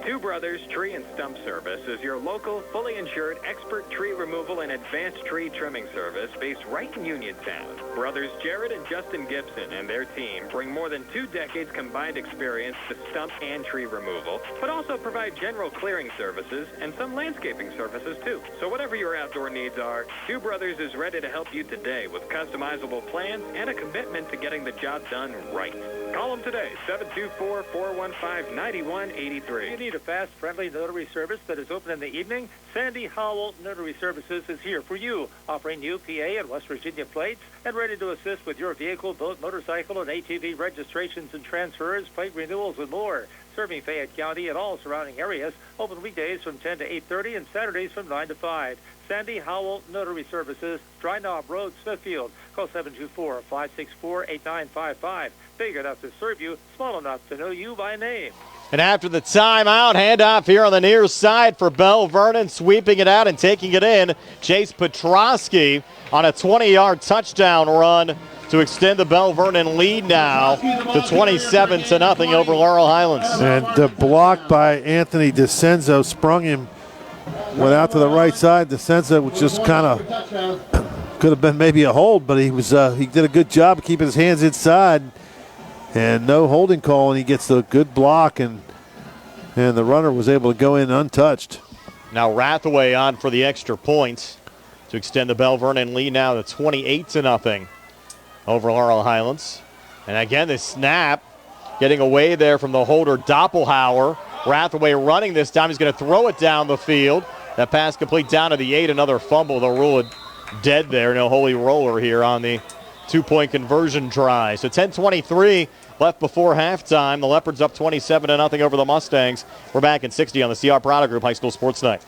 Two Brothers Tree and Stump Service is your local, fully insured, expert tree removal and advanced tree trimming service based right in Uniontown. Brothers Jared and Justin Gibson and their team bring more than 2 decades combined experience to stump and tree removal, but also provide general clearing services and some landscaping services too. So whatever your outdoor needs are, Two Brothers is ready to help you today with customizable plans and a commitment to getting the job done right. Call them today, 724-415-9183. You need a fast, friendly notary service that is open in the evening? Sandy Howell Notary Services is here for you, offering new PA and West Virginia plates and ready to assist with your vehicle, boat, motorcycle, and ATV registrations and transfers, plate renewals, and more. Serving Fayette County and all surrounding areas, open weekdays from 10 to 8:30 and Saturdays from 9 to 5. Sandy Howell Notary Services, Dry Knob Road, Smithfield. Call 724-564-8955. Big enough to serve you, small enough to know you by name. And after the timeout, handoff here on the near side for Belle Vernon, sweeping it out and taking it in. Chase Petrosky on a 20-yard touchdown run to extend the Belle Vernon lead now to 27-0 over Laurel Highlands. And the block by Anthony DeCenzo sprung him, went out to the right side. DeCenzo was just kind of, could have been maybe a hold, but he did a good job keeping his hands inside. And no holding call, and he gets a good block, and the runner was able to go in untouched. Now Rathaway on for the extra point to extend the Belle Vernon lead now to 28-0 over Laurel Highlands. And again, the snap getting away there from the holder Doppelhauer. Rathaway running this time. He's going to throw it down the field. That pass complete down to the 8. Another fumble. They'll rule it dead there. No holy roller here on the two-point conversion try. So 10:23 left before halftime. The Leopards up 27-0 over the Mustangs. We're back in 60 on the CR Product Group High School Sports Night.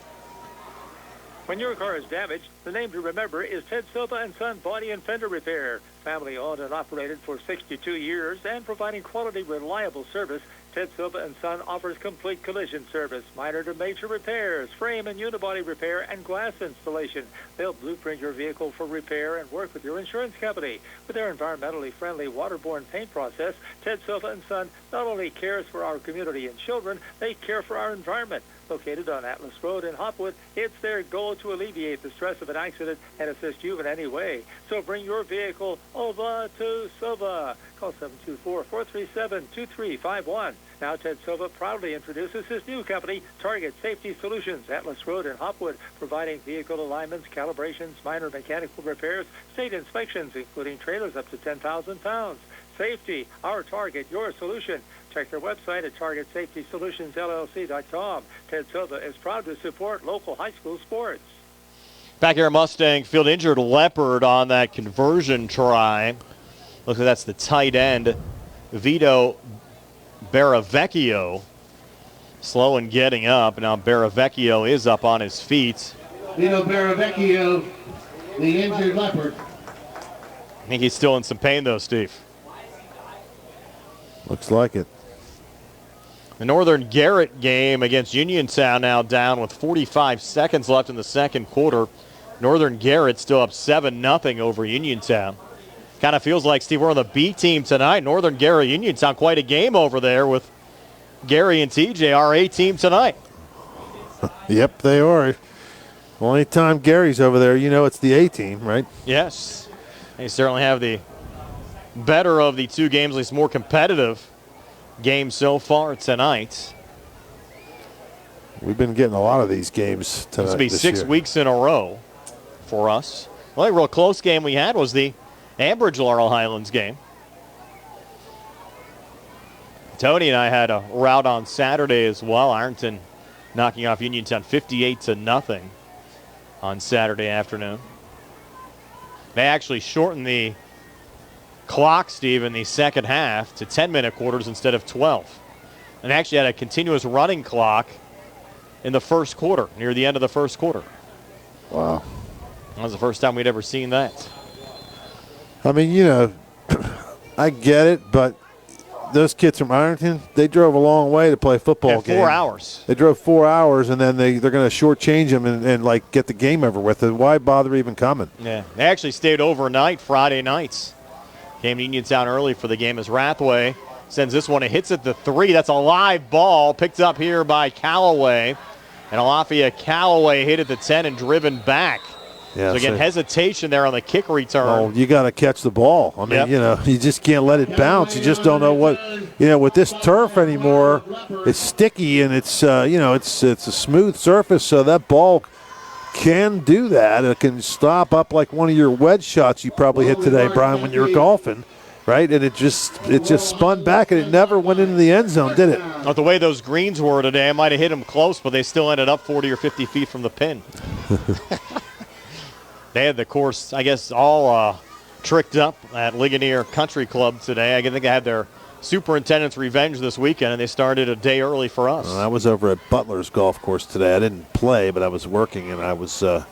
When your car is damaged, the name to remember is Ted Silva and Son Body and Fender Repair. Family owned and operated for 62 years and providing quality, reliable service. Ted Silva and Son offers complete collision service, minor to major repairs, frame and unibody repair, and glass installation. They'll blueprint your vehicle for repair and work with your insurance company. With their environmentally friendly waterborne paint process, Ted Silva and Son not only cares for our community and children, they care for our environment. Located on Atlas Road in Hopwood, it's their goal to alleviate the stress of an accident and assist you in any way. So bring your vehicle over to Silva. Call 724-437-2351. Now Ted Silva proudly introduces his new company, Target Safety Solutions, Atlas Road in Hopwood, providing vehicle alignments, calibrations, minor mechanical repairs, state inspections, including trailers up to 10,000 pounds. Safety, our target, your solution. Check their website at TargetSafetySolutionsLLC.com. Ted Silva is proud to support local high school sports. Back here at Mustang Field, injured Leopard on that conversion try. Looks like that's the tight end, Vito Baravecchio. Slow in getting up. Now Baravecchio is up on his feet. Vito Baravecchio, the injured Leopard. I think he's still in some pain, though, Steve. Looks like it. The Northern Garrett game against Uniontown now down with 45 seconds left in the second quarter. Northern Garrett still up 7-0 over Uniontown. Kind of feels like, Steve, we're on the B team tonight. Northern Garrett, Uniontown, quite a game over there with Gary and TJ, our A team tonight. Yep, they are. Well, anytime Gary's over there, you know it's the A team, right? Yes. They certainly have the better of the two games, at least more competitive game so far tonight. We've been getting a lot of these games tonight. This will be 6 weeks in a row for us. The only real close game we had was the Ambridge Laurel Highlands game. Tony and I had a rout on Saturday as well. Ironton knocking off Uniontown 58-0 on Saturday afternoon. They actually shortened the clock, Steve, in the second half to 10-minute quarters instead of 12. And actually had a continuous running clock in the first quarter, near the end of the first quarter. Wow. That was the first time we'd ever seen that. I mean, you know, I get it, but those kids from Ironton, they drove a long way to play a football game. 4 hours. They drove 4 hours, and then they're going to shortchange them and, like, get the game over with. Why bother even coming? Yeah, they actually stayed overnight Friday nights. Came to Uniontown early for the game as Rathaway sends this one. It hits at the 3. That's a live ball picked up here by Callaway. And Alafia Callaway hit at the 10 and driven back. Yeah, so again, hesitation there on the kick return. Oh, you got to catch the ball. I mean, you know, you just can't let it bounce. You just don't know what, you know, with this turf anymore, it's sticky and it's, you know, it's a smooth surface, so that ball can do that. It can stop up like one of your wedge shots you probably hit today, Brian, when you were golfing, right? And it just spun back and it never went into the end zone, did it? Well, the way those greens were today, I might have hit them close, but they still ended up 40 or 50 feet from the pin. They had the course, I guess, all tricked up at Ligonier Country Club today. I think they had their superintendent's revenge this weekend, and they started a day early for us. I was over at Butler's golf course today. I didn't play, but I was working, and I was the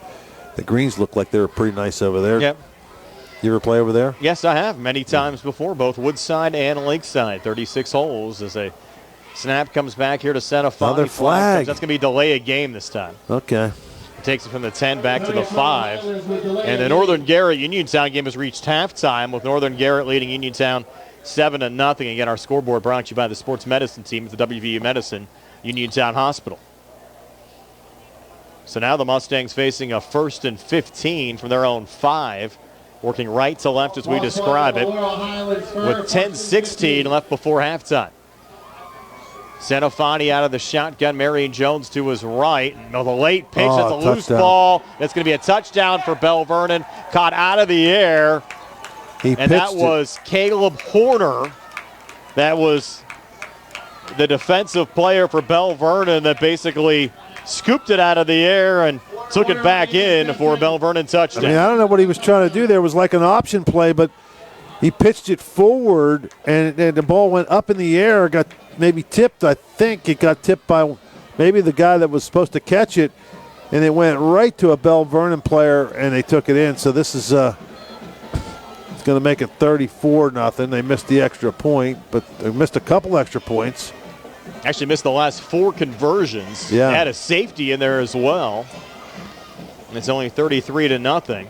greens looked like they were pretty nice over there. Yep. You ever play over there? Yes, I have many times before, both Woodside and Lakeside. 36 holes as they Snap comes back here to Senafani. Another flag. That's going to be delay a game this time. Okay. Takes it from the 10 back to the 5. And the Northern Garrett Uniontown game has reached halftime with Northern Garrett leading Uniontown 7-0. Again, our scoreboard brought to you by the sports medicine team at the WVU Medicine Uniontown Hospital. So now the Mustangs facing a 1st and 15 from their own 5, working right to left as we describe it, with 10:16 left before halftime. Senafani out of the shotgun. Marion Jones to his right. The late pitch. That's a loose ball. That's going to be a touchdown for Belle Vernon. Caught out of the air. And that was Caleb Horner. That was the defensive player for Belle Vernon that basically scooped it out of the air and took it back in for a Belle Vernon touchdown. I mean, I don't know what he was trying to do there. It was like an option play, but he pitched it forward, and the ball went up in the air, got maybe tipped. I think it got tipped by maybe the guy that was supposed to catch it, and it went right to a Belle Vernon player, and they took it in. So this is it's going to make it 34-0. They missed the extra point, but they missed a couple extra points. Actually missed the last 4 conversions. Yeah. Had a safety in there as well. And it's only 33-0.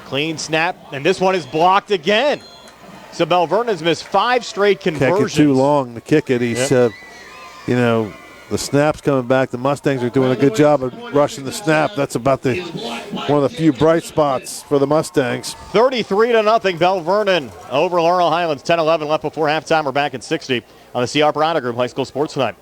Clean snap, and this one is blocked again. So Belle Vernon's missed 5 straight conversions. Kick it too long to kick it. He's, the snap's coming back. The Mustangs are doing a good job of rushing the snap. That's about one of the few bright spots for the Mustangs. 33-0, Belle Vernon over Laurel Highlands. 10-11 left before halftime. We're back at 60 on the CR Parada Group High School Sports Tonight.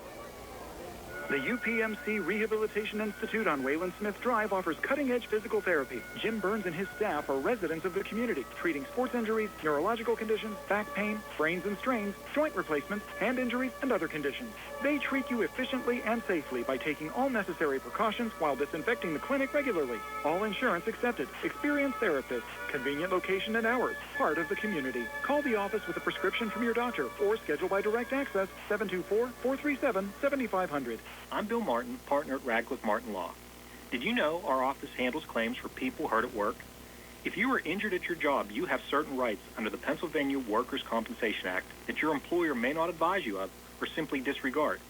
The UPMC Rehabilitation Institute on Wayland Smith Drive offers cutting-edge physical therapy. Jim Burns and his staff are residents of the community, treating sports injuries, neurological conditions, back pain, sprains and strains, joint replacements, hand injuries, and other conditions. They treat you efficiently and safely by taking all necessary precautions while disinfecting the clinic regularly. All insurance accepted. Experienced therapists. Convenient location and hours. Part of the community. Call the office with a prescription from your doctor or schedule by direct access 724-437-7500. I'm Bill Martin, partner at Radcliffe Martin Law. Did you know our office handles claims for people hurt at work? If you are injured at your job, you have certain rights under the Pennsylvania Workers' Compensation Act that your employer may not advise you of or simply disregard.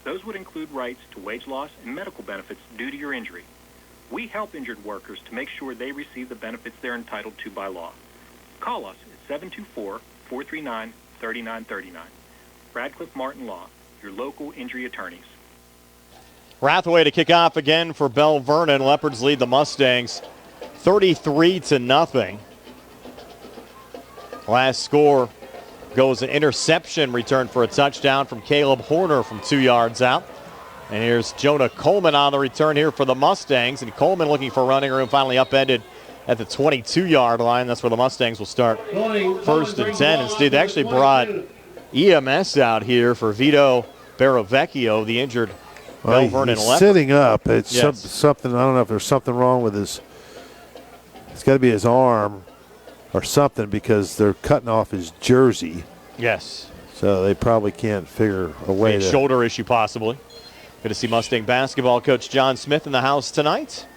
Those would include rights to wage loss and medical benefits due to your injury. We help injured workers to make sure they receive the benefits they're entitled to by law. Call us at 724-439-3939. Radcliffe Martin Law, your local injury attorneys. Rathaway to kick off again for Belle Vernon. Leopards lead the Mustangs 33-0. Last score goes an interception return for a touchdown from Caleb Horner from 2 yards out. And here's Jonah Coleman on the return here for the Mustangs. And Coleman looking for running room, finally upended at the 22-yard line. That's where the Mustangs will start 1st and 10. And Steve, they actually brought EMS out here for Vito Baravecchio, the injured Belle Vernon he's Leopard. Sitting up. It's something, I don't know if there's something wrong with his, it's got to be his arm or something because they're cutting off his jersey. Yes. So they probably can't figure a way to. Shoulder issue possibly. Good to see Mustang basketball coach John Smith in the house tonight.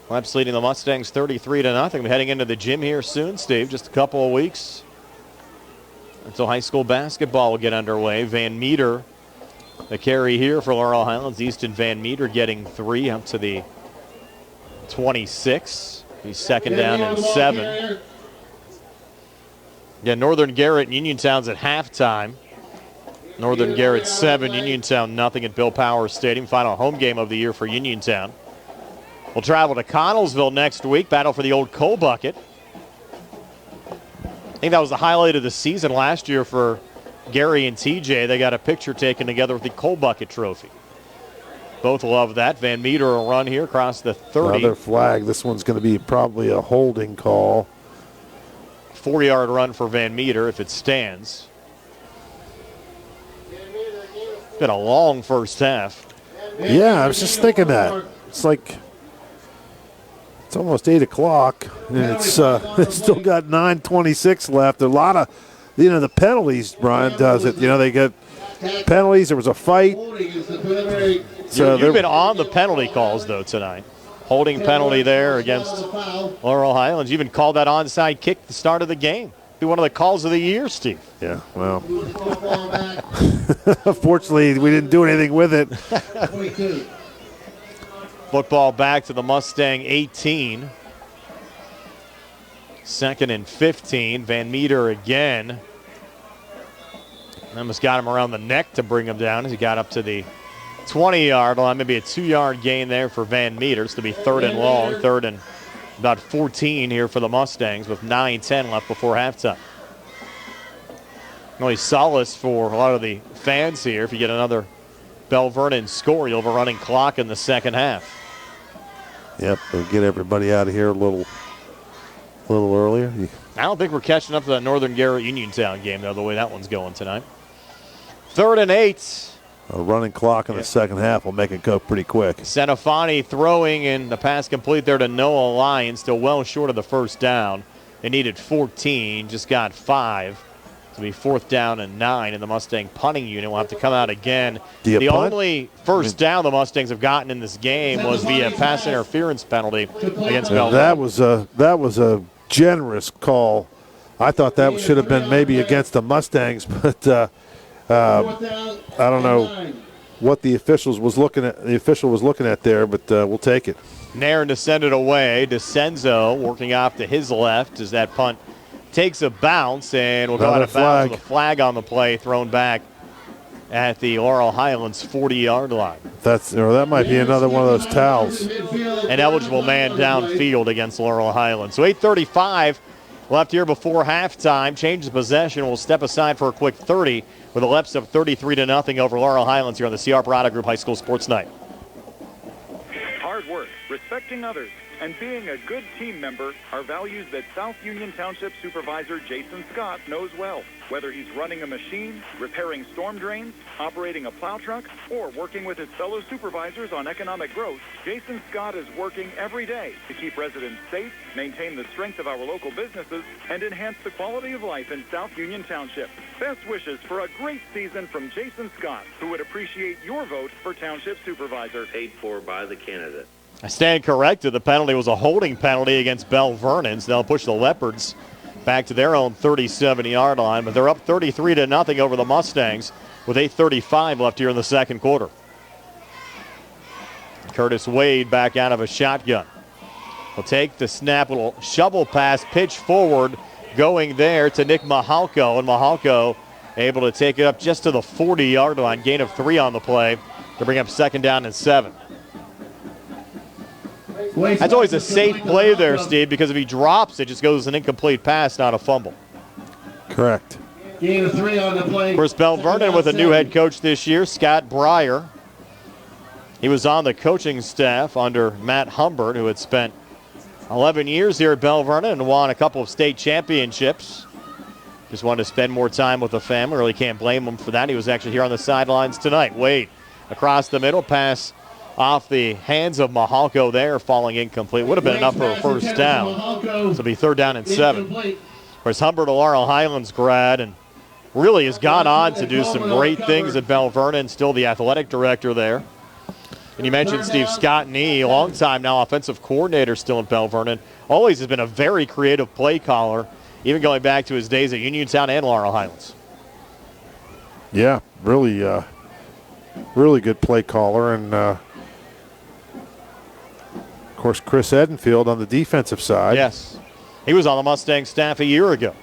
Leps leading the Mustangs 33-0. We're heading into the gym here soon, Steve. Just a couple of weeks until high school basketball will get underway. Van Meter, the carry here for Laurel Highlands. Easton Van Meter getting 3 up to the 26. He's second down and 7. Yeah, Northern Garrett and Uniontown's at halftime. Northern Garrett 7, Uniontown nothing at Bill Powers Stadium. Final home game of the year for Uniontown. We'll travel to Connellsville next week. Battle for the old coal bucket. I think that was the highlight of the season last year for Gary and TJ. They got a picture taken together with the coal bucket trophy. Both love that. Van Meter will run here across the 30. Another flag. This one's going to be probably a holding call. 4-yard run for Van Meter if it stands. It's been a long first half. Yeah, I was just thinking that. It's like it's almost 8 o'clock, and it's still got 9:26 left. A lot of, the penalties. Brian does it. They get penalties. There was a fight. So you've been on the penalty calls though tonight. Holding penalty there against Laurel Highlands. You even called that onside kick at the start of the game. be one of the calls of the year, Steve. Yeah, well. Unfortunately, we didn't do anything with it. Football back to the Mustang 18. 2nd and 15. Van Meter again. Almost got him around the neck to bring him down as he got up to the 20-yard line. Maybe a 2-yard gain there for Van Meters to be 3rd and long. 3rd and about 14 here for the Mustangs with 9:10 left before halftime. Only solace for a lot of the fans here. If you get another Belle Vernon score, you'll have a running clock in the second half. Yep, we'll get everybody out of here a little earlier. I don't think we're catching up to that Northern Garrett Uniontown game, though, the way that one's going tonight. 3rd and 8. A running clock in the second half will make it go pretty quick. Senafani throwing, and the pass complete there to Noah Lyons, still well short of the first down. They needed 14, just got 5. To be 4th down and 9, and the Mustang punting unit will have to come out again. The only first down the Mustangs have gotten in this game was via pass interference penalty against Belle Vernon. That was a generous call. I thought that should have been maybe against the Mustangs, but I don't know what the official was looking at there, but we'll take it. Nairn to send it away. DeCenzo working off to his left as that punt takes a bounce and will go out of bounds with a flag on the play thrown back at the Laurel Highlands 40-yard line. That might be another one of those towels. An eligible man downfield against Laurel Highlands. So 8:35 left here before halftime. Change of possession. We'll step aside for a quick 30 with the Leps up 33-0 over Laurel Highlands here on the CR Parada Group High School Sports Night. Hard work, respecting others, and being a good team member are values that South Union Township Supervisor Jason Scott knows well. Whether he's running a machine, repairing storm drains, operating a plow truck, or working with his fellow supervisors on economic growth, Jason Scott is working every day to keep residents safe, maintain the strength of our local businesses, and enhance the quality of life in South Union Township. Best wishes for a great season from Jason Scott, who would appreciate your vote for Township Supervisor. Paid for by the candidate. I stand corrected. The penalty was a holding penalty against Belle Vernon. So they'll push the Leopards back to their own 37-yard line. But they're up 33-0 over the Mustangs with 8:35 left here in the second quarter. Curtis Wade back out of a shotgun. Will take the snap, little shovel pass, pitch forward, going there to Nick Mahalko. And Mahalko able to take it up just to the 40-yard line. Gain of 3 on the play to bring up 2nd down and 7. That's always a safe play there, Steve, because if he drops, it just goes as an incomplete pass, not a fumble. Correct. Gain of 3 on the play. Of course, Belle Vernon with a new head coach this year, Scott Breyer. He was on the coaching staff under Matt Humbert, who had spent 11 years here at Belle Vernon and won a couple of state championships. Just wanted to spend more time with the family. Really can't blame him for that. He was actually here on the sidelines tonight. Wade across the middle, pass off the hands of Mahalko there, falling incomplete. Would have been enough for a first down. So it'll be 3rd down and 7. Of course, Humbert, a Laurel Highlands grad, and really has gone on to do some great things at Belle Vernon, still the athletic director there. And you mentioned Steve Scott Nee, a long time now offensive coordinator still at Belle Vernon. Always has been a very creative play caller, even going back to his days at Uniontown and Laurel Highlands. Yeah, really good play caller. And, of course, Chris Edenfield on the defensive side. Yes. He was on the Mustang staff a year ago.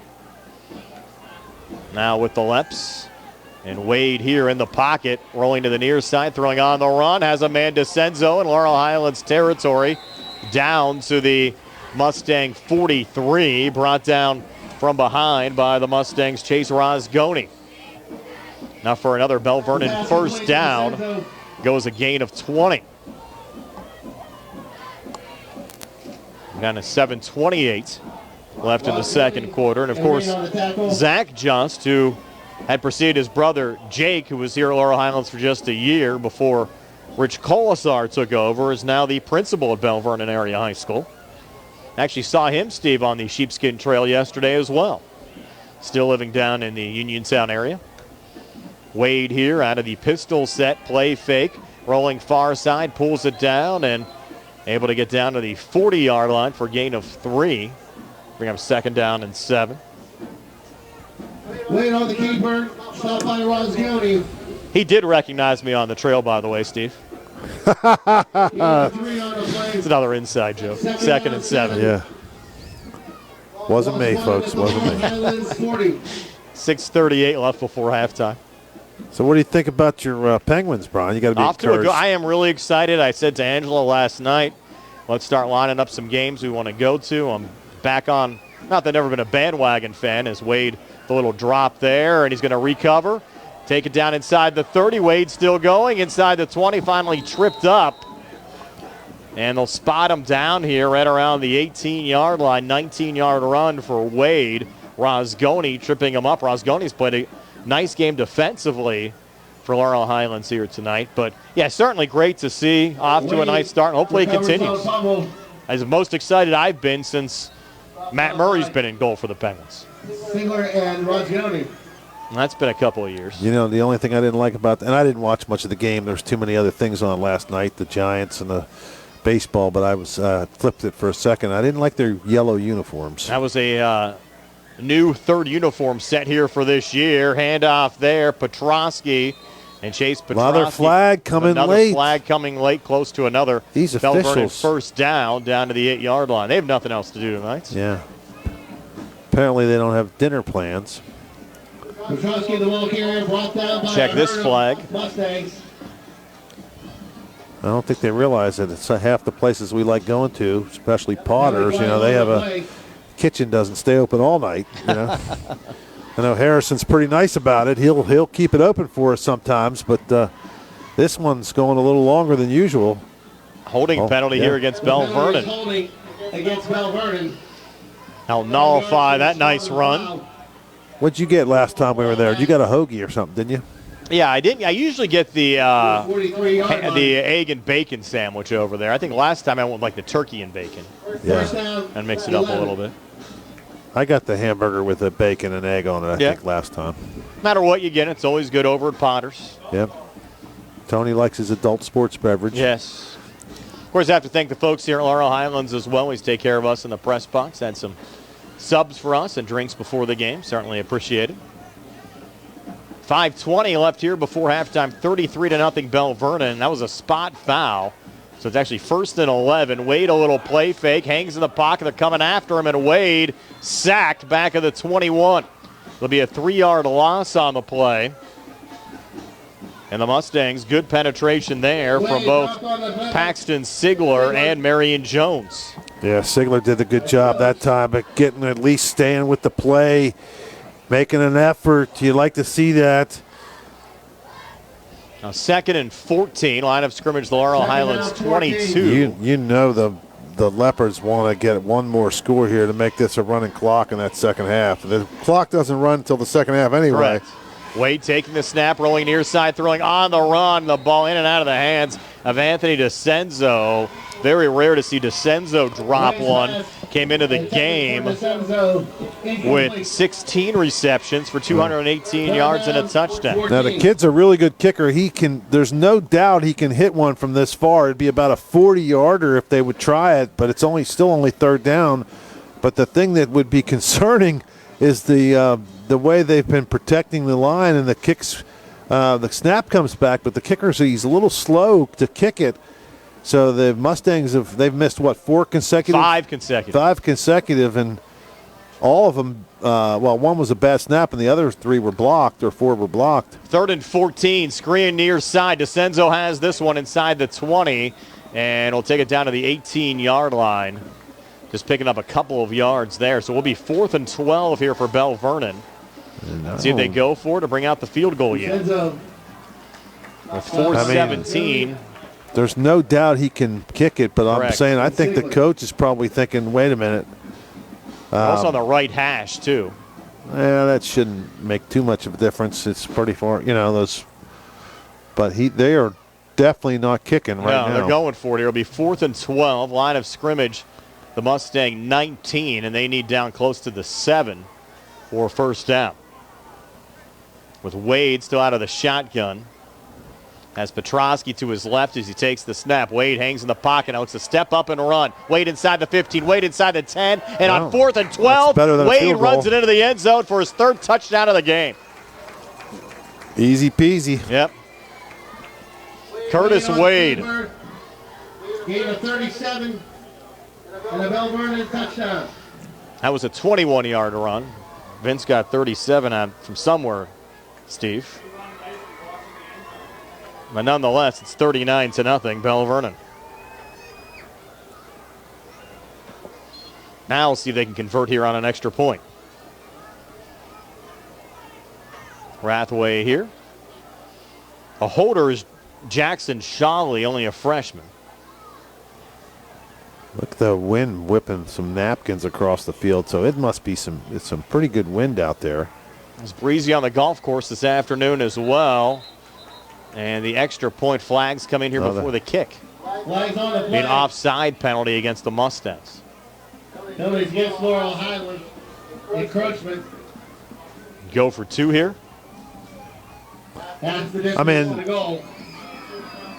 Now with the Leps. And Wade here in the pocket, rolling to the near side, throwing on the run, has a man DeCenzo in Laurel Highlands territory, down to the Mustang 43, brought down from behind by the Mustangs' Chase Rosgoni. Now for another Belle Vernon first down, goes a gain of 20. Down to 7:28 left in the second quarter. And of course, Zach Just, who had preceded his brother Jake, who was here at Laurel Highlands for just a year before Rich Colasar took over, is now the principal at Belle Vernon Area High School. Actually saw him, Steve, on the Sheepskin Trail yesterday as well. Still living down in the Uniontown area. Wade here out of the pistol set, play fake, rolling far side, pulls it down, and able to get down to the 40-yard line for a gain of 3. Bring up 2nd down and 7. Wait on the keeper. Stop by Rosgoni. He did recognize me on the trail, by the way, Steve. It's another inside joke. 2nd and 7. Yeah. Wasn't me, folks. Wasn't me. 6:38 left before halftime. So what do you think about your Penguins, Brian? You got to be Off to a encouraged. go. I am really excited. I said to Angela last night, let's start lining up some games we want to go to. I'm back on, not that I've never been a bandwagon fan, as Wade, the little drop there, and he's going to recover. Take it down inside the 30. Wade still going inside the 20, finally tripped up. And they'll spot him down here right around the 18-yard line. 19-yard run for Wade. Rosgoni tripping him up. Rosgoni's played a nice game defensively for Laurel Highlands here tonight. But, yeah, certainly great to see. Off to a nice start, and hopefully it continues. As the most excited I've been since Matt Murray's been in goal for the Penguins. Singler and Rosgoni. That's been a couple of years. You know, the only thing I didn't like about, and I didn't watch much of the game. There was too many other things on last night, the Giants and the baseball, but I was flipped it for a second. I didn't like their yellow uniforms. That was a new third uniform set here for this year. Handoff there, Petrosky and Chase Petrosky. Another flag coming late. Another flag coming late, close to another. These Belle Vernon officials. first down to the 8-yard line. They have nothing else to do tonight. Yeah. Apparently they don't have dinner plans. Petrosky, the ball carrier, brought down by Check this flag. Mustangs. I don't think they realize that it's half the places we like going to, especially Potter's. You know, they have a kitchen doesn't stay open all night. You know, I know Harrison's pretty nice about it. He'll keep it open for us sometimes, but this one's going a little longer than usual. Holding penalty here against Belle Vernon. Holding against Belle Vernon. I'll nullify that nice run. What'd you get last time we were there? You got a hoagie or something, didn't you? Yeah, I didn't. I usually get the egg and bacon sandwich over there. I think last time I went with like the turkey and bacon. Yeah. And mix it up a little bit. I got the hamburger with the bacon and egg on it, I think, last time. No matter what you get, it's always good over at Potter's. Yep. Tony likes his adult sports beverage. Yes. Of course, I have to thank the folks here at Laurel Highlands as well. Always take care of us in the press box. Had some subs for us and drinks before the game. Certainly appreciate it. 5:20 left here before halftime. 33-0 Belle Vernon. That was a spot foul. So it's actually 1st and 11. Wade, a little play fake, hangs in the pocket. They're coming after him, and Wade sacked back of the 21. There'll be a 3-yard loss on the play. And the Mustangs, good penetration there from both Paxton Sigler and Marion Jones. Yeah, Sigler did a good job that time, but getting at least staying with the play, making an effort. You like to see that. Now 2nd and 14, line of scrimmage, Laurel Highlands 22. You know the Leopards want to get one more score here to make this a running clock in that second half. The clock doesn't run until the second half anyway. Correct. Wade taking the snap, rolling near side, throwing on the run. The ball in and out of the hands of Anthony DeCenzo. Very rare to see DeCenzo drop one. Came into the game with 16 receptions for 218 yards and a touchdown. Now the kid's a really good kicker. There's no doubt he can hit one from this far. It'd be about a 40-yarder if they would try it, but it's still only 3rd down. But the thing that would be concerning is the way they've been protecting the line, and the kicks. The snap comes back, but the kicker, he's a little slow to kick it. So the Mustangs they've missed 4 consecutive? 5 consecutive. 5 consecutive, and all of them. One was a bad snap, and the other 3 were blocked, or 4 were blocked. 3rd and 14, screen near side. DeCenzo has this one inside the 20, and will take it down to the 18-yard line. Just picking up a couple of yards there. So we'll be 4th and 12 here for Belle Vernon. See if they go for it to bring out the field goal yet. With 4:17. There's no doubt he can kick it, but Correct. I'm saying I think the coach is probably thinking, wait a minute. Also on the right hash, too. Yeah, that shouldn't make too much of a difference. It's pretty far, those. But they are definitely not kicking right now. No, they're going for it. It'll be 4th and 12. Line of scrimmage, the Mustang 19, and they need down close to the 7 for 1st down. With Wade still out of the shotgun. Has Petrosky to his left as he takes the snap. Wade hangs in the pocket. Now looks to step up and run. Wade inside the 15. Wade inside the 10. And on 4th and 12, Wade runs it into the end zone for his 3rd touchdown of the game. Easy peasy. Yep. Curtis Wade. Gain of 37 and a Belle Vernon touchdown. That was a 21-yard run. Vince got 37 on from somewhere, Steve. But nonetheless, it's 39-0, Belle Vernon. Now we'll see if they can convert here on an extra point. Rathway here. A holder is Jackson Shawley, only a freshman. Look at the wind whipping some napkins across the field, so it must be some pretty good wind out there. It's breezy on the golf course this afternoon as well. And the extra point flags come in here before the kick. Flags on the play. An offside penalty against the Mustangs. Penalties against Laurel Highlands. Encroachment. Go for 2 here. That's the distance for the goal.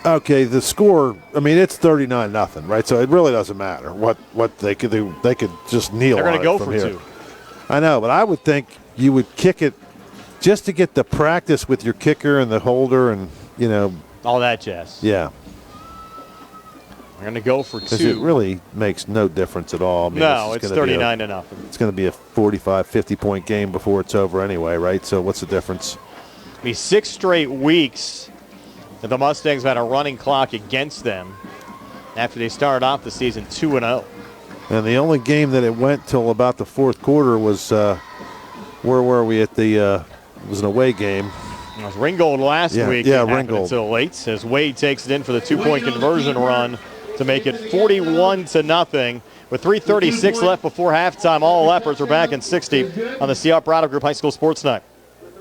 Okay, the score, I mean, it's 39-0, right? So it really doesn't matter what they could do. They could just kneel on it. They're going to go from for here. 2. I know, but I would think you would kick it just to get the practice with your kicker and the holder and, you know. All that jazz. Yeah. We're going to go for 2. Because it really makes no difference at all. I mean, no, it's 39-0. It's going to be a 45, 50-point game before it's over anyway, right? So what's the difference? It'll be 6 straight weeks that the Mustangs had a running clock against them after they started off the season 2-0. And the only game that it went till about the 4th quarter was, where were we at the, it was an away game. It was Ringgold last week. Yeah, Ringgold. Until late as Wade takes it in for the 2-point conversion run to make it 41-0. With 3:36 left before halftime, all Leopards are back in 60 on the C.R. Prado Group High School Sports Night.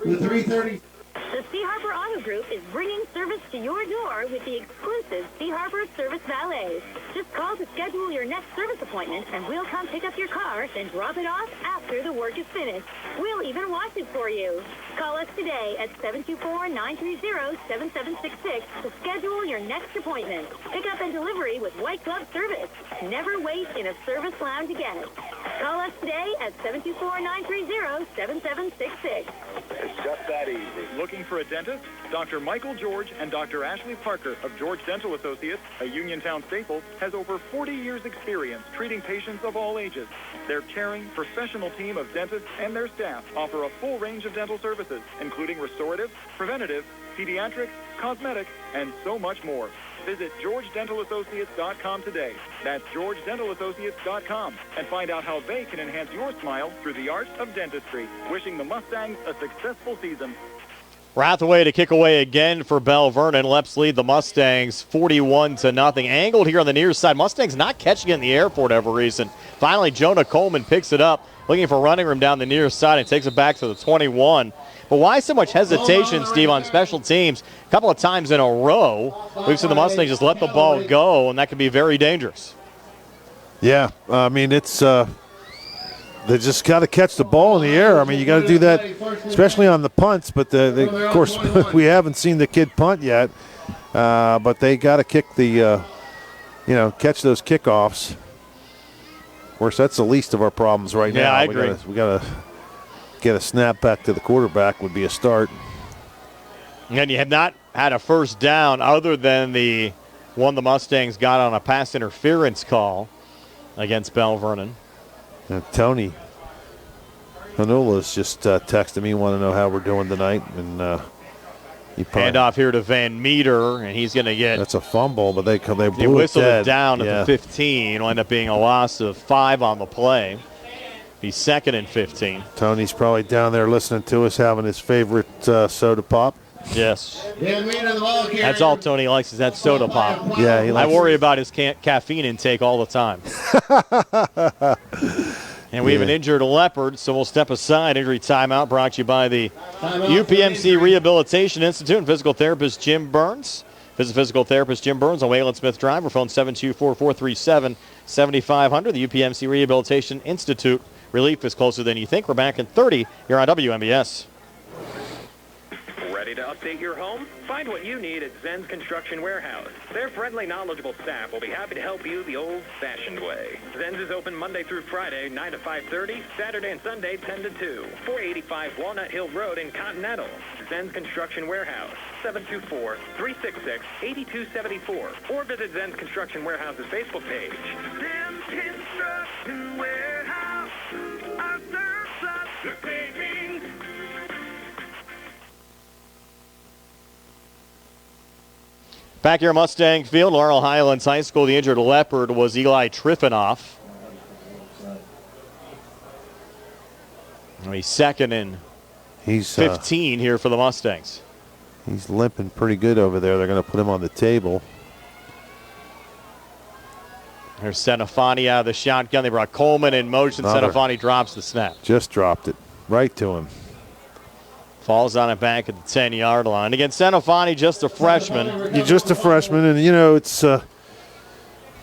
With 3:30. The Sea Harbor Auto Group is bringing service to your door with the exclusive Sea Harbor Service Valet. Just call to schedule your next service appointment, and we'll come pick up your car, then drop it off after the work is finished. We'll even wash it for you. Call us today at 724-930-7766 to schedule your next appointment. Pickup and delivery with white glove service. Never wait in a service lounge again. Call us today at 724-930-7766. It's just that easy. Looking for a dentist? Dr. Michael George and Dr. Ashley Parker of George Dental Associates, a Uniontown staple, has over 40 years' experience treating patients of all ages. Their caring, professional team of dentists and their staff offer a full range of dental services, including restorative, preventative, pediatrics, cosmetic, and so much more. Visit GeorgeDentalAssociates.com today. That's GeorgeDentalAssociates.com, and find out how they can enhance your smile through the art of dentistry. Wishing the Mustangs a successful season. Rathway to kick away again for Belle Vernon. Leps lead the Mustangs 41-0. Angled here on the near side. Mustangs not catching it in the air for whatever reason. Finally, Jonah Coleman picks it up, looking for running room down the near side and takes it back to the 21. But why so much hesitation, Steve, on special teams? A couple of times in a row, we've seen the Mustangs just let the ball go, and that can be very dangerous. Yeah, I mean, it's they just got to catch the ball in the air. I mean, you got to do that, especially on the punts. But, of course, we haven't seen the kid punt yet. But they got to kick the, catch those kickoffs. Of course, that's the least of our problems right now. Yeah, I agree. We got to get a snap back to the quarterback would be a start. And you have not had a first down other than the one the Mustangs got on a pass interference call against Belle Vernon. And Tony Hanula's just texted me, want to know how we're doing tonight. And hand off here to Van Meter, and he's going to get. That's a fumble, but they blew he whistled it it down at the 15. It'll end up being a loss of 5 on the play. He's 2nd and 15. Tony's probably down there listening to us, having his favorite soda pop. Yes. That's all Tony likes is that soda pop. Yeah, he likes I worry about his caffeine intake all the time. And we have an injured Leopard, so we'll step aside. Injury timeout brought to you by the UPMC Rehabilitation Institute and physical therapist Jim Burns. Visit physical therapist Jim Burns on Wayland Smith Drive or phone 724-437-7500. The UPMC Rehabilitation Institute. Relief is closer than you think. We're back in 30 here on WMBS. Ready to Update your home? Find what you need at Zen's Construction Warehouse. Their friendly, knowledgeable staff will be happy to help you the old-fashioned way. Zen's is open Monday through Friday, 9 to 5:30, Saturday and Sunday, 10 to 2. 485 Walnut Hill Road in Continental. Zen's Construction Warehouse, 724-366-8274. Or visit Zen's Construction Warehouse's Facebook page. Zen's Construction Warehouse. Our surplus to savings. Back here at Mustang Field, Laurel Highlands High School, the injured leopard was Eli Triffinoff. He's second and 15 here for the Mustangs. He's limping pretty good over there. They're going to put him on the table. There's Senafani out of the shotgun. They brought Coleman in motion. Senafani drops the snap. Just dropped it right to him. Falls on it back at the 10-yard line. Again, Senafani, just a freshman. You're just a freshman, and, it's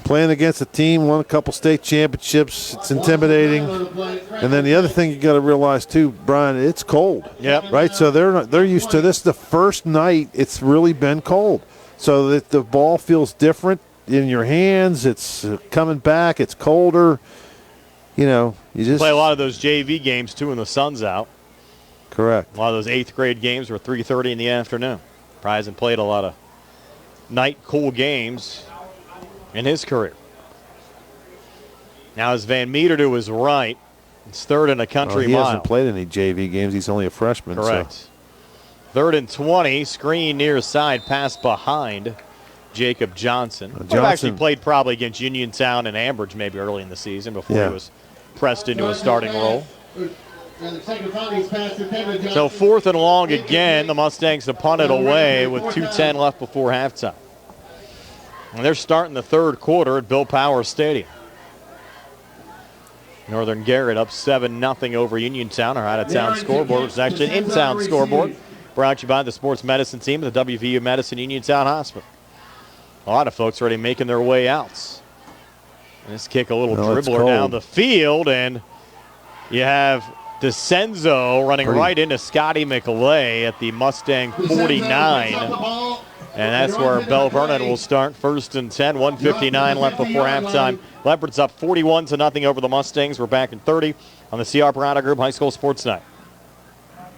playing against a team, won a couple state championships. It's intimidating. And then the other thing you got to realize, too, Brian, it's cold. Yep. Right? So they're used to this. The first night, it's really been cold. So that the ball feels different in your hands. It's coming back. It's colder. You just play a lot of those JV games, too, when the sun's out. Correct. A lot of those 8th grade games were 3:30 in the afternoon. Probably hasn't played a lot of night cool games in his career. Now is Van Meter to his right. It's third and a country he mile. Hasn't played any JV games. He's only a freshman. Correct. So. 3rd and 20. Screen near side. Pass behind Jacob Johnson. Johnson actually played probably against Uniontown and Ambridge maybe early in the season before he was pressed into a starting role. So 4th and long again. The Mustangs have punted away with 2:10 left before halftime. And they're starting the third quarter at Bill Power Stadium. Northern Garrett up 7-0 over Uniontown. Our out-of-town scoreboard was actually an in-town scoreboard. Brought to you by the sports medicine team at the WVU Medicine Uniontown Hospital. A lot of folks already making their way out. And this kick a little dribbler down the field, and you have DeCenzo running right into Scotty McLay at the Mustang 49. And that's where Belle Vernon will start. 1st and 10, 1:59 left before halftime. Leopards up 41-0 over the Mustangs. We're back in 30 on the CR Parada Group High School Sports Night.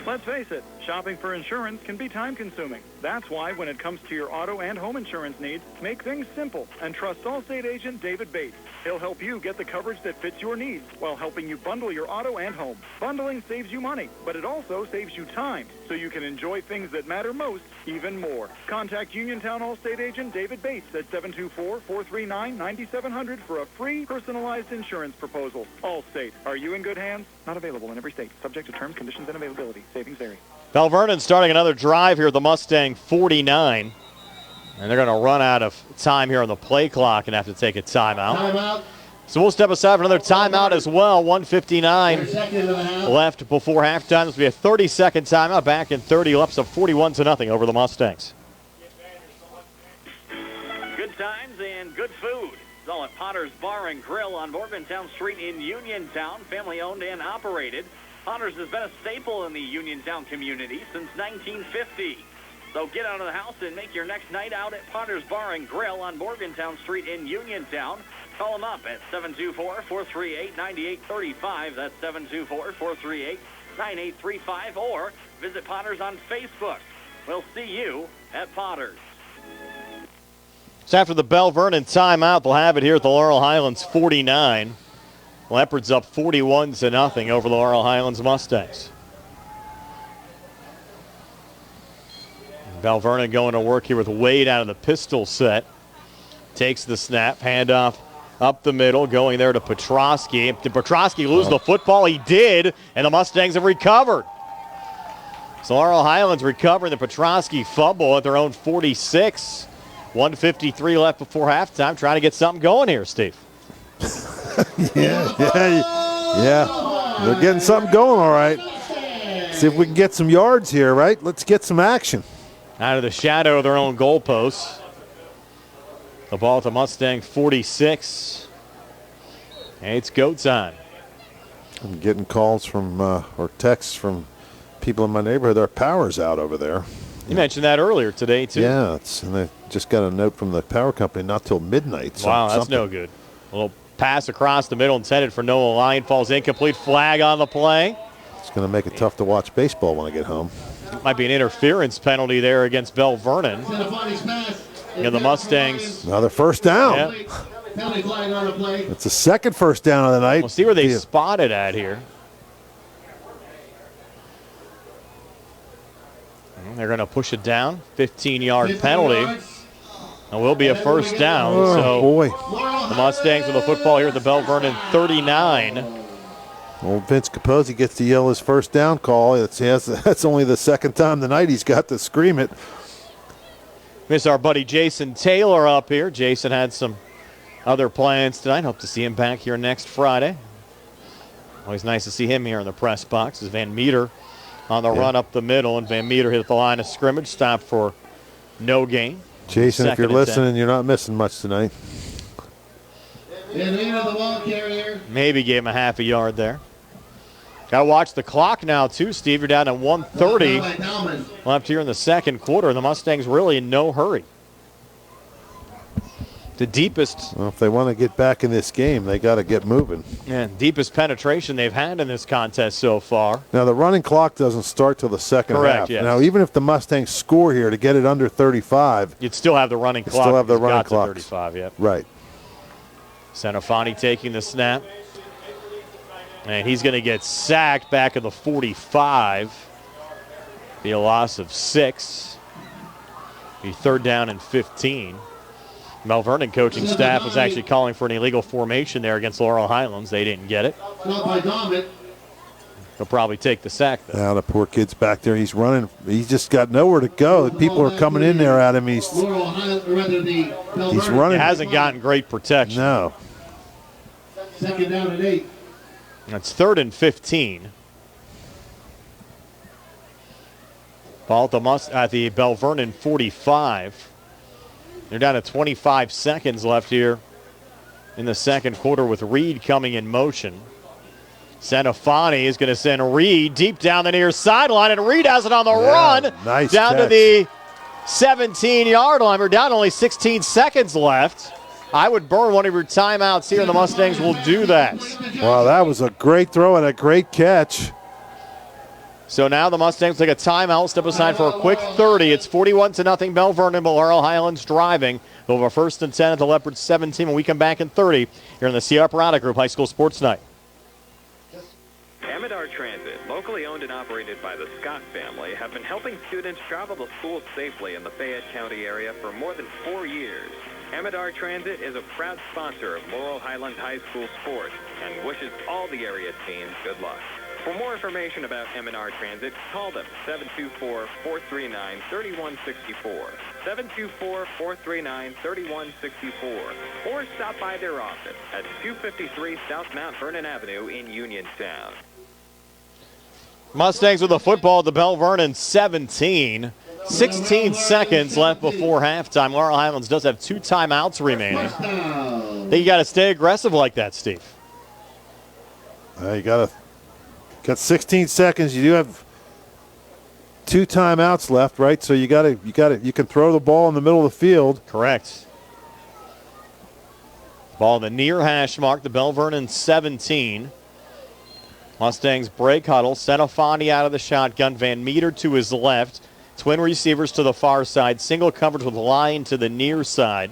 Let's face it, shopping for insurance can be time-consuming. That's why when it comes to your auto and home insurance needs, make things simple and trust Allstate agent David Bates. He'll help you get the coverage that fits your needs while helping you bundle your auto and home. Bundling saves you money, but it also saves you time, so you can enjoy things that matter most even more. Contact Uniontown Allstate agent David Bates at 724-439-9700 for a free personalized insurance proposal. Allstate, are you in good hands? Not available in every state. Subject to terms, conditions, and availability. Savings vary. Belle Vernon starting another drive here at the Mustang 49. And they're going to run out of time here on the play clock and have to take a timeout. So we'll step aside for another timeout as well. 1:59 left before halftime. This will be a 30-second timeout. Back in 30, Leps up 41-0 over the Mustangs. Good times and good food. It's all at Potter's Bar and Grill on Morgantown Street in Uniontown. Family owned and operated. Potter's has been a staple in the Uniontown community since 1950. So get out of the house and make your next night out at Potter's Bar and Grill on Morgantown Street in Uniontown. Call them up at 724-438-9835. That's 724-438-9835. Or visit Potter's on Facebook. We'll see you at Potter's. So after the Belle Vernon timeout, they'll have it here at the Laurel Highlands 49. Leopards up 41-0 over the Laurel Highlands Mustangs. Belle Vernon going to work here with Wade out of the pistol set. Takes the snap, handoff up the middle, going there to Petrosky. Did Petrosky lose the football? He did, and the Mustangs have recovered. So Laurel Highlands recovering the Petrosky fumble at their own 46. 1:53 left before halftime. Trying to get something going here, Steve. Yeah. They're getting something going, all right. See if we can get some yards here, right? Let's get some action. Out of the shadow of their own goalposts. The ball at the Mustang 46. And it's go time. I'm getting calls from or texts from people in my neighborhood. Their power's out over there. You mentioned that earlier today, too. Yeah, and I just got a note from the power company not till midnight. So wow, that's no good. A little pass across the middle intended for Noah Lyon. Falls incomplete. Flag on the play. It's going to make it tough to watch baseball when I get home. Might be an interference penalty there against Belle Vernon. And the Mustangs. Another first down. Yeah. It's the second first down of the night. We'll see where they spot it at here. And they're going to push it down. 15-yard penalty. And will be a first down. Boy. The Mustangs with the football here at the Belle Vernon 39. Old Vince Capozzi gets to yell his first down call. That's only the second time tonight he's got to scream it. Miss our buddy Jason Taylor up here. Jason had some other plans tonight. Hope to see him back here next Friday. Always nice to see him here in the press box. As Van Meter on the run up the middle, and Van Meter hit the line of scrimmage, stopped for no gain. Jason, if you're listening, you're not missing much tonight. Maybe gave him a half a yard there. Got to watch the clock now, too, Steve. You're down at 1:30 left here in the second quarter. The Mustangs really in no hurry. The deepest. Well, if they want to get back in this game, they got to get moving. Yeah, deepest penetration they've had in this contest so far. Now, the running clock doesn't start till the second half. Yes. Now, even if the Mustangs score here to get it under 35. You'd still have the running clock. Still have the running clock. 35, yep. Right. Senafani taking the snap. And he's going to get sacked back at the 45. Be a loss of 6. Be third down and 15. Belle Vernon coaching staff was actually calling for an illegal formation there against Laurel Highlands. They didn't get it. They'll probably take the sack, though. Now the poor kid's back there. He's running. He's just got nowhere to go. People are coming in there at him. He's running. He hasn't gotten great protection. No. Second down and 8. That's third and 15. Ball at the Belle Vernon 45. They're down to 25 seconds left here in the second quarter with Reed coming in motion. Senafani is going to send Reed deep down the near sideline, and Reed has it on the run. Nice down catch. To the 17-yard line. We're down only 16 seconds left. I would burn one of your timeouts here, and the Mustangs will do that. Wow, that was a great throw and a great catch. So now the Mustangs take a timeout, step aside for a quick 30. It's 41-0 Belle Vernon, but Laurel Highlands driving. Over first and 10 at the Leopards 17 when we come back in 30 here in the CR Parada Group High School Sports Night. Amidar Transit, locally owned and operated by the Scott family, have been helping students travel to school safely in the Fayette County area for more than 4 years. Amidar Transit is a proud sponsor of Laurel Highlands High School sports and wishes all the area teams good luck. For more information about M&R Transit, call them 724-439-3164, 724-439-3164, or stop by their office at 253 South Mount Vernon Avenue in Uniontown. Mustangs with the football at the Belle Vernon 17. 16 seconds left before halftime. Laurel Highlands does have 2 timeouts remaining. I think you got to stay aggressive like that, Steve. You got 16 seconds. You do have 2 timeouts left, right? So you can throw the ball in the middle of the field. Correct. Ball in the near hash mark, the Belle Vernon 17. Mustangs break huddle. Senafani out of the shotgun. Van Meter to his left. Twin receivers to the far side. Single coverage with Lyon to the near side.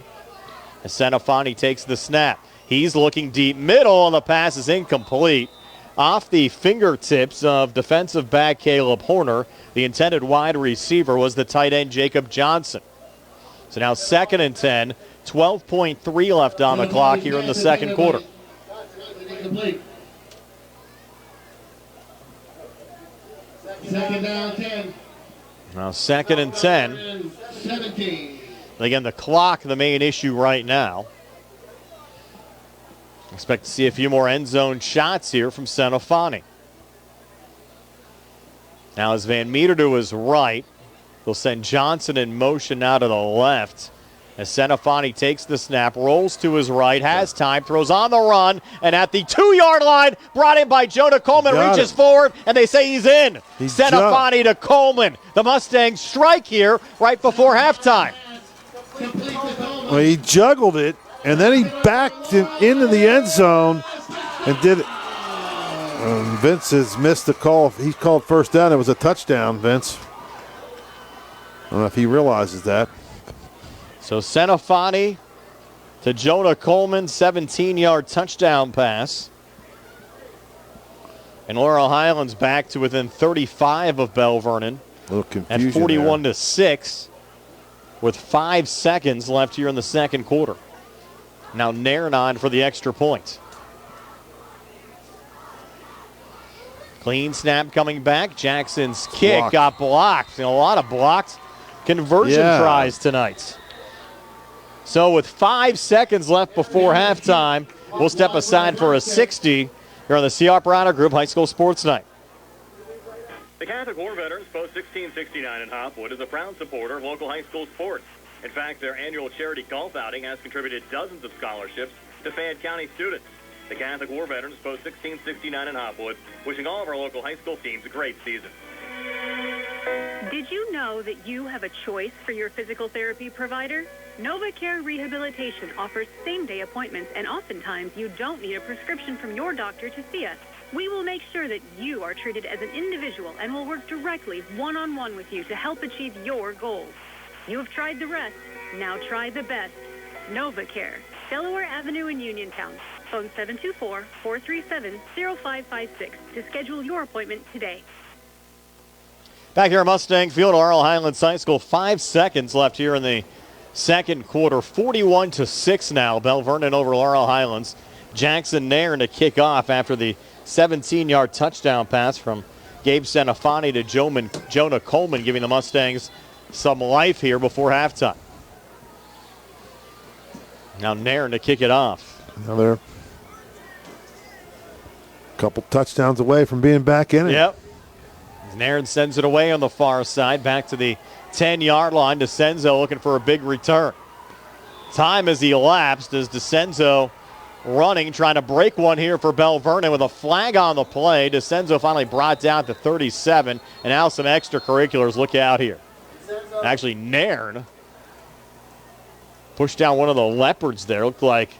As Senafani takes the snap. He's looking deep middle, and the pass is incomplete. Off the fingertips of defensive back Caleb Horner. The intended wide receiver was the tight end Jacob Johnson. So now 2nd and 10. 12.3 left on the clock here in the second quarter. Second down, 10. Now 2nd and 10. 17. Again, the clock, the main issue right now. Expect to see a few more end zone shots here from Senafani. Now as Van Meter to his right, they'll send Johnson in motion now to the left. As Senafani takes the snap, rolls to his right, has time, throws on the run, and at the 2-yard line, brought in by Jonah Coleman, reaches forward, and they say he's in. Senafani to Coleman. The Mustangs strike here right before halftime. Well, he juggled it, and then he backed it into the end zone and did it. Vince has missed the call. He called first down. It was a touchdown, Vince. I don't know if he realizes that. So Senafani to Jonah Coleman, 17-yard touchdown pass. And Laurel Highlands back to within 35 of Belle Vernon. A little confusion at 41-6 with 5 seconds left here in the second quarter. Now Nairn on for the extra point. Clean snap coming back. Jackson's kick got blocked. A lot of blocked conversion tries tonight. So with 5 seconds left before halftime, we'll step aside for a 60 here on the CR Bronner Group High School Sports Night. The Catholic War Veterans Post 1669 in Hopwood is a proud supporter of local high school sports. In fact, their annual charity golf outing has contributed dozens of scholarships to Fayette County students. The Catholic War Veterans Post 1669 in Hopwood, wishing all of our local high school teams a great season. Did you know that you have a choice for your physical therapy provider? NovaCare Rehabilitation offers same-day appointments, and oftentimes you don't need a prescription from your doctor to see us. We will make sure that you are treated as an individual and will work directly one-on-one with you to help achieve your goals. You have tried the rest. Now try the best. NovaCare, Delaware Avenue in Uniontown. Phone 724-437-0556 to schedule your appointment today. Back here at Mustang Field, Laurel Highlands High School. 5 seconds left here in the second quarter. 41-6 now. Belle Vernon over Laurel Highlands. Jackson Nairn to kick off after the 17-yard touchdown pass from Gabe Senafani to Jonah Coleman, giving the Mustangs some life here before halftime. Now Nairn to kick it off. Another couple touchdowns away from being back in it. Yep. Nairn sends it away on the far side, back to the 10-yard line. DeCenzo looking for a big return. Time has elapsed as DeCenzo running, trying to break one here for Belle Vernon with a flag on the play. DeCenzo finally brought down to 37, and now some extracurriculars. Look out here. Actually, Nairn pushed down one of the Leopards there. Looked like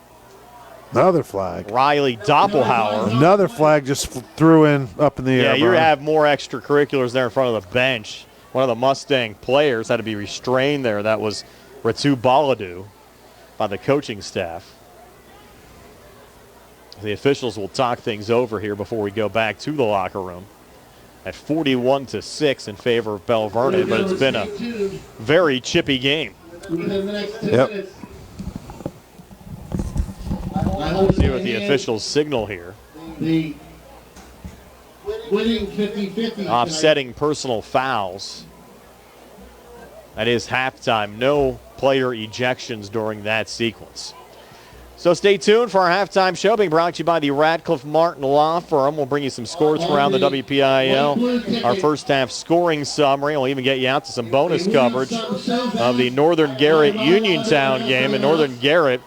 another flag. Riley Doppelhauer. Another flag just threw in up in the air. Yeah, you have more extracurriculars there in front of the bench. One of the Mustang players had to be restrained there. That was Ratu Baladu by the coaching staff. The officials will talk things over here before we go back to the locker room. At 41-6 in favor of Belle Vernon, but it's been a very chippy game. Yep. Let's see what the officials signal here. The winning 50-50. Offsetting personal fouls. That is halftime. No player ejections during that sequence. So stay tuned for our halftime show being brought to you by the Radcliffe Martin Law Firm. We'll bring you some scores from around the WPIAL. Our first half scoring summary. We'll even get you out to some bonus coverage of the Northern Garrett Uniontown game. And Northern Garrett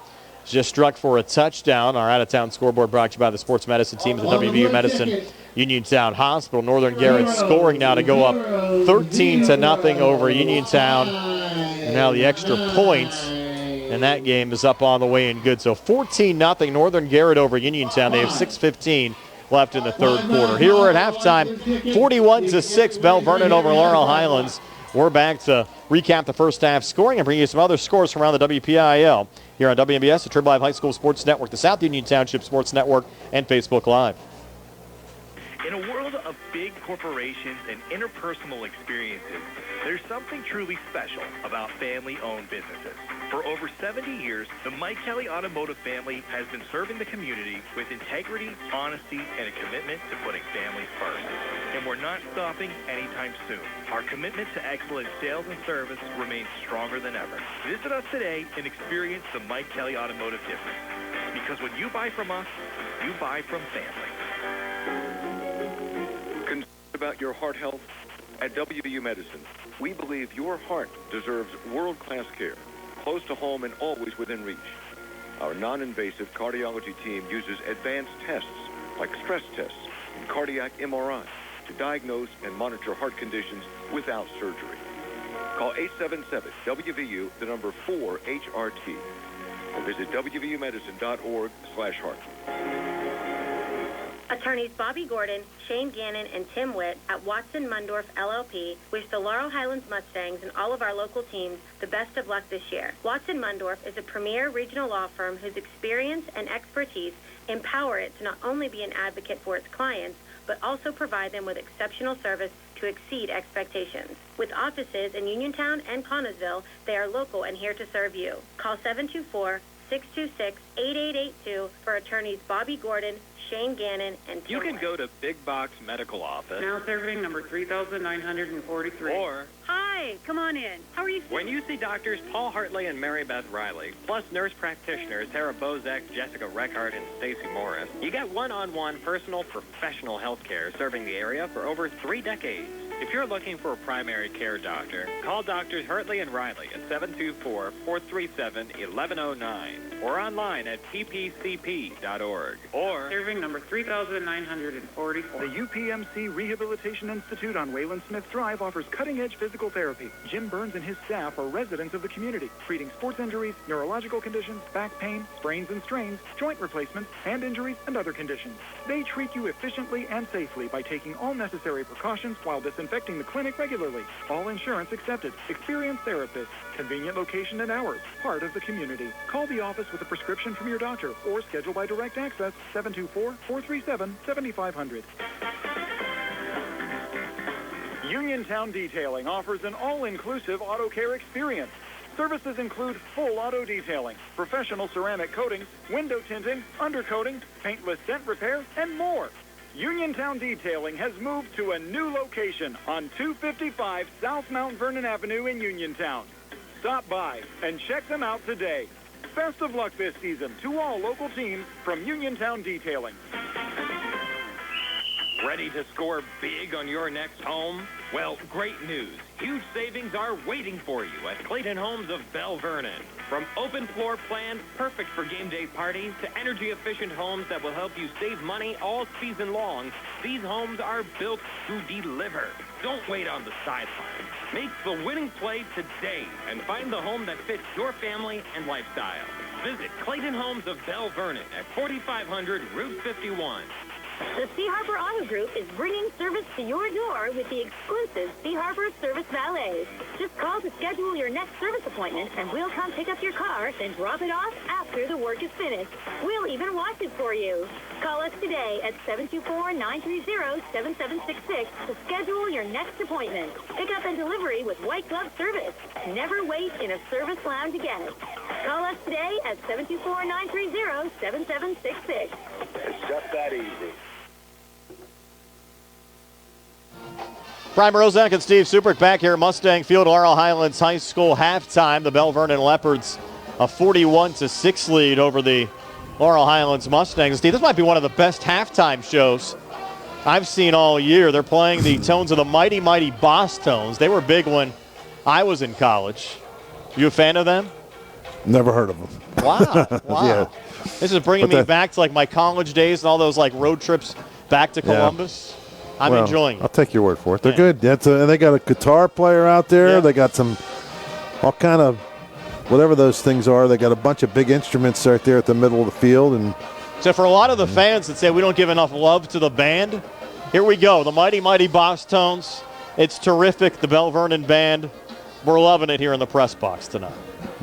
just struck for a touchdown. Our out-of-town scoreboard brought to you by the sports medicine team at the WVU Medicine Uniontown Hospital. Northern Garrett scoring now to go up 13-0 over Uniontown. And now the extra points. And that game is up on the way and good. So 14-0 Northern Garrett over Uniontown. They have 6:15 left in the third quarter. Here we're at halftime, 41-6, Belle Vernon over Laurel Highlands. We're back to recap the first half scoring and bring you some other scores from around the WPIAL here on WMBS, the Trib Live High School Sports Network, the South Union Township Sports Network, and Facebook Live. In a world of big corporations and interpersonal experiences, there's something truly special about family-owned businesses. For over 70 years, the Mike Kelly Automotive family has been serving the community with integrity, honesty, and a commitment to putting families first. And we're not stopping anytime soon. Our commitment to excellent sales and service remains stronger than ever. Visit us today and experience the Mike Kelly Automotive difference. Because when you buy from us, you buy from family. Concerned about your heart health? At WVU Medicine, we believe your heart deserves world-class care. close to home and always within reach. Our non-invasive cardiology team uses advanced tests like stress tests and cardiac MRI to diagnose and monitor heart conditions without surgery. Call 877-WVU, the number 4-HRT, or visit wvumedicine.org/heart. Attorneys Bobby Gordon, Shane Gannon, and Tim Witt at Watson Mundorff LLP wish the Laurel Highlands Mustangs and all of our local teams the best of luck this year. Watson Mundorff is a premier regional law firm whose experience and expertise empower it to not only be an advocate for its clients, but also provide them with exceptional service to exceed expectations. With offices in Uniontown and Connellsville, they are local and here to serve you. Call 724-626-8882 for attorneys Bobby Gordon, Shane Gannon, and Tim You can Witt. go to Big Box Medical Office. Now serving number 3,943. Or Hi, come on in. How are you? when you see doctors Paul Hartley and Mary Beth Riley, plus nurse practitioners Tara Bozek, Jessica Reckart, and Stacy Morris, you get one-on-one personal professional health care serving the area for over 3 decades. If you're looking for a primary care doctor, call Doctors Hartley and Riley at 724-437-1109 or online at ppcp.org. Or Serving number 3,944. The UPMC Rehabilitation Institute on Wayland Smith Drive offers cutting-edge physical therapy. Jim Burns and his staff are residents of the community, treating sports injuries, neurological conditions, back pain, sprains and strains, joint replacements, hand injuries, and other conditions. They treat you efficiently and safely by taking all necessary precautions while disinfecting the clinic regularly. All insurance accepted. Experienced therapists. Convenient location and hours. Part of the community. Call the office with a prescription from your doctor or schedule by direct access 724-437-7500. Uniontown Detailing offers an all-inclusive auto care experience. Services include full auto detailing, professional ceramic coatings, window tinting, undercoating, paintless dent repair, and more. Uniontown Detailing has moved to a new location on 255 South Mount Vernon Avenue in Uniontown. Stop by and check them out today. Best of luck this season to all local teams from Uniontown Detailing. Ready to score big on your next home? Well, great news. Huge savings are waiting for you at Clayton Homes of Belle Vernon. From open floor plans perfect for game day parties to energy-efficient homes that will help you save money all season long, these homes are built to deliver. Don't wait on the sidelines. Make the winning play today and find the home that fits your family and lifestyle. Visit Clayton Homes of Belle Vernon at 4500 Route 51. The Sea Harbor Auto Group is bringing service to your door with the exclusive Sea Harbor Service Valet. Just call to schedule your next service appointment, and we'll come pick up your car, then drop it off after the work is finished. We'll even wash it for you. Call us today at 724-930-7766 to schedule your next appointment. Pickup and delivery with white glove service. Never wait in a service lounge again. Call us today at 724-930-7766. It's just that easy. Brian Rozak and Steve Suprick back here at Mustang Field, Laurel Highlands High School halftime. The Belle Vernon Leopards a 41-6 lead over the Laurel Highlands Mustangs. Steve, this might be one of the best halftime shows I've seen all year. They're playing the tones of the mighty, mighty Boss Tones. They were big when I was in college. You a fan of them? Never heard of them. Wow. Wow. Yeah. This is bringing me back to like my college days and all those like road trips back to Columbus. I'm enjoying it. I'll take your word for it. They're good. That's and they got a guitar player out there. Yeah. They got some all kind of whatever those things are. They got a bunch of big instruments right there at the middle of the field. And so for a lot of the fans that say we don't give enough love to the band, here we go. The mighty, mighty Boss Tones. It's terrific. The Belle Vernon band. We're loving it here in the press box tonight.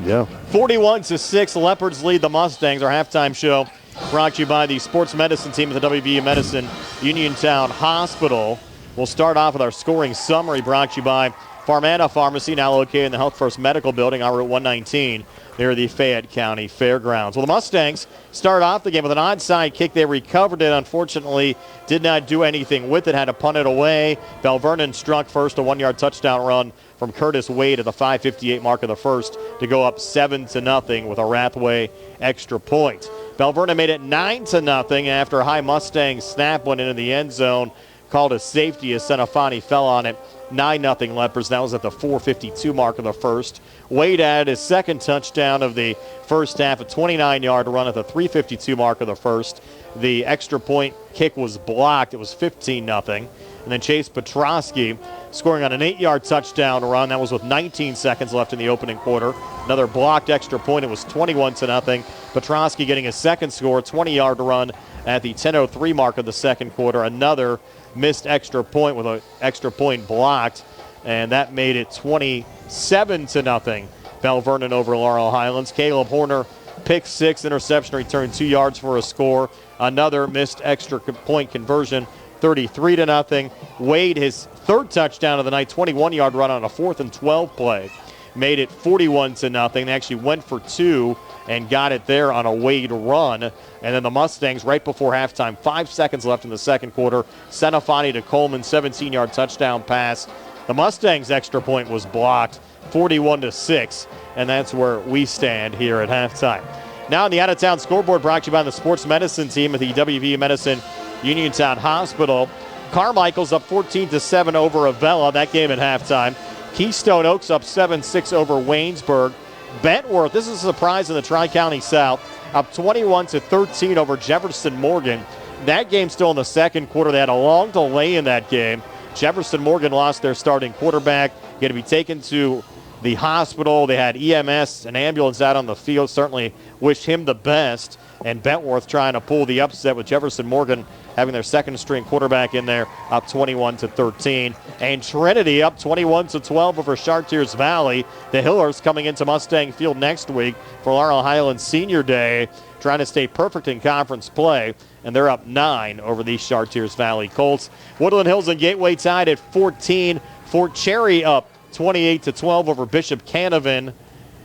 Yeah. 41-6, the Leopards lead the Mustangs. Our halftime show brought to you by the sports medicine team at the WPIAL Medicine Uniontown Hospital. We'll start off with our scoring summary brought to you by Farmana Pharmacy, now located in the Health First Medical Building on Route 119 near the Fayette County Fairgrounds. Well, the Mustangs start off the game with an onside kick. They recovered it, unfortunately did not do anything with it, had to punt it away. Belle Vernon struck first, a 1-yard touchdown run from Curtis Wade at the 5:58 mark of the first to go up 7-0 with a Rathway extra point. Belle Vernon made it 9-0 after a high Mustang snap went into the end zone. called a safety as Senafani fell on it. 9-0 Leopards. That was at the 4:52 mark of the first. Wade added his second touchdown of the first half, a 29-yard run at the 3:52 mark of the first. The extra point kick was blocked. It was 15-0. And then Chase Petrosky scoring on an 8-yard touchdown run. That was with 19 seconds left in the opening quarter. Another blocked extra point. It was 21-0. Petrosky getting his second score, 20-yard run at the 10:03 mark of the second quarter. Another missed extra point with an extra point blocked, and that made it 27-0. Belle Vernon over Laurel Highlands. Caleb Horner, pick six, interception return, 2 yards for a score. Another missed extra point conversion, 33-0. Wade, his third touchdown of the night, 21-yard run on a 4th and 12 play, made it 41-0. They actually went for 2 and got it there on a Wade run. And then the Mustangs, right before halftime, 5 seconds left in the second quarter, Senafani to Coleman, 17-yard touchdown pass. The Mustangs' extra point was blocked, 41-6, and that's where we stand here at halftime. Now on the out-of-town scoreboard, brought to you by the sports medicine team at the WVU Medicine Uniontown Hospital. Carmichael's up 14-7 over Avella, that game at halftime. Keystone Oaks up 7-6 over Waynesburg. Bentworth, this is a surprise in the Tri-County South, up 21-13 over Jefferson Morgan. That game still in the second quarter. They had a long delay in that game. Jefferson Morgan lost their starting quarterback, going to be taken to the hospital. They had EMS, an ambulance out on the field. Certainly wish him the best. And Bentworth trying to pull the upset with Jefferson Morgan having their second string quarterback in there, up 21-13. And Trinity up 21-12 over Chartiers Valley. The Hillers coming into Mustang Field next week for Laurel Highlands Senior Day, trying to stay perfect in conference play. And they're up 9 over the Chartiers Valley Colts. Woodland Hills and Gateway tied at 14. Fort Cherry up 28-12 over Bishop Canavan.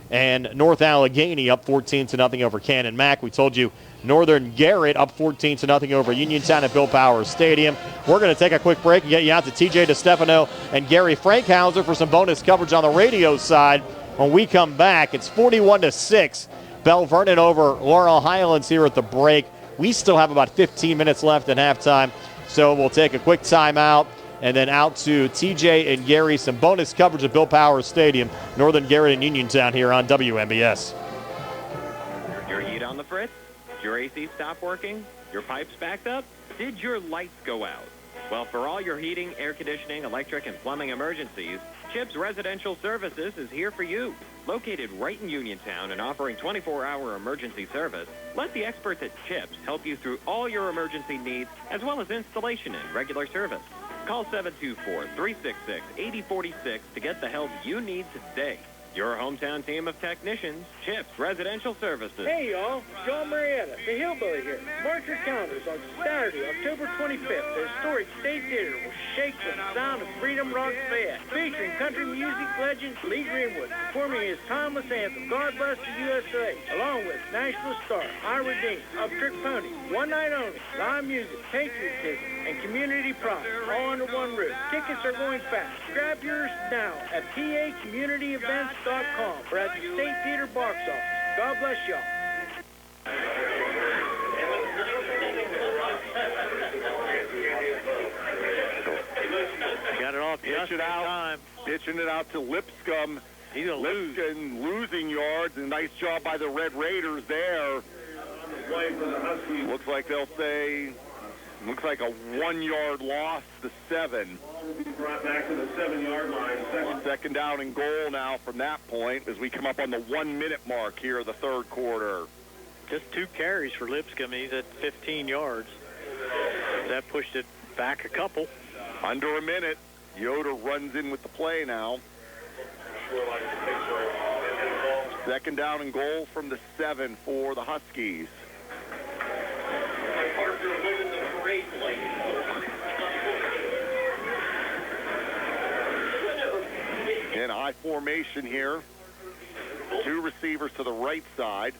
And North Allegheny up 14-0 over Cannon Mac. We told you Northern Garrett up 14-0 over Uniontown at Bill Powers Stadium. We're going to take a quick break and get you out to TJ DeStefano and Gary Frankhauser for some bonus coverage on the radio side. When we come back, it's 41-6. Belle Vernon over Laurel Highlands here at the break. We still have about 15 minutes left at halftime, so we'll take a quick timeout. And then out to TJ and Gary, some bonus coverage at Bill Powers Stadium, Northern Garrett and Uniontown here on WMBS. Your heat on the fritz? Your AC stop working? Your pipes backed up? Did your lights go out? Well, for all your heating, air conditioning, electric, and plumbing emergencies, CHIPS Residential Services is here for you. Located right in Uniontown and offering 24-hour emergency service, let the experts at CHIPS help you through all your emergency needs, as well as installation and regular service. Call 724-366-8046 to get the help you need today. Your hometown team of technicians, CHIPS Residential Services. Hey, y'all. John Marietta, the Hillbilly here. Mark your calendars on Saturday, October 25th. The historic State Theater will shake with the sound of Freedom Rock Fest, featuring country music legend Lee Greenwood performing his timeless anthem, God Bless the USA, along with Nashville star Ira Dean, Uptrick Pony, One Night Only, live music, patriotism, and community pride, all under one roof. Tickets are going fast. Grab yours now at PACommunityEvents.com or at the State Theater box office. God bless y'all. Got it off just in time. Pitching it out to Lipscomb. Lipscomb losing yards, and nice job by the Red Raiders there. Looks like they'll say, looks like a 1-yard loss to 7. Brought back to the 7-yard line. Second down and goal now from that point as we come up on the 1-minute mark here of the third quarter. Just 2 carries for Lipscomb. He's at 15 yards. That pushed it back a couple. Under a minute. Yoder runs in with the play now. Second down and goal from the 7 for the Huskies. In high formation here. 2 receivers to the right side.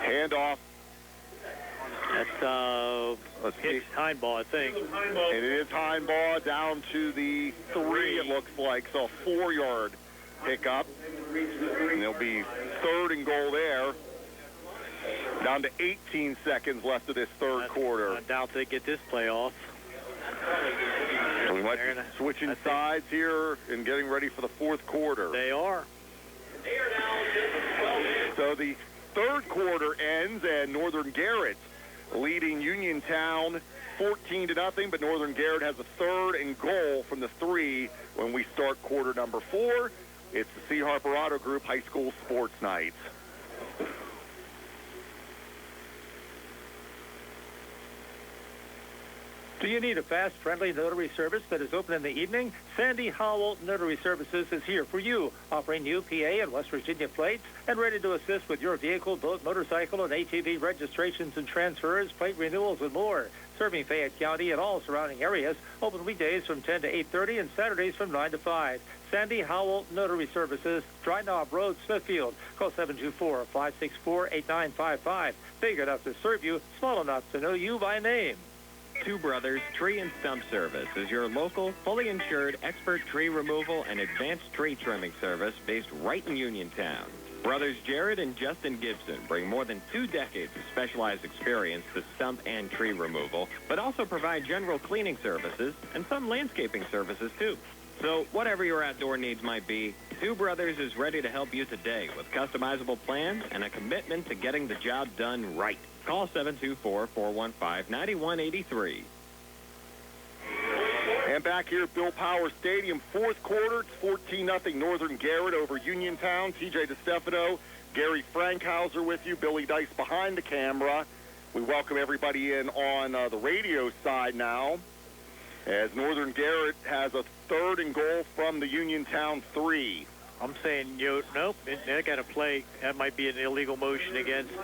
Handoff. That's it's Heinbaugh, I think. And it is Heinbaugh down to the 3, it looks like. So a 4-yard pickup. And there'll be third and goal there. Down to 18 seconds left of this third quarter. I doubt they get this play off. So we might be switching sides here and getting ready for the fourth quarter. They are. So the third quarter ends, and Northern Garrett leading Uniontown 14-0, but Northern Garrett has a third and goal from the 3 when we start quarter number 4. It's the C. Harper Auto Group High School Sports Nights. Do you need a fast, friendly notary service that is open in the evening? Sandy Howell Notary Services is here for you, offering new PA and West Virginia plates and ready to assist with your vehicle, boat, motorcycle, and ATV registrations and transfers, plate renewals, and more. Serving Fayette County and all surrounding areas, open weekdays from 10 to 8:30 and Saturdays from 9 to 5. Sandy Howell Notary Services, Dry Knob Road, Smithfield. Call 724-564-8955. Big enough to serve you, small enough to know you by name. Two Brothers Tree and Stump Service is your local, fully insured expert tree removal and advanced tree trimming service based right in Uniontown. Brothers Jared and Justin Gibson bring more than 2 decades of specialized experience to stump and tree removal, but also provide general cleaning services and some landscaping services too. So whatever your outdoor needs might be, Two Brothers is ready to help you today with customizable plans and a commitment to getting the job done right. Call 724-415-9183. And back here at Bill Power Stadium, fourth quarter, it's 14-0 Northern Garrett over Uniontown. TJ DeStefano, Gary Frankhauser with you, Billy Dice behind the camera. We welcome everybody in on the radio side now, as Northern Garrett has a third and goal from the Uniontown 3. I'm saying, nope, they got to play. That might be an illegal motion against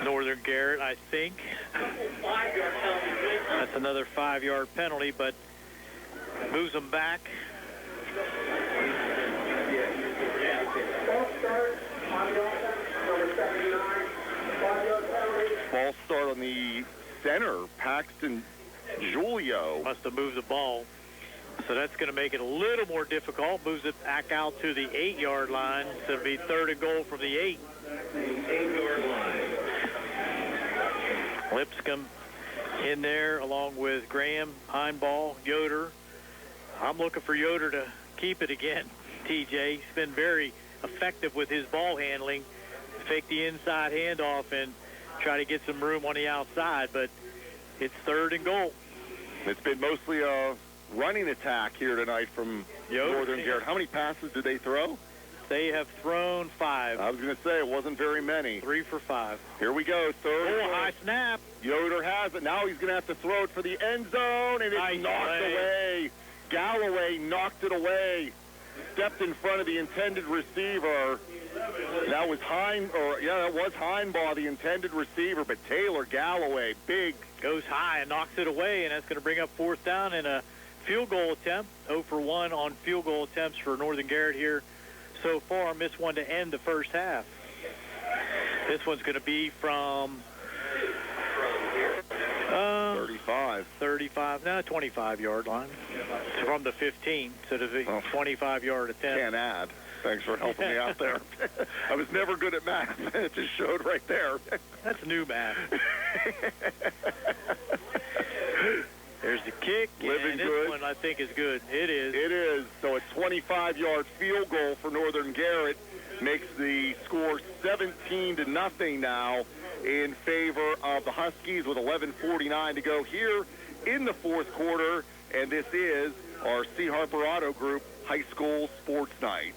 Northern Garrett, I think. That's another 5-yard penalty, but moves them back. Ball start on the center, Paxton Julio. Must have moved the ball. So that's going to make it a little more difficult. Moves it back out to the 8-yard line. So it'll be third and goal from the 8. 8-yard line. Lipscomb in there along with Graham, Heinball, Yoder. I'm looking for Yoder to keep it again, TJ. He's been very effective with his ball handling. Fake the inside handoff and try to get some room on the outside, but it's third and goal. It's been mostly a running attack here tonight from Northern Garrett. How many passes did they throw? They have thrown 5. I was going to say it wasn't very many. 3 for 5. Here we go. Third. Oh, high snap. Yoder has it. Now he's going to have to throw it for the end zone, and it's knocked away. Galloway knocked it away. Stepped in front of the intended receiver. That was Heinbaugh, the intended receiver, but Taylor Galloway, big. Goes high and knocks it away, and that's going to bring up fourth down and a field goal attempt. 0 for 1 on field goal attempts for Northern Garrett here so far. Missed one to end the first half. This one's going to be from 35, no, 25-yard line. It's from the 15, so the 25-yard attempt. Can't add. Thanks for helping me out there. I was never good at math. It just showed right there. That's new math. There's the kick, and this one I think is good. It is. It is. So a 25-yard field goal for Northern Garrett makes the score 17-0 now in favor of the Huskies with 11:49 to go here in the fourth quarter. And this is our C. Harper Auto Group High School Sports Night.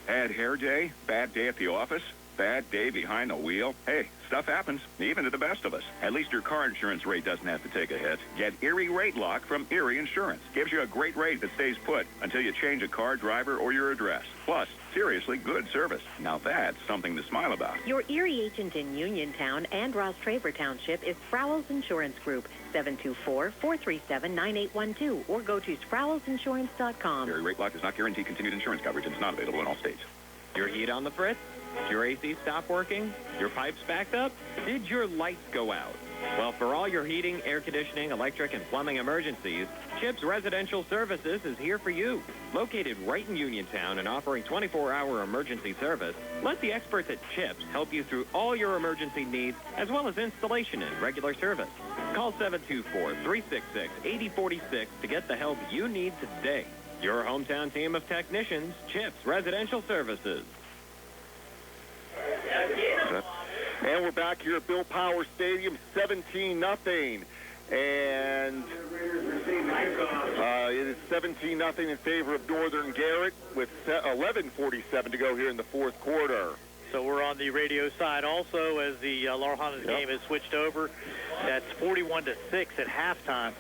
Bad hair day? Bad day at the office? Bad day behind the wheel? Hey, stuff happens, even to the best of us. At least your car insurance rate doesn't have to take a hit. Get Erie Rate Lock from Erie Insurance. Gives you a great rate that stays put until you change a car, driver, or your address. Plus, seriously good service. Now that's something to smile about. Your Erie agent in Uniontown and Ross Traver Township is Sprowell's Insurance Group. 724-437-9812 or go to SprowellsInsurance.com. Erie Rate Lock does not guarantee continued insurance coverage and is not available in all states. Your heat on the fritz? Your AC stopped working? Your pipes backed up? Did your lights go out? Well, for all your heating, air conditioning, electric, and plumbing emergencies, CHIPS Residential Services is here for you. Located right in Uniontown and offering 24-hour emergency service, let the experts at CHIPS help you through all your emergency needs as well as installation and regular service. Call 724-366-8046 to get the help you need today. Your hometown team of technicians, Chips Residential Services. And we're back here at Bill Power Stadium, 17-0. And it is 17-0 in favor of Northern Garrett with 11:47 to go here in the fourth quarter. So we're on the radio side also as the Laurel Highlands game has switched over. That's 41-6 at halftime.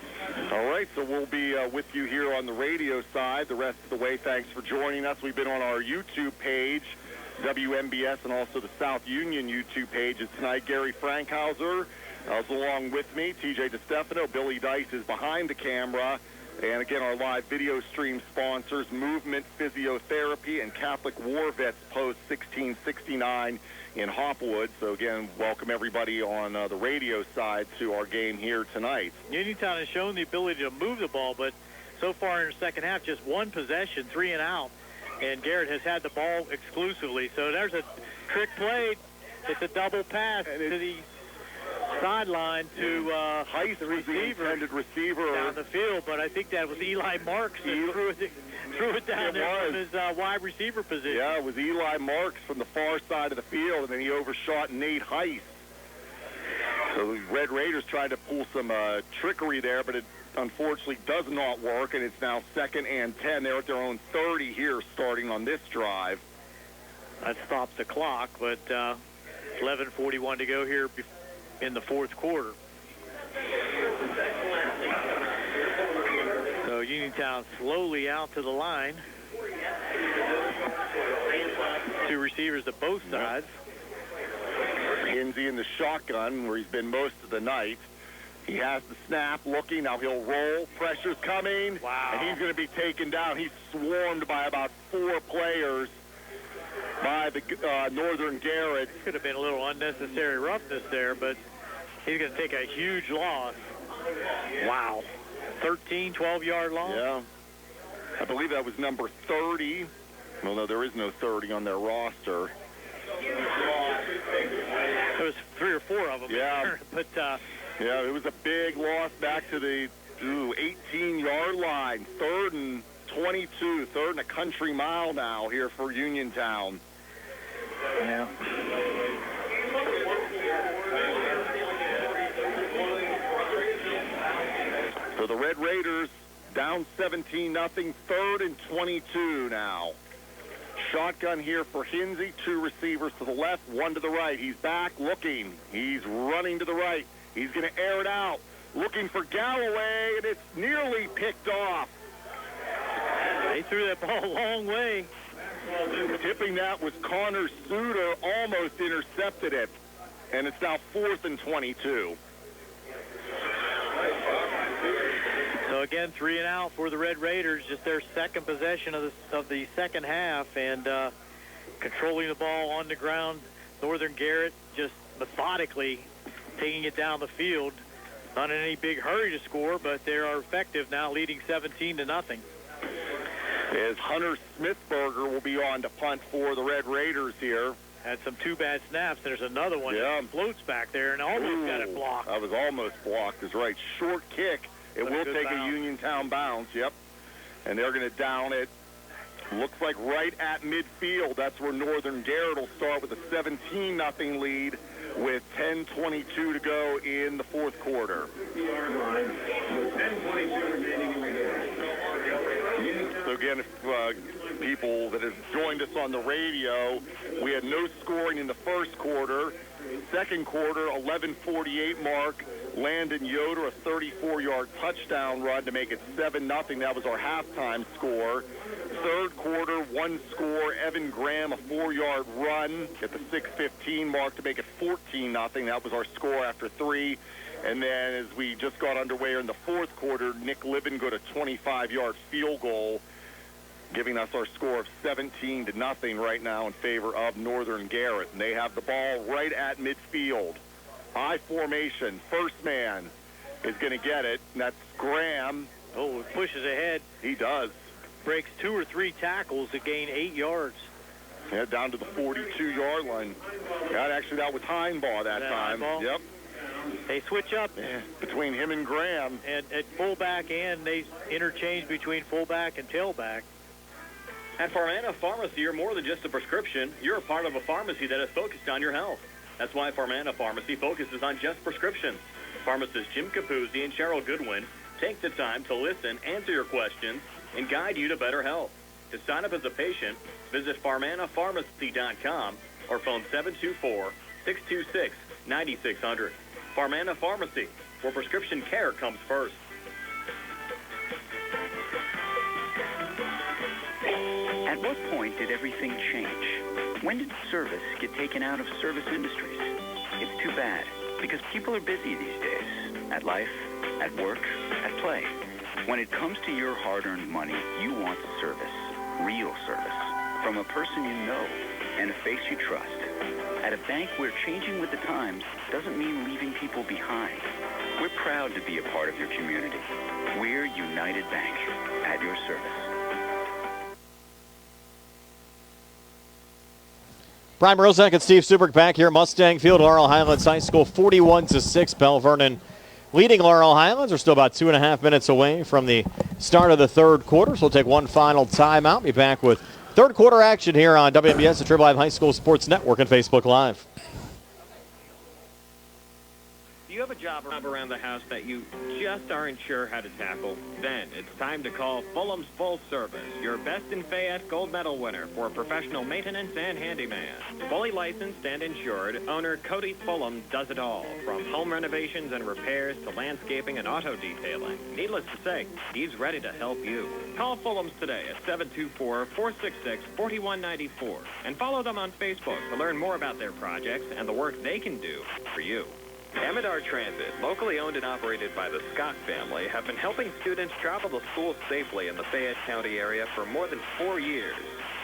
All right, so we'll be with you here on the radio side the rest of the way. Thanks for joining us. We've been on our YouTube page, WMBS, and also the South Union YouTube pages tonight. Gary Frankhauser is along with me. TJ DeStefano, Billy Dice is behind the camera. And again, our live video stream sponsors, Movement Physiotherapy and Catholic War Vets Post 1669 in Hopwood. So again, welcome everybody on the radio side to our game here tonight. Uniontown has shown the ability to move the ball, but so far in the second half, just one possession, 3 and out. And Garrett has had the ball exclusively. So there's a trick play. It's a double pass to the sideline to Heist, the receiver, intended receiver down the field, but I think that was Eli Marks that threw it down there from his wide receiver position. Yeah, it was Eli Marks from the far side of the field, and then he overshot Nate Heist. So the Red Raiders tried to pull some trickery there, but it unfortunately does not work, and it's now 2nd and 10. They're at their own 30 here starting on this drive. That stops the clock, but 11:41 to go here in the fourth quarter. So Uniontown slowly out to the line. 2 receivers to both sides. Hinsey in the shotgun where he's been most of the night. He has the snap looking. Now he'll roll. Pressure's coming. Wow. And he's going to be taken down. He's swarmed by about 4 players by the Northern Garrett. Could have been a little unnecessary roughness there, but he's going to take a huge loss. Wow. 13, 12-yard loss? Yeah. I believe that was number 30. Well, no, there is no 30 on their roster. There was 3 or 4 of them. Yeah. But yeah, it was a big loss back to the 18-yard line. 3rd and 22, 3rd and a country mile now here for Uniontown. Yeah. So the Red Raiders down 17-0, 3rd and 22 now. Shotgun here for Hinsey, 2 receivers to the left, 1 to the right. He's back looking. He's running to the right. He's going to air it out. Looking for Galloway, and it's nearly picked off. They threw that ball a long way. Tipping that was Connor Suter, almost intercepted it. And it's now 4th and 22. So again, 3 and out for the Red Raiders, just their second possession of the second half, and controlling the ball on the ground. Northern Garrett just methodically taking it down the field. Not in any big hurry to score, but they are effective now, leading 17-0. As Hunter Smithberger will be on to punt for the Red Raiders here. Had some 2 bad snaps. There's another one that floats back there and almost got it blocked. That was almost blocked, is right. Short kick. It will take a Uniontown bounce, yep. And they're going to down it. Looks like right at midfield. That's where Northern Garrett will start with a 17-0 lead with 10:22 to go in the fourth quarter. So again, if people that have joined us on the radio, we had no scoring in the first quarter. Second quarter, 11:48 mark. Landon Yoder, a 34-yard touchdown run to make it 7-0. That was our halftime score. Third quarter, 1 score. Evan Graham, a 4-yard run at the 6:15 mark to make it 14-0. That was our score after 3. And then as we just got underway in the fourth quarter, Nick Livengood, a 25-yard field goal, giving us our score of 17-0 right now in favor of Northern Garrett. And they have the ball right at midfield. I formation. First man is going to get it, and that's Graham. Oh, pushes ahead. He does. Breaks 2 or 3 tackles to gain 8 yards. Yeah, down to the 42-yard line. That was Heinbaugh that time. Heinbaugh? Yep. They switch up between him and Graham. at fullback, and they interchange between fullback and tailback. At Farmana Pharmacy, you're more than just a prescription. You're a part of a pharmacy that is focused on your health. That's why Farmana Pharmacy focuses on just prescriptions. Pharmacists Jim Capuzzi and Cheryl Goodwin take the time to listen, answer your questions, and guide you to better health. To sign up as a patient, visit farmanapharmacy.com or phone 724-626-9600. Farmana Pharmacy, where prescription care comes first. At what point did everything change? When did service get taken out of service industries? It's too bad, because people are busy these days. At life, at work, at play. When it comes to your hard-earned money, you want service. Real service. From a person you know and a face you trust. At a bank where changing with the times doesn't mean leaving people behind. We're proud to be a part of your community. We're United Bank, at your service. Brian Rozak and Steve Subrick back here. Mustang Field, Laurel Highlands High School, 41-6. Belle Vernon leading Laurel Highlands. We're still about 2.5 minutes away from the start of the third quarter, so we'll take one final timeout. Be back with third quarter action here on WMBS, the Triple Live High School Sports Network, and Facebook Live. Do you have a job around the house that you just aren't sure how to tackle? Then it's time to call Fulham's Full Service, your Best in Fayette Gold Medal winner for professional maintenance and handyman. Fully licensed and insured, owner Cody Fulham does it all, from home renovations and repairs to landscaping and auto detailing. Needless to say, he's ready to help you. Call Fulham's today at 724-466-4194 and follow them on Facebook to learn more about their projects and the work they can do for you. Amidar Transit, locally owned and operated by the Scott family, have been helping students travel to school safely in the Fayette County area for more than 4 years.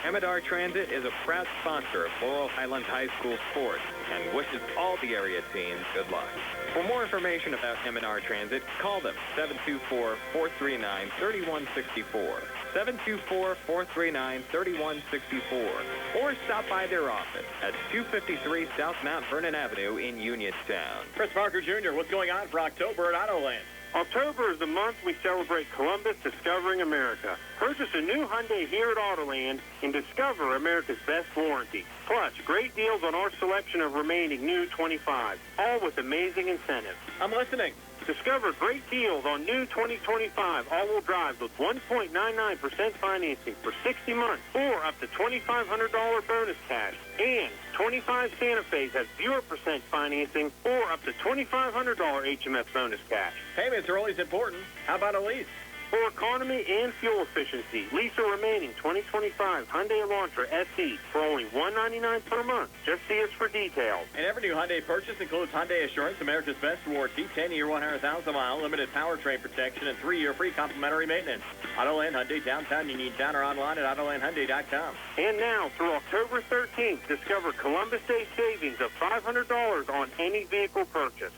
Amidar Transit is a proud sponsor of Laurel Highlands High School sports and wishes all the area teams good luck. For more information about Amidar Transit, call them 724-439-3164. 724-439-3164, or stop by their office at 253 South Mount Vernon Avenue in Uniontown. Chris Parker Jr., what's going on for October at Autoland? October is the month we celebrate Columbus discovering America. Purchase a new Hyundai here at Autoland and discover America's best warranty. Plus, great deals on our selection of remaining new 25, all with amazing incentives. I'm listening. Discover great deals on new 2025 all-wheel drives with 1.99% financing for 60 months or up to $2,500 bonus cash. And 25 Santa Fe's have 0% financing or up to $2,500 HMF bonus cash. Payments are always important. How about a lease? For economy and fuel efficiency, lease a remaining 2025 Hyundai Elantra SE for only $199 per month. Just see us for details. And every new Hyundai purchase includes Hyundai Assurance, America's best warranty, 10-year, 100,000-mile, limited powertrain protection, and 3-year free complimentary maintenance. Autoland Hyundai, downtown Uniontown, or online at AutolandHyundai.com. And now, through October 13th, discover Columbus Day savings of $500 on any vehicle purchase.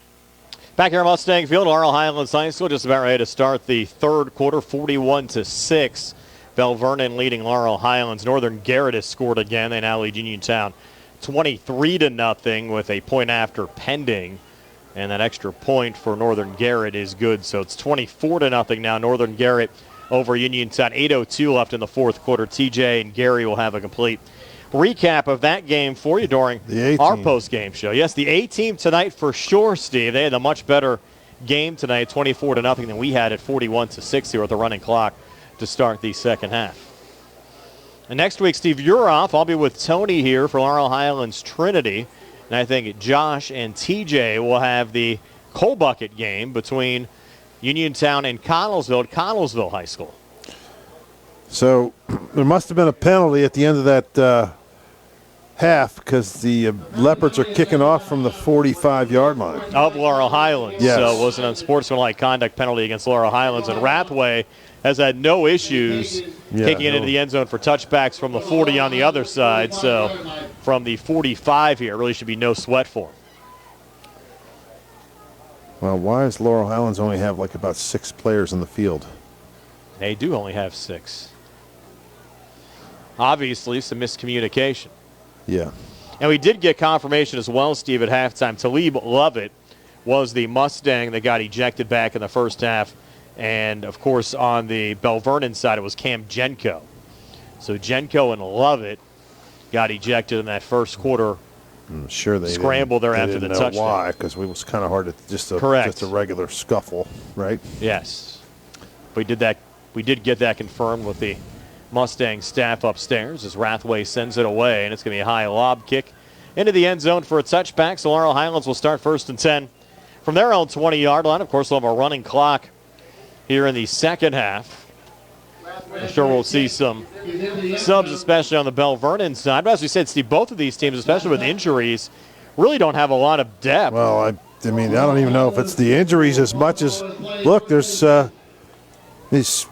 Back here at Mustang Field, Laurel Highlands High School just about ready to start the third quarter, 41-6. Belle Vernon leading Laurel Highlands. Northern Garrett has scored again. They now lead Uniontown 23-0 with a point after pending. And that extra point for Northern Garrett is good. So it's 24-0 now. Northern Garrett over Uniontown. 8:02 left in the fourth quarter. TJ and Gary will have a complete recap of that game for you during our post-game show. Yes, the A-team tonight for sure, Steve. They had a much better game tonight, 24-0 than we had at 41-6 here with the running clock to start the second half. And next week, Steve, you're off. I'll be with Tony here for Laurel Highlands Trinity. And I think Josh and TJ will have the coal bucket game between Uniontown and Connellsville at Connellsville High School. So there must have been a penalty at the end of that half because the Leopards are kicking off from the 45-yard line. Of Laurel Highlands. Yes. So it was an unsportsmanlike conduct penalty against Laurel Highlands. And Rathway has had no issues kicking it into the end zone for touchbacks from the 40 on the other side. So from the 45 here, it really should be no sweat for him. Well, why does Laurel Highlands only have like about 6 players in the field? They do only have 6. Obviously, some miscommunication. Yeah. And we did get confirmation as well, Steve, at halftime. Talib Lovett was the Mustang that got ejected back in the first half. And, of course, on the Belle Vernon side, it was Cam Jenko. So Jenko and Lovett got ejected in that first quarter. I'm sure they scrambled there after the touchdown. Why? Because it was kind of hard to just a regular scuffle, right? Yes. We did get that confirmed with the Mustang staff upstairs as Rathway sends it away, and it's going to be a high lob kick into the end zone for a touchback. So Laurel Highlands will start 1st and 10 from their own 20-yard line. Of course, they'll have a running clock here in the second half. I'm sure we'll see some subs, especially on the Belle Vernon side. But as we said, Steve, both of these teams, especially with injuries, really don't have a lot of depth. Well, I mean, I don't even know if it's the injuries as much as, look, there's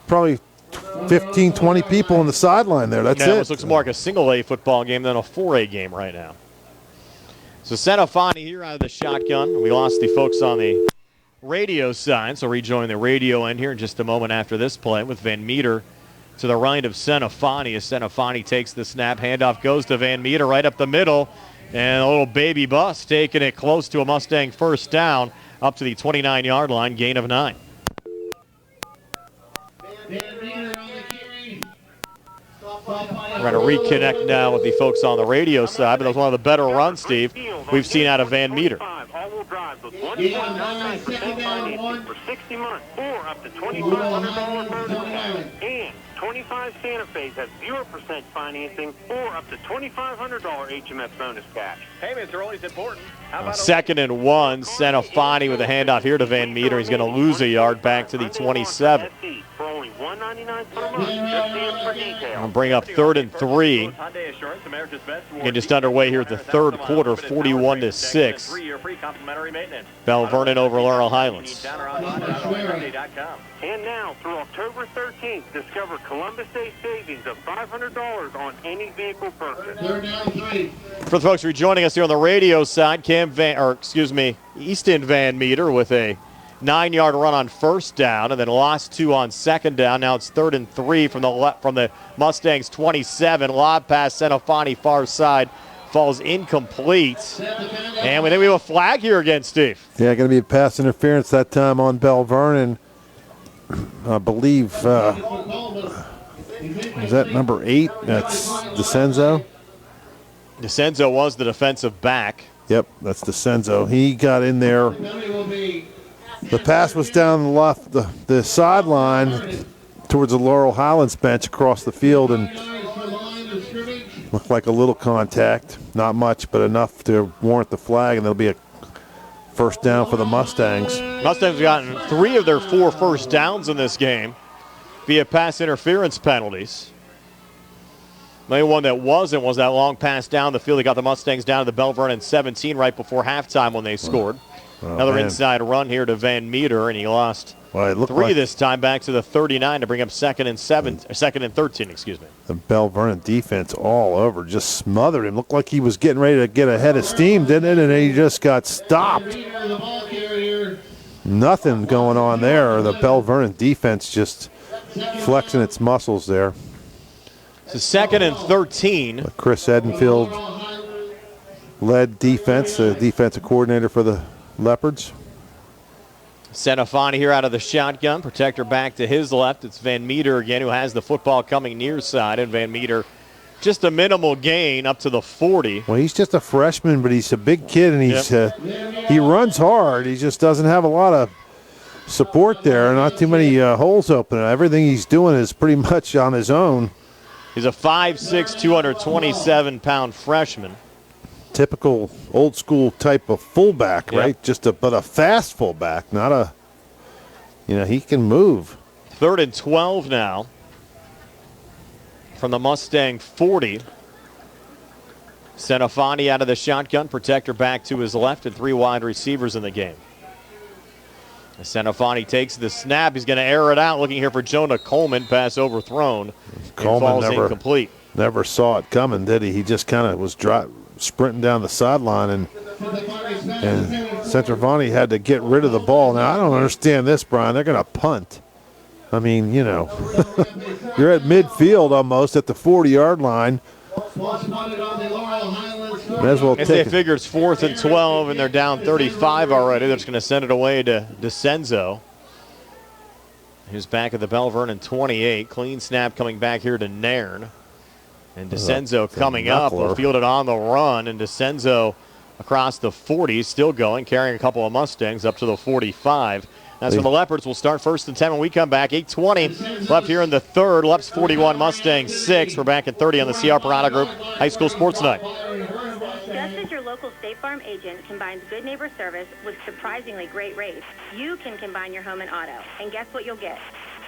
probably 15, 20 people on the sideline there. That's it. This looks more like a single-A football game than a 4A game right now. So Senafani here out of the shotgun. We lost the folks on the radio side, so rejoin the radio end here in just a moment after this play with Van Meter to the right of Senafani. As Senafani takes the snap, handoff goes to Van Meter right up the middle, and a little baby bus taking it close to a Mustang first down up to the 29-yard line, gain of 9. We're going to reconnect now with the folks on the radio side, but that was one of the better runs, Steve, we've seen out of Van Meter. All-wheel drives with 1.99% financing for 60 months or up to $2,500 bonus cash. And 25 Santa Fe's have 0% financing or up to $2,500 HMS bonus cash. Payments are always important. How about 2nd and 1, Senafani with a handoff here to Van Meter. He's going to lose a yard back to the 27. For only $199 per month. Just see us for details. I'll bring up 3rd and 3. Getting just underway here at the third quarter, 41-6. Belle Vernon over Laurel Highlands. And now, through October 13th, discover Columbus Day savings of $500 on any vehicle purchase. For the folks rejoining us here on the radio side, Easton Van Meter with a 9-yard run on first down, and then lost 2 on second down. Now it's 3rd and 3 from the Mustangs 27. Lob pass, Senafani far side, falls incomplete. And we think we have a flag here again, Steve. Yeah, going to be a pass interference that time on Belle Vernon. I believe, is that number 8? That's DeCenzo. DeCenzo was the defensive back. Yep, that's DeCenzo. He got in there. The pass was down the left, the sideline towards the Laurel Highlands bench across the field, and looked like a little contact. Not much, but enough to warrant the flag, and there'll be a first down for the Mustangs. Mustangs have gotten 3 of their 4 first downs in this game via pass interference penalties. The only one that wasn't was that long pass down the field. They got the Mustangs down to the Belle Vernon 17 right before halftime when they scored. Another inside run here to Van Meter, and he lost 3 this time back to the 39 to bring up 2nd and 13, excuse me. The Belle Vernon defense all over, just smothered him. Looked like he was getting ready to get ahead of steam, didn't it? And then he just got stopped. Nothing going on there. The Belle Vernon defense just flexing its muscles there. So 2nd and 13. Chris Edenfield led defense, the defensive coordinator for the Leopards. Senafani here out of the shotgun. Protector back to his left. It's Van Meter again who has the football coming near side. And Van Meter just a minimal gain up to the 40. Well, he's just a freshman, but he's a big kid, and he runs hard. He just doesn't have a lot of support there. Not too many holes open. Everything he's doing is pretty much on his own. He's a 5'6", 227-pound freshman. Typical old school type of fullback, right? But a fast fullback, not a, he can move. 3rd and 12 now from the Mustang 40. Senafani out of the shotgun, protector back to his left, and 3 wide receivers in the game. Senafani takes the snap. He's going to air it out, looking here for Jonah Coleman. Pass overthrown. Coleman falls incomplete. Never saw it coming, did he? He just kind of was sprinting down the sideline, and Centravani had to get rid of the ball. Now, I don't understand this, Brian. They're going to punt. I mean, you're at midfield almost at the 40-yard line. May as well As take they it. figure it's 4th and 12, and they're down 35 already. They're just going to send it away to DeCenzo. He's back at the Belle Vernon 28. Clean snap coming back here to Nairn. And DeCenzo coming up. Will field it on the run, and DeCenzo across the 40, still going, carrying a couple of Mustangs up to the 45. That's where the Leopards will start 1st and 10 when we come back. 8:20 left here in the third. Leps 41, Mustangs 6. We're back at 30 on the CR Parada Group High School Sports Night. Just as your local State Farm agent combines good neighbor service with surprisingly great rates, you can combine your home and auto. And guess what you'll get?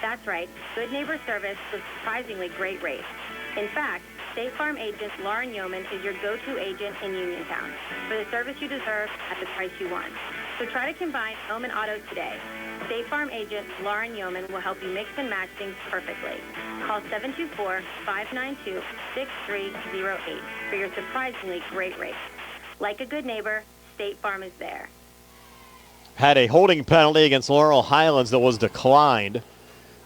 That's right, good neighbor service with surprisingly great rates. In fact, State Farm agent Lauren Yeoman is your go-to agent in Uniontown for the service you deserve at the price you want. So try to combine home and auto today. State Farm agent Lauren Yeoman will help you mix and match things perfectly. Call 724-592-6308 for your surprisingly great rates. Like a good neighbor, State Farm is there. Had a holding penalty against Laurel Highlands that was declined.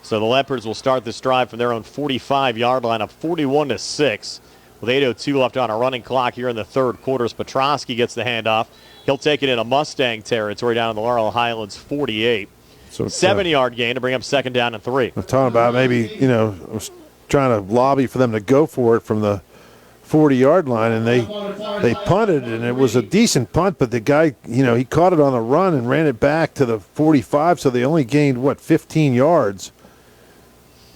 So the Leopards will start this drive from their own 45-yard line, up 41-6. With 8:02 left on a running clock here in the third quarter, as Petrosky gets the handoff. He'll take it into Mustang territory down in the Laurel Highlands 48. So 7-yard gain to bring up 2nd down and 3. I'm talking about maybe, I was trying to lobby for them to go for it from the 40-yard line, and they punted, and it was a decent punt, but the guy, he caught it on the run and ran it back to the 45, so they only gained, 15 yards.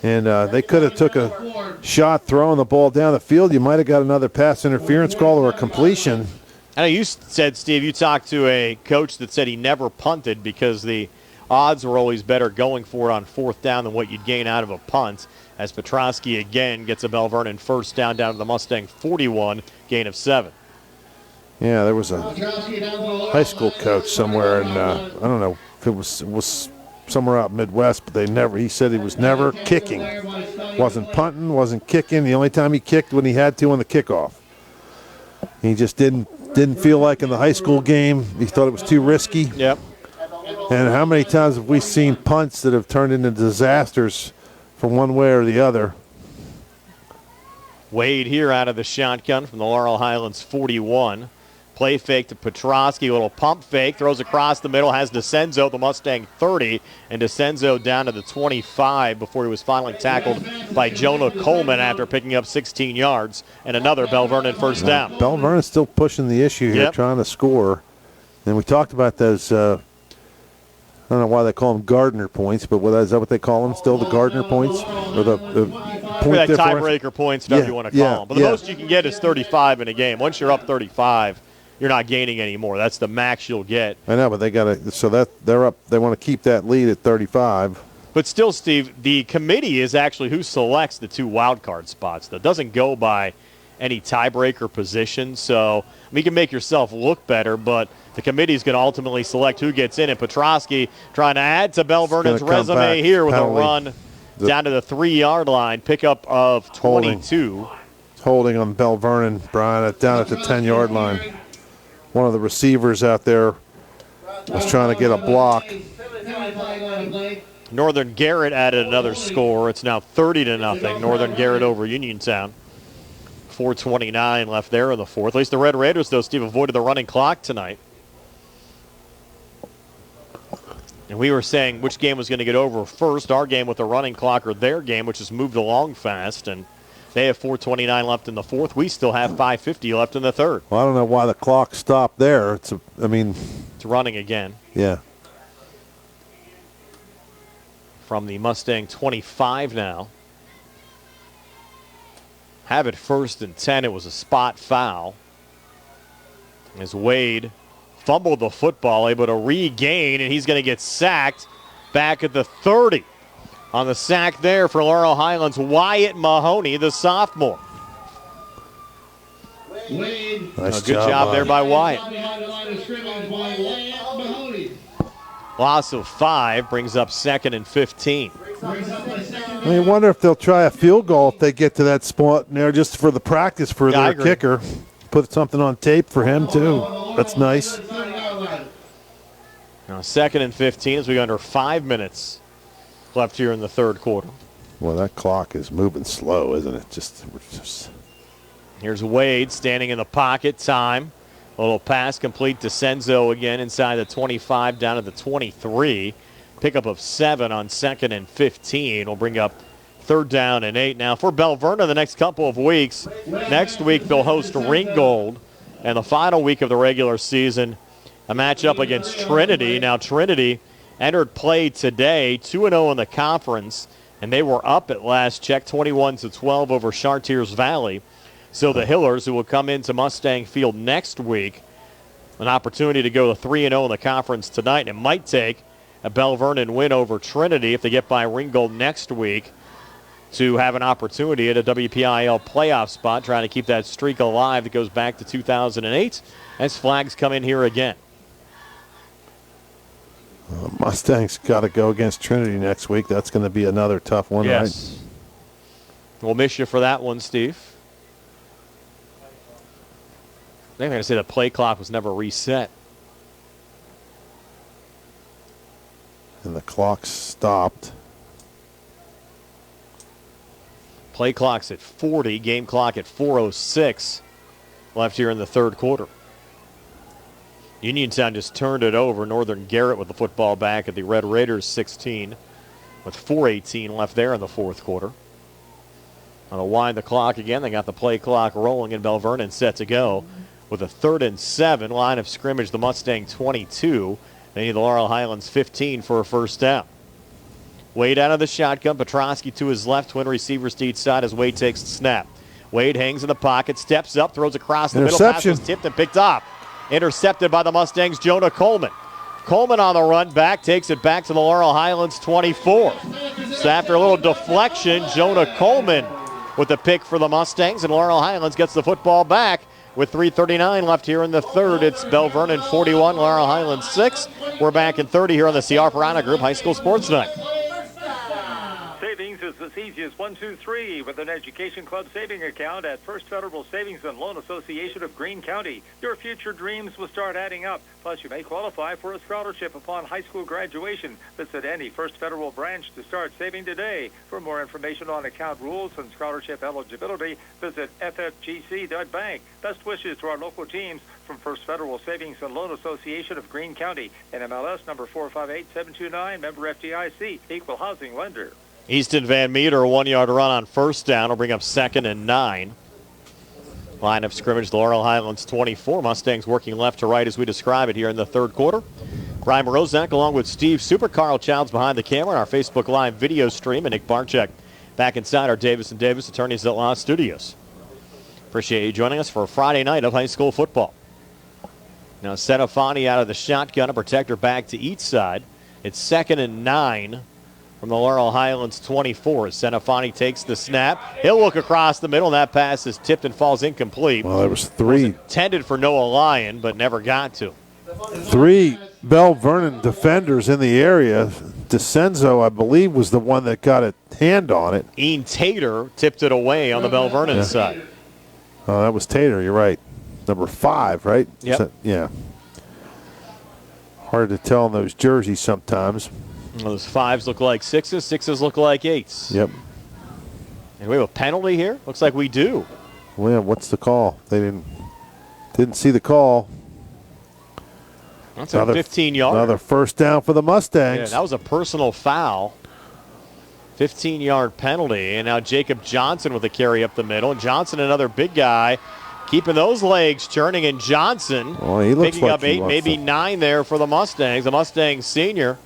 And they could have took a shot throwing the ball down the field. You might have got another pass interference call or a completion. I know you said, Steve, you talked to a coach that said he never punted because the odds were always better going for it on 4th down than what you'd gain out of a punt, as Petrosky again gets a Belle Vernon 1st down to the Mustang 41, gain of 7. Yeah, there was a high school coach somewhere, and I don't know if it was somewhere out Midwest, but he said he was never kicking. Wasn't punting, wasn't kicking. The only time he kicked when he had to on the kickoff. He just didn't feel like in the high school game. He thought it was too risky. Yep. And how many times have we seen punts that have turned into disasters from one way or the other? Wade here out of the shotgun from the Laurel Highlands 41. Play fake to Petrosky, a little pump fake, throws across the middle, has DeCenzo, the Mustang 30, and DeCenzo down to the 25 before he was finally tackled by Jonah Coleman after picking up 16 yards, and another Belle Vernon 1st down. Belle Vernon's still pushing the issue here, trying to score. And we talked about those, I don't know why they call them Gardner points, but is that what they call them still, the Gardner points? Or the point that tiebreaker points, whatever you want to call them. But the most you can get is 35 in a game. Once you're up 35, you're not gaining anymore. That's the max you'll get. I know, but they got to. So that they're up. They want to keep that lead at 35. But still, Steve, the committee is actually who selects the 2 wild card spots. That doesn't go by any tiebreaker position. So you can make yourself look better, but the committee is going to ultimately select who gets in. And Petrosky trying to add to Belle Vernon's resume here with a run down to the 3-yard line, pickup of 22. Holding on Belle Vernon, Brian, down at the 10-yard line. One of the receivers out there was trying to get a block. Northern Garrett added another score. It's now 30-0. Northern Garrett over Uniontown. 4:29 left there in the fourth. At least the Red Raiders, though, Steve, avoided the running clock tonight. And we were saying which game was going to get over first, our game with the running clock or their game, which has moved along fast. And they have 4:29 left in the fourth. We still have 5:50 left in the third. Well, I don't know why the clock stopped there. It's running again. Yeah. From the Mustang 25 now. Have it 1st and 10. It was a spot foul. As Wade fumbled the football, able to regain, and he's going to get sacked back at the 30. On the sack there for Laurel Highlands, Wyatt Mahoney, the sophomore. Nice good job there by Wyatt. Loss of 5 brings up 2nd and 15. I wonder if they'll try a field goal if they get to that spot there just for the practice for their kicker. Put something on tape for him, too. That's nice. Now 2nd and 15 as we go under 5 minutes left here in the third quarter. Well, that clock is moving slow, isn't it? Here's Wade standing in the pocket. Time. A little pass complete to Senzo again inside the 25 down to the 23. Pickup of 7 on 2nd and 15 will bring up 3rd down and 8. Now for Belle Vernon the next couple of weeks. Next week they'll host Ringgold. And the final week of the regular season, a matchup against Trinity. Now Trinity entered play today, 2-0 in the conference. And they were up at last check, 21-12 over Chartiers Valley. So the Hillers, who will come into Mustang Field next week, an opportunity to go to 3-0 in the conference tonight. And it might take a Belle Vernon win over Trinity if they get by Ringgold next week to have an opportunity at a WPIAL playoff spot, trying to keep that streak alive that goes back to 2008 as flags come in here again. Mustangs got to go against Trinity next week. That's going to be another tough one, yes. Right? We'll miss you for that one, Steve. They're going to say the play clock was never reset. And the clock stopped. Play clock's at 40, game clock at 4:06 left here in the 3rd quarter. Uniontown just turned it over. Northern Garrett with the football back at the Red Raiders 16 with 4:18 left there in the 4th quarter. On to wind the clock again. They got the play clock rolling, and Belle Vernon set to go with a 3rd and 7. Line of scrimmage, the Mustang 22. They need the Laurel Highlands 15 for a 1st down. Wade out of the shotgun. Petrosky to his left. Twin receivers to each side as Wade takes the snap. Wade hangs in the pocket, steps up, throws across the middle. Pass was tipped and picked off. Intercepted by the Mustangs, Jonah Coleman. Coleman on the run back, takes it back to the Laurel Highlands 24. So after a little deflection, Jonah Coleman with the pick for the Mustangs, and Laurel Highlands gets the football back with 3:39 left here in the 3rd. It's Belle Vernon 41, Laurel Highlands 6. We're back in 30 here on the C.R. Piranha Group High School Sports Night. Savings is as easy as 1, 2, 3 with an Education Club saving account at First Federal Savings and Loan Association of Greene County. Your future dreams will start adding up. Plus, you may qualify for a scholarship upon high school graduation. Visit any First Federal branch to start saving today. For more information on account rules and scholarship eligibility, visit ffgc.bank. Best wishes to our local teams from First Federal Savings and Loan Association of Greene County. NMLS number 458729, member FDIC, equal housing lender. Easton Van Meter, a 1-yard run on 1st down will bring up 2nd and 9. Line of scrimmage, the Laurel Highlands 24. Mustangs working left to right as we describe it here in the 3rd quarter. Brian Morozak along with Steve Super. Carl Childs behind the camera on our Facebook Live video stream, and Nick Barczyk back inside our Davis & Davis Attorneys at Law studios. Appreciate you joining us for a Friday night of high school football. Now Senafani out of the shotgun, a protector back to each side. It's 2nd and 9. From the Laurel Highlands 24. Senafani takes the snap. He'll look across the middle, and that pass is tipped and falls incomplete. Well, there was 3. It was intended for Noah Lyon, but never got to. 3 Belle Vernon defenders in the area. DeCenzo, I believe, was the one that got a hand on it. Ian Tater tipped it away on the Belle Vernon side. Oh, that was Tater. You're right. Number 5, right? Yep. Yeah. Hard to tell in those jerseys sometimes. Those 5s look like 6s, 6s look like 8s. Yep. And we have a penalty here? Looks like we do. Well, yeah, what's the call? They didn't see the call. That's a 15-yard. Another 1st down for the Mustangs. Yeah, that was a personal foul. 15-yard penalty. And now Jacob Johnson with a carry up the middle. And Johnson, another big guy, keeping those legs churning. And Johnson he looks picking like up 8, maybe 9 there for the Mustangs. The Mustangs senior.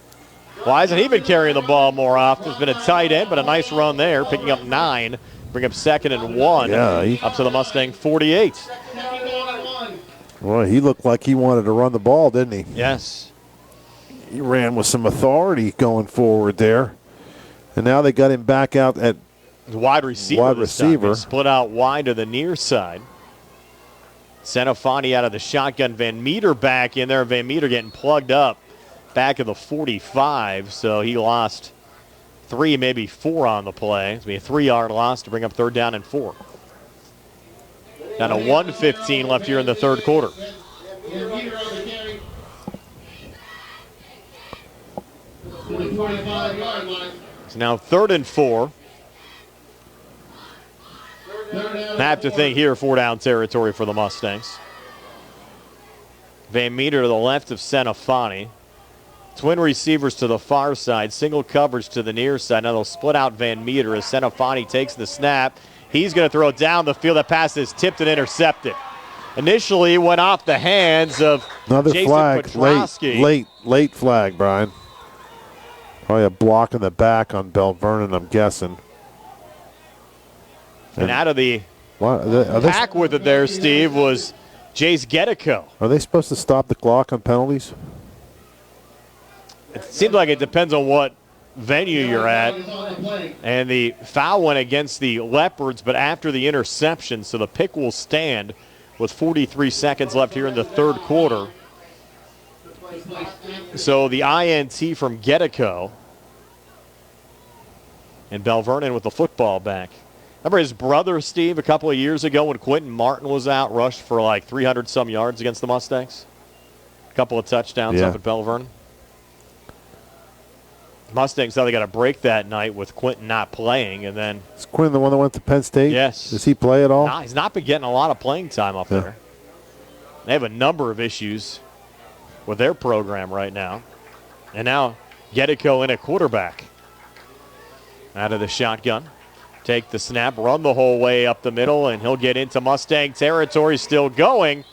Why hasn't he been carrying the ball more often? It's been a tight end, but a nice run there, picking up 9. Bring up 2nd and 1. Yeah, up to the Mustang 48. Well, he looked like he wanted to run the ball, didn't he? Yes. He ran with some authority going forward there. And now they got him back out at wide receiver. Wide receiver. Split out wide to the near side. Senafani out of the shotgun. Van Meter back in there. Van Meter getting plugged up back of the 45. So he lost 3, maybe 4 on the play. It's going to be a 3-yard loss to bring up 3rd down and 4. Down to 1:15 left here in the 3rd quarter. It's now 3rd and 4. I have to think here, 4-down territory for the Mustangs. Van Meter to the left of Senafani. Twin receivers to the far side, single coverage to the near side. Now they'll split out Van Meter as Senafani takes the snap. He's going to throw it down the field. That pass is tipped and intercepted. Initially went off the hands of another Jason flag, Petrosky. late flag, Brian. Probably a block in the back on Belle Vernon, I'm guessing. And out of the are pack with it there, Steve, was Jace Gedico. Are they supposed to stop the clock on penalties? It seems like it depends on what venue you're at. And the foul went against the Leopards, but after the interception, so the pick will stand with 43 seconds left here in the third quarter. So the INT from Gedico. And Belle Vernon with the football back. Remember his brother, Steve, a couple of years ago when Quentin Martin was out, rushed for like 300-some yards against the Mustangs? A couple of touchdowns up at Belle Vernon. Mustangs thought they got a break that night with Quentin not playing, and then... Is Quentin the one that went to Penn State? Yes. Does he play at all? Nah, he's not been getting a lot of playing time up there. They have a number of issues with their program right now. And now Gedico in at quarterback. Out of the shotgun. Take the snap, run the whole way up the middle, and he'll get into Mustang territory. Still going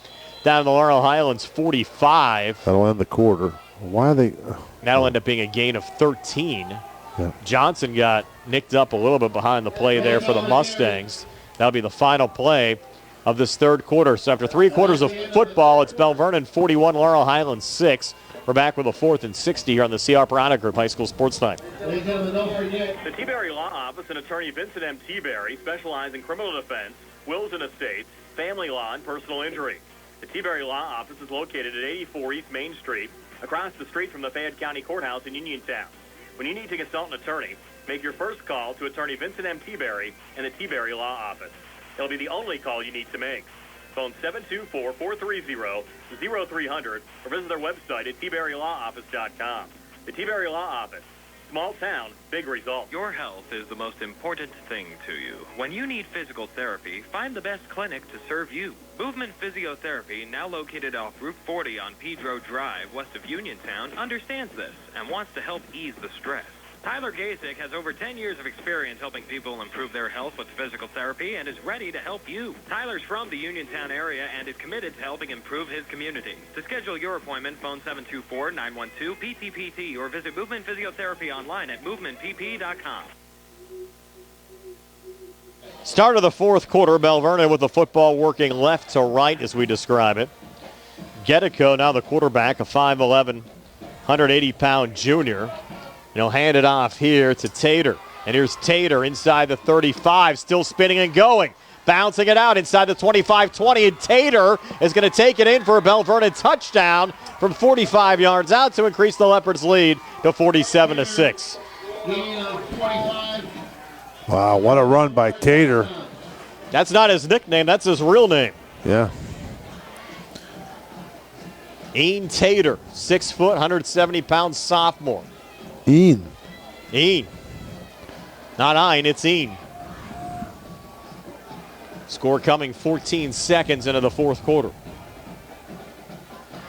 down the Laurel Highlands 45. That'll end the quarter. Why are they... That'll end up being a gain of 13. Yeah. Johnson got nicked up a little bit behind the play there for the Mustangs. That'll be the final play of this third quarter. So after 3 quarters of football, it's Belle Vernon 41, Laurel Highlands 6. We're back with a 4th and 60 here on the CR Piranha Group High School Sports Time. The T-Berry Law Office and attorney Vincent M. T-Berry specialize in criminal defense, wills and estates, family law, and personal injury. The T-Berry Law Office is located at 84 East Main Street, across the street from the Fayette County Courthouse in Uniontown. When you need to consult an attorney, make your first call to attorney Vincent M. T-Berry and the T-Berry Law Office. It'll be the only call you need to make. Phone 724-430-0300 or visit their website at tberrylawoffice.com. The T-Berry Law Office. Small town, big result. Your health is the most important thing to you. When you need physical therapy, find the best clinic to serve you. Movement Physiotherapy, now located off Route 40 on Pedro Drive, west of Uniontown, understands this and wants to help ease the stress. Tyler Gasick has over 10 years of experience helping people improve their health with physical therapy and is ready to help you. Tyler's from the Uniontown area and is committed to helping improve his community. To schedule your appointment, phone 724-912-PTPT or visit Movement Physiotherapy online at movementpp.com. Start of the fourth quarter, Belle Vernon with the football working left to right as we describe it. Gedico, now the quarterback, a 5'11", 180-pound junior. And he'll hand it off here to Tater. And here's Tater inside the 35, still spinning and going. Bouncing it out inside the 25-20, and Tater is going to take it in for a Belle Vernon touchdown from 45 yards out to increase the Leopards' lead to 47-6. Wow, what a run by Tater. That's not his nickname, that's his real name. Yeah. Ian Tater, 6 foot, 170-pound sophomore. Ian. Not Ein, it's Ian. Score coming 14 seconds into the fourth quarter.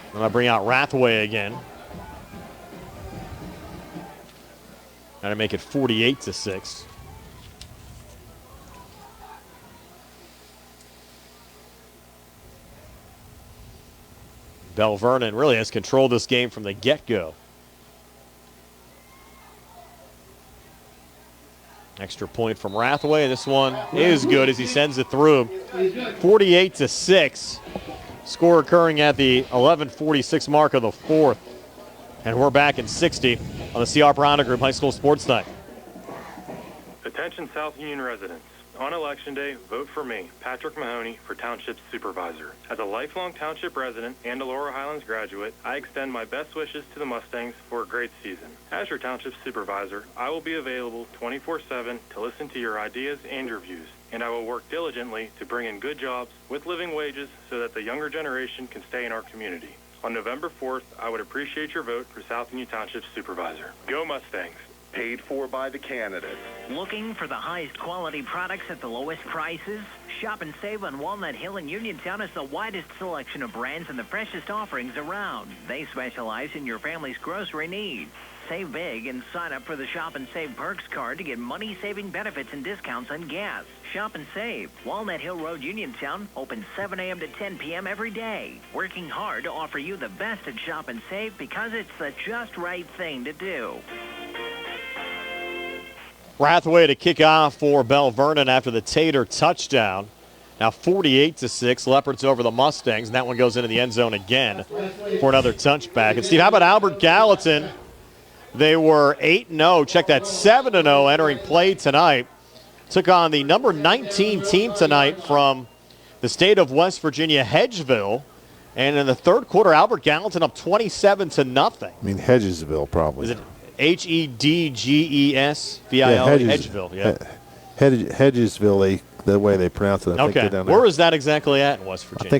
I'm going to bring out Rathway again. Got to make it 48-6. Belle Vernon really has controlled this game from the get-go. Extra point from Rathway. This one is good as he sends it through. 48-6. Score occurring at the 11:46 mark of the fourth. And we're back in 60 on the CR Piranha Group High School Sports Night. Attention South Union residents. On Election Day, vote for me, Patrick Mahoney, for Township Supervisor. As a lifelong Township resident and a Laurel Highlands graduate, I extend my best wishes to the Mustangs for a great season. As your Township Supervisor, I will be available 24/7 to listen to your ideas and your views, and I will work diligently to bring in good jobs with living wages so that the younger generation can stay in our community. On November 4th, I would appreciate your vote for South Union Township Supervisor. Go Mustangs! paid for by the candidates. Looking for the highest quality products at the lowest prices? Shop and save on Walnut Hill and Uniontown has the widest selection of brands and the freshest offerings around. They specialize in your family's grocery needs. Save big and sign up for the Shop and Save Perks card to get money-saving benefits and discounts on gas. Shop and Save. Walnut Hill Road, Uniontown, open 7 a.m. to 10 p.m. every day. Working hard to offer you the best at Shop and Save because it's the just right thing to do. Rathway to kick off for Belle Vernon after the Tater touchdown. Now 48-6, Leopards over the Mustangs, and that one goes into the end zone again for another touchback. And Steve, how about Albert Gallatin? They were 8-0. Check that, 7-0 entering play tonight. Took on the number 19 team tonight from the state of West Virginia, Hedgeville. And in the third quarter, Albert Gallatin up 27-0. I mean, Hedgesville, probably. Is it Hedgesville? Hedgeville, yeah. Hedgesville, the way they pronounce it. I Okay. think down there. Where is that exactly at in West Virginia? I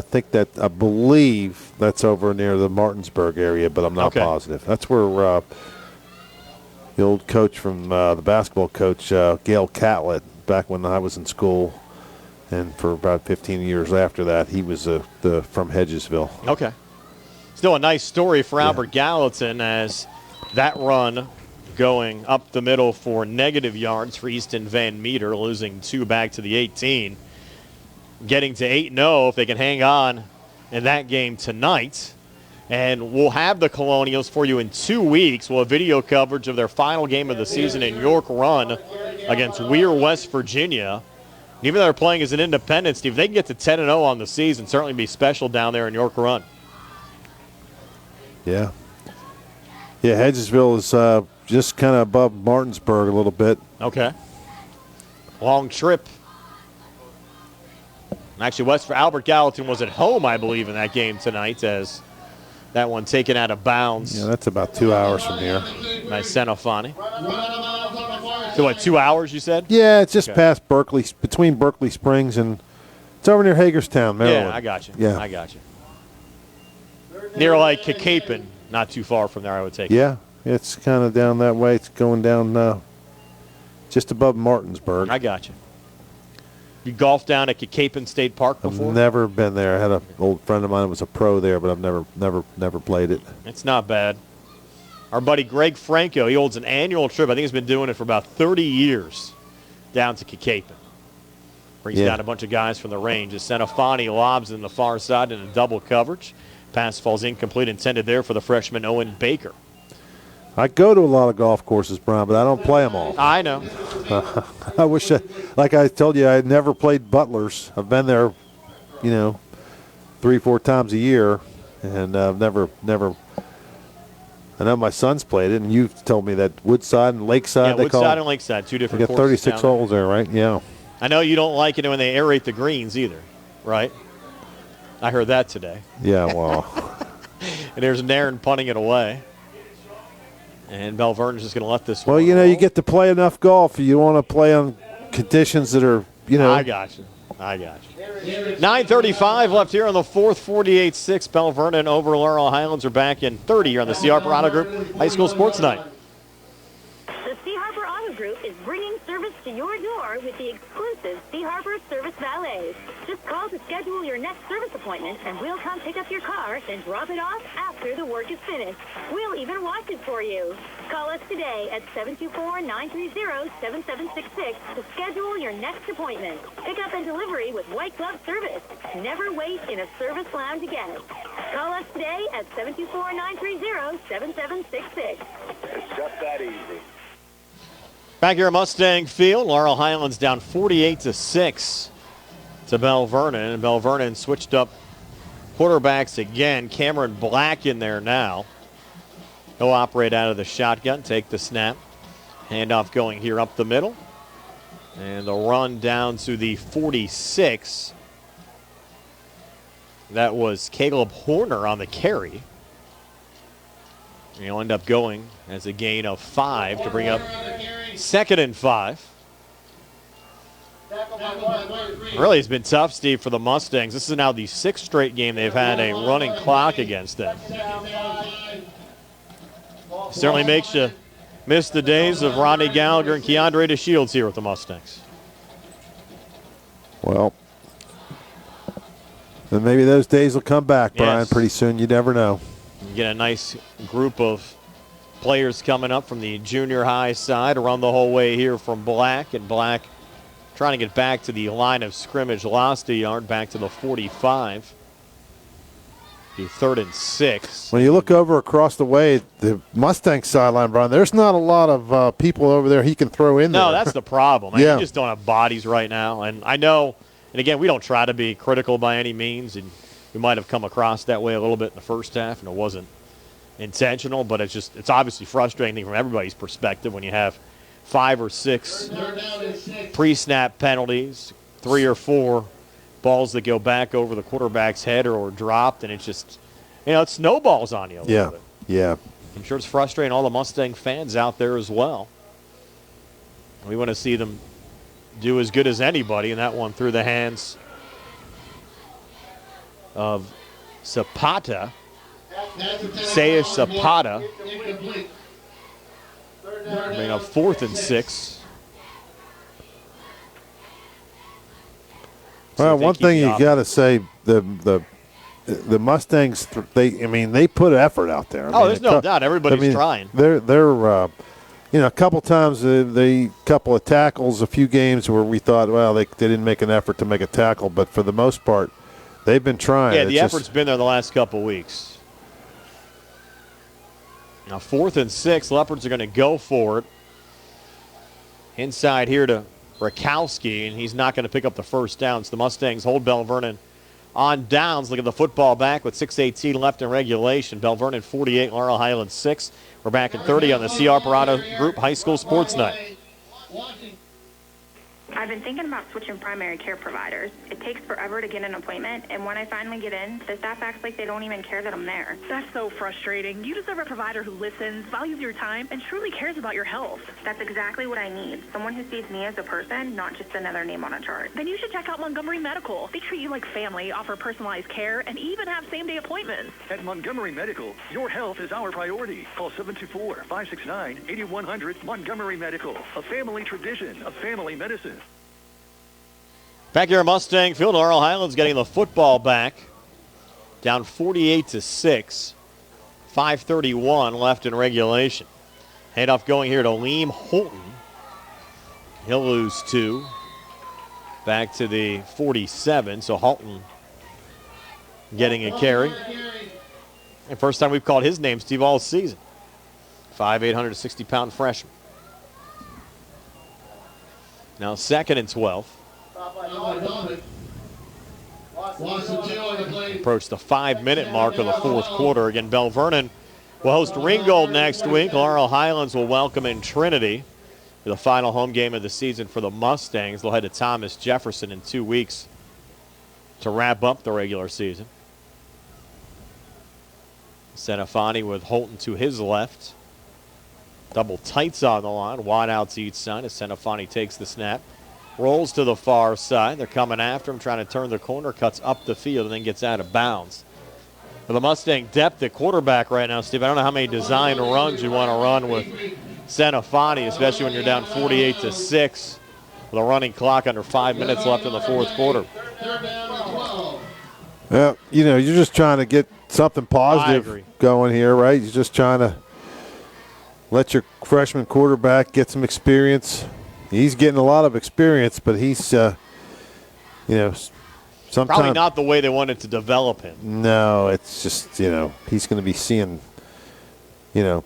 think that's I believe that's over near the Martinsburg area, but I'm not positive. That's where the old coach from the basketball coach, Gail Catlett, back when I was in school, and for about 15 years after that, he was from Hedgesville. Okay. Still a nice story for Albert Gallatin as that run going up the middle for negative yards for Easton Van Meter, losing 2 back to the 18. Getting to 8-0 if they can hang on in that game tonight. And we'll have the Colonials for you in 2 weeks. We'll have video coverage of their final game of the season in York Run against Weir, West Virginia. Even though they're playing as an independent, Steve, they can get to 10-0 on the season. Certainly be special down there in York Run. Yeah. Yeah, Hedgesville is just kind of above Martinsburg a little bit. Okay. Long trip. Actually, Albert Gallatin was at home, I believe, in that game tonight as that one taken out of bounds. Yeah, that's about 2 hours from here. By Senofani. So what, 2 hours you said? Yeah, it's just past Berkeley, between Berkeley Springs and it's over near Hagerstown, Maryland. Yeah, I got you. Yeah. I got you. Near like Kakapen, not too far from there, I would take it. Yeah, it's kind of down that way. It's going down just above Martinsburg. I got you. You golfed down at Kakapen State Park before? I've never been there. I had an old friend of mine who was a pro there, but I've never played it. It's not bad. Our buddy Greg Franco, he holds an annual trip. I think he's been doing it for about 30 years down to Kakapen. Brings down a bunch of guys from the range. As Senofani lobs in the far side in a double coverage. Pass falls incomplete, intended there for the freshman Owen Baker. I go to a lot of golf courses, Brian, but I don't play them all. I know. I wish, like I told you, I had never played Butler's. I've been there, 3-4 times a year, and I've never. I know my son's played it, and you told me that Woodside and Lakeside. Yeah, Woodside and Lakeside, 2 different courses. courses. They got 36 holes there, right? Yeah. I know you don't like it when they aerate the greens either, right? I heard that today. Yeah, well. And there's Nairn punting it away. And Belle Vernon's just going to let this Well, one you get to play enough golf. You want to play on conditions that are, I got you. 9:35 left here on the fourth, 48-6. Belle Vernon over Laurel Highlands are back in 30 here on the C. Harper Auto Group High School Sports Night. The C. Harper Auto Group is bringing service to your door with the exclusive C. Harper Service Valets. Just call to schedule your next service appointment, and we'll come pick up your car and drop it off after the work is finished. We'll even wash it for you. Call us today at 724-930-7766 to schedule your next appointment. Pickup and delivery with white glove service. Never wait in a service lounge again. Call us today at 724-930-7766. It's just that easy. Back here at Mustang Field, Laurel Highlands down 48-6 to Belle Vernon. And Belle Vernon switched up quarterbacks again. Cameron Black in there now. He'll operate out of the shotgun, take the snap. Handoff going here up the middle. And the run down to the 46. That was Caleb Horner on the carry. And he'll end up going as a gain of 5 to bring up 2nd and 5. Really, it's been tough, Steve, for the Mustangs. This is now the 6th straight game they've had a running clock against them. Certainly makes you miss the days of Rodney Gallagher and Keandre DeShields here with the Mustangs. Well, then maybe those days will come back, Brian, Yes. pretty soon. You never know. You get a nice group of players coming up from the junior high side, run the whole way here from Black, and Black trying to get back to the line of scrimmage, lost a yard, back to the 45. Be 3rd and 6. When you look over across the way, the Mustang sideline, Brian, there's not a lot of people over there he can throw in there. No, that's the problem. Yeah. You just don't have bodies right now. And I know, and again, we don't try to be critical by any means, and we might have come across that way a little bit in the first half, and it wasn't intentional, but it's obviously frustrating from everybody's perspective when you have 5 or 6 pre-snap penalties, 3 or 4 balls that go back over the quarterback's head or dropped, and it's just, it snowballs on you a little bit. Yeah. I'm sure it's frustrating all the Mustang fans out there as well. We want to see them do as good as anybody, and that one through the hands of Zapata. Seish Zapata. Bring up 4th and 6. Well, one thing you got to say, the Mustangs, they put effort out there. There's no doubt. Everybody's trying. They're a couple times, couple of tackles, a few games where we thought, well, they didn't make an effort to make a tackle, but for the most part, they've been trying. Yeah, the effort's been there the last couple of weeks. Now 4th and 6, Leopards are going to go for it. Inside here to Rakowski, and he's not going to pick up the first down. So the Mustangs hold Belle Vernon on downs. Look at the football back with 6:18 left in regulation. Belle Vernon 48, Laurel Highlands 6. We're back at 30 on the CR Parada Group High School Sports Night. I've been thinking about switching primary care providers. It takes forever to get an appointment, and when I finally get in, the staff acts like they don't even care that I'm there. That's so frustrating. You deserve a provider who listens, values your time, and truly cares about your health. That's exactly what I need. Someone who sees me as a person, not just another name on a chart. Then you should check out Montgomery Medical. They treat you like family, offer personalized care, and even have same-day appointments. At Montgomery Medical, your health is our priority. Call 724-569-8100 Montgomery Medical, a family tradition of family medicine. Back here at Mustang Field, Laurel Highlands getting the football back. Down 48-6. 5:31 left in regulation. Handoff going here to Liam Holton. He'll lose 2. Back to the 47, so Holton getting a carry. And first time we've called his name, Steve, all season. 5'8", 160-pound freshman. Now 2nd and 12. Approach the 5-minute mark of the fourth quarter. Again, Belle Vernon will host Ringgold next week. Laurel Highlands will welcome in Trinity for the final home game of the season for the Mustangs. They'll head to Thomas Jefferson in 2 weeks to wrap up the regular season. Senafani with Holton to his left. Double tights on the line, wide outs each side as Senafani takes the snap. Rolls to the far side. They're coming after him, trying to turn the corner, cuts up the field, and then gets out of bounds. For the Mustang depth at quarterback right now, Steve, I don't know how many design runs you want to run with Senafani, especially when you're down 48-6 with a running clock under 5 minutes left in the fourth quarter. Well, you're just trying to get something positive going here, right? You're just trying to let your freshman quarterback get some experience. He's getting a lot of experience, but he's, sometimes probably not the way they wanted to develop him. No, it's just, he's going to be seeing,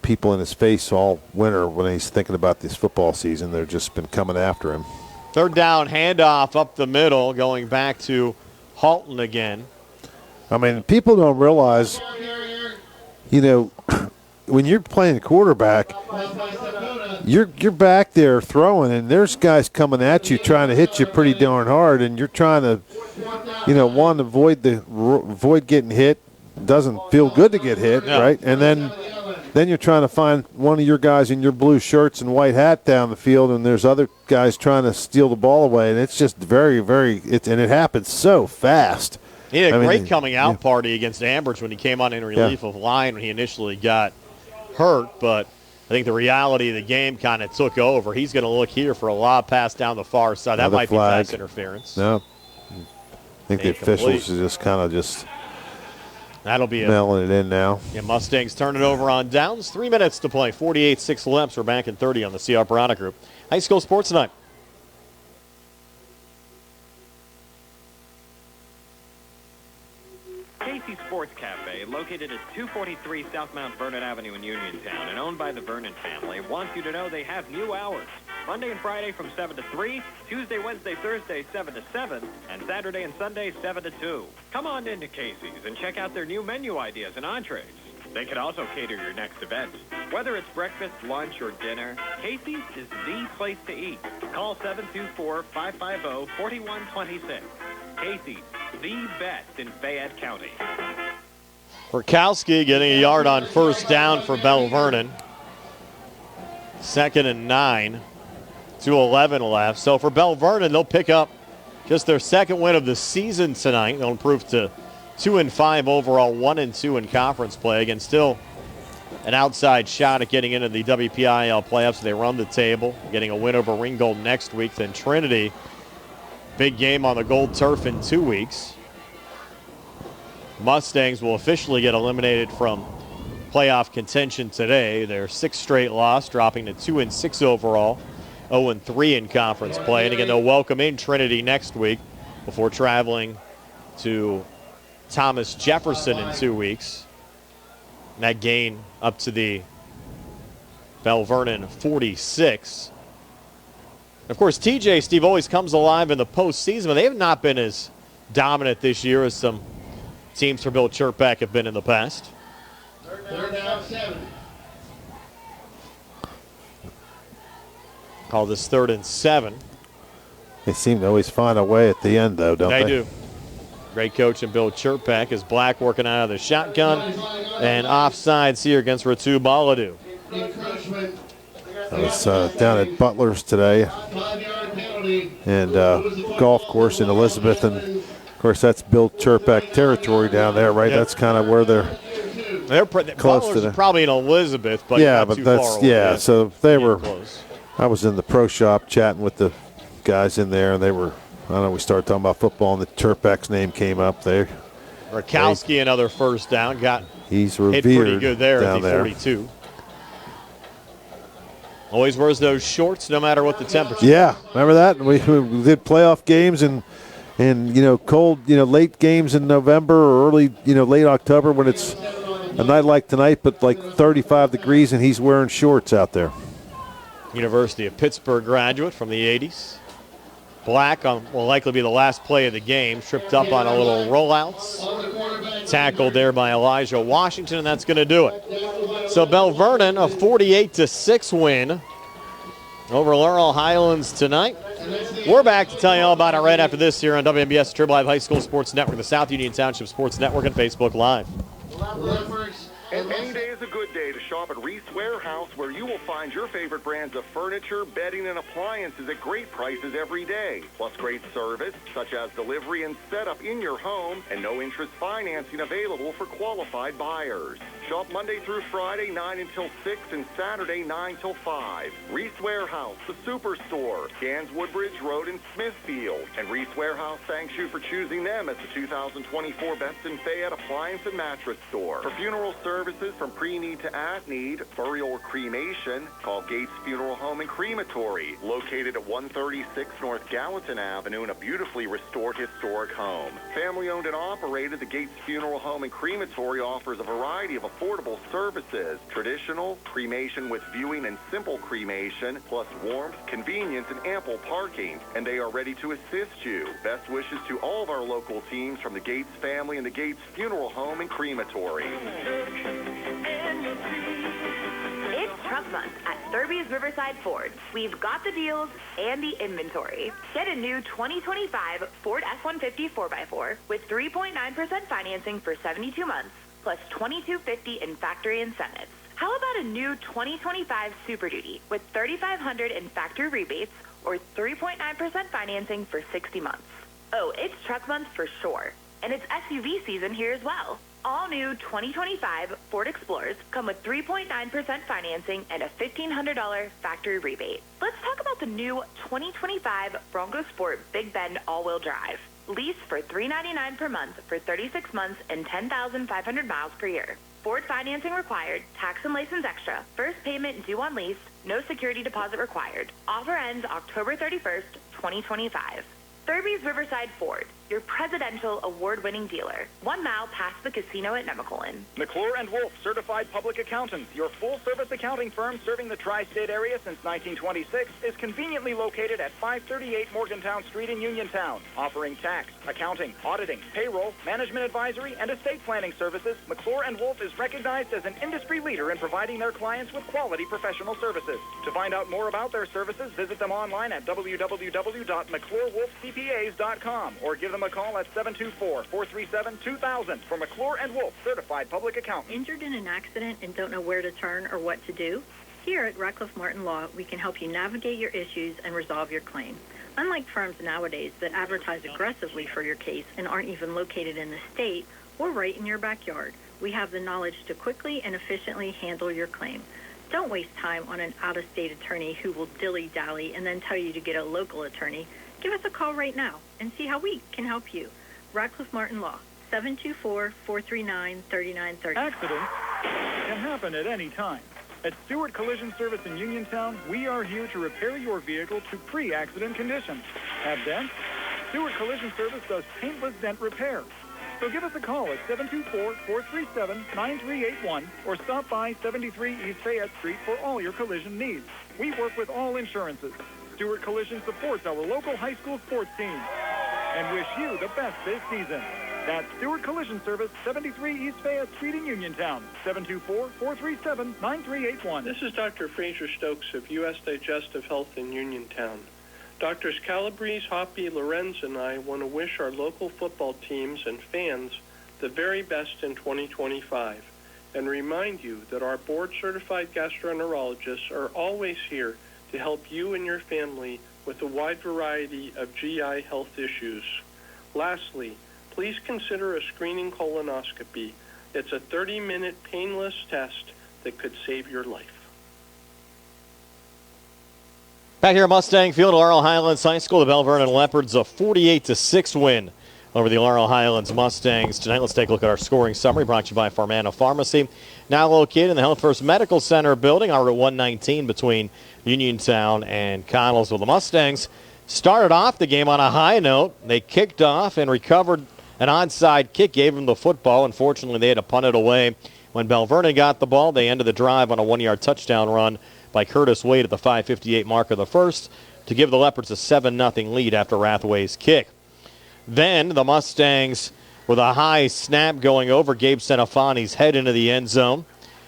people in his face all winter when he's thinking about this football season. They've just been coming after him. 3rd down, handoff up the middle, going back to Halton again. I mean, people don't realize, when you're playing quarterback, you're back there throwing, and there's guys coming at you trying to hit you pretty darn hard, and you're trying to, avoid getting hit. Doesn't feel good to get hit, right? And then you're trying to find one of your guys in your blue shirts and white hat down the field, and there's other guys trying to steal the ball away, and it's just very, very – and it happens so fast. He had a great coming out party against Ambridge when he came on in relief of Lyon when he initially got hurt, but I think the reality of the game kind of took over. He's going to look here for a lob pass down the far side. That might be pass interference. No. I think the officials are just kind of that'll be mailing it in now. Yeah, Mustangs turn it over on downs. 3 minutes to play. 48-6 left. We're back in 30 on the CR Product Group High School Sports Night. Casey's Sports Cafe, located at 243 South Mount Vernon Avenue in Uniontown and owned by the Vernon family, wants you to know they have new hours. Monday and Friday from 7 to 3, Tuesday, Wednesday, Thursday 7 to 7, and Saturday and Sunday 7 to 2. Come on into Casey's and check out their new menu ideas and entrees. They can also cater your next event. Whether it's breakfast, lunch, or dinner, Casey's is the place to eat. Call 724-550-4126. Casey's, the best in Fayette County. Perkowski getting a yard on first down for Belle Vernon. 2nd and 9. 2:11 left. So for Belle Vernon, they'll pick up just their second win of the season tonight. They'll improve to 2-5 overall, 1-2 in conference play. Again, still an outside shot at getting into the WPIAL playoffs. They run the table, getting a win over Ringgold next week. Then Trinity, big game on the gold turf in 2 weeks. Mustangs will officially get eliminated from playoff contention today. Their sixth straight loss, dropping to 2-6 overall, 0-3 in conference play. And again, they'll welcome in Trinity next week before traveling to Thomas Jefferson in 2 weeks. And that gain up to the Belle Vernon 46. Of course, TJ, Steve, always comes alive in the postseason, but they have not been as dominant this year as some teams for Bill Chirpak have been in the past. Third down, 7. Call this 3rd and 7. They seem to always find a way at the end, though, don't they? They do. Great coach and Bill Chirpak is Black working out of the shotgun. And offsides here against Ratu Baladu. I was down at Butler's today and golf course in Elizabeth, and of course that's Bill Chirpak territory down there, right? Yep. That's kind of where they're close Butler's to probably in Elizabeth, but yeah, not but too that's far away. yeah. So they were. Close. I was in the pro shop chatting with the guys in there, and they were. I don't know. We started talking about football, and the Chirpak's name came up there. Rakowski, another first down, he's revered hit pretty good there at the 42. Always wears those shorts no matter what the temperature. Yeah, remember that? We did playoff games and cold, late games in November or early, late October when it's a night like tonight, but like 35 degrees and he's wearing shorts out there. University of Pittsburgh graduate from the 80s. Black will likely be the last play of the game. Tripped up on a little rollouts. Tackled there by Elijah Washington, and that's going to do it. So Belle Vernon, a 48-6 win over Laurel Highlands tonight. We're back to tell you all about it right after this here on WMBS Triple Live High School Sports Network, the South Union Township Sports Network, and Facebook Live. And any day is a good day to shop at Reese Warehouse, where you will find your favorite brands of furniture, bedding, and appliances at great prices every day. Plus great service, such as delivery and setup in your home, and no interest financing available for qualified buyers. Shop Monday through Friday, 9 until 6, and Saturday, 9 till 5. Reese Warehouse, the Superstore, Gans Woodbridge Road in Smithfield. And Reese Warehouse thanks you for choosing them as the 2024 Best in Fayette Appliance and Mattress Store. For funeral services from pre-need to at-need, burial or cremation, call Gates Funeral Home and Crematory, located at 136 North Gallatin Avenue in a beautifully restored historic home. Family-owned and operated, the Gates Funeral Home and Crematory offers a variety of affordable services, traditional, cremation with viewing and simple cremation, plus warmth, convenience, and ample parking. And they are ready to assist you. Best wishes to all of our local teams from the Gates family and the Gates Funeral Home and Crematory. It's Truck Month at Thurby's Riverside Ford. We've got the deals and the inventory. Get a new 2025 Ford F-150 4x4 with 3.9% financing for 72 months, plus $2,250 in factory incentives. How about a new 2025 Super Duty with $3,500 in factory rebates or 3.9% financing for 60 months? Oh, it's Truck Month for sure. And it's SUV season here as well. All new 2025 Ford Explorers come with 3.9% financing and a $1,500 factory rebate. Let's talk about the new 2025 Bronco Sport Big Bend all-wheel drive. Lease for $399 per month for 36 months and 10,500 miles per year. Ford financing required, tax and license extra, first payment due on lease, no security deposit required. Offer ends October 31st, 2025. Thurby's Riverside Ford, your presidential award-winning dealer. 1 mile past the casino at Nemacolin. McClure & Wolf, certified public accountants. Your full-service accounting firm serving the tri-state area since 1926 is conveniently located at 538 Morgantown Street in Uniontown. Offering tax, accounting, auditing, payroll, management advisory, and estate planning services, McClure & Wolf is recognized as an industry leader in providing their clients with quality professional services. To find out more about their services, visit them online at www.mcclurewolfcpas.com or give them a call at 724-437-2000 for McClure & Wolf, certified public accountant. Injured in an accident and don't know where to turn or what to do? Here at Radcliffe Martin Law, we can help you navigate your issues and resolve your claim. Unlike firms nowadays that advertise aggressively for your case and aren't even located in the state or right in your backyard, we have the knowledge to quickly and efficiently handle your claim. Don't waste time on an out-of-state attorney who will dilly-dally and then tell you to get a local attorney. Give us a call right now and see how we can help you. Radcliffe Martin Law, 724-439-3930. Accidents can happen at any time. At Stewart Collision Service in Uniontown, we are here to repair your vehicle to pre-accident condition. Have dents? Stewart Collision Service does paintless dent repair. So give us a call at 724-437-9381 or stop by 73 East Fayette Street for all your collision needs. We work with all insurances. Stewart Collision supports our local high school sports teams and wish you the best this season. That's Stewart Collision Service, 73 East Fayette Street in Uniontown, 724-437-9381. This is Dr. Fraser Stokes of U.S. Digestive Health in Uniontown. Doctors Calabrese, Hoppy, Lorenz, and I want to wish our local football teams and fans the very best in 2025 and remind you that our board-certified gastroenterologists are always here to help you and your family with a wide variety of GI health issues. Lastly, please consider a screening colonoscopy. It's a 30-minute painless test that could save your life. Back here at Mustang Field, Laurel Highlands High School, the Belle Vernon Leopards a 48-6 win over the Laurel Highlands Mustangs. Tonight, let's take a look at our scoring summary brought to you by Farmana Pharmacy. Now located in the Health First Medical Center building on Route 119 between Uniontown and Connellsville. The Mustangs started off the game on a high note. They kicked off and recovered an onside kick, gave them the football. Unfortunately, they had to punt it away. When Belle Vernon got the ball, they ended the drive on a 1-yard touchdown run by Curtis Wade at the 5:58 mark of the first to give the Leopards a 7-0 lead after Rathway's kick. Then the Mustangs, with a high snap going over, Gabe Senefani's head into the end zone.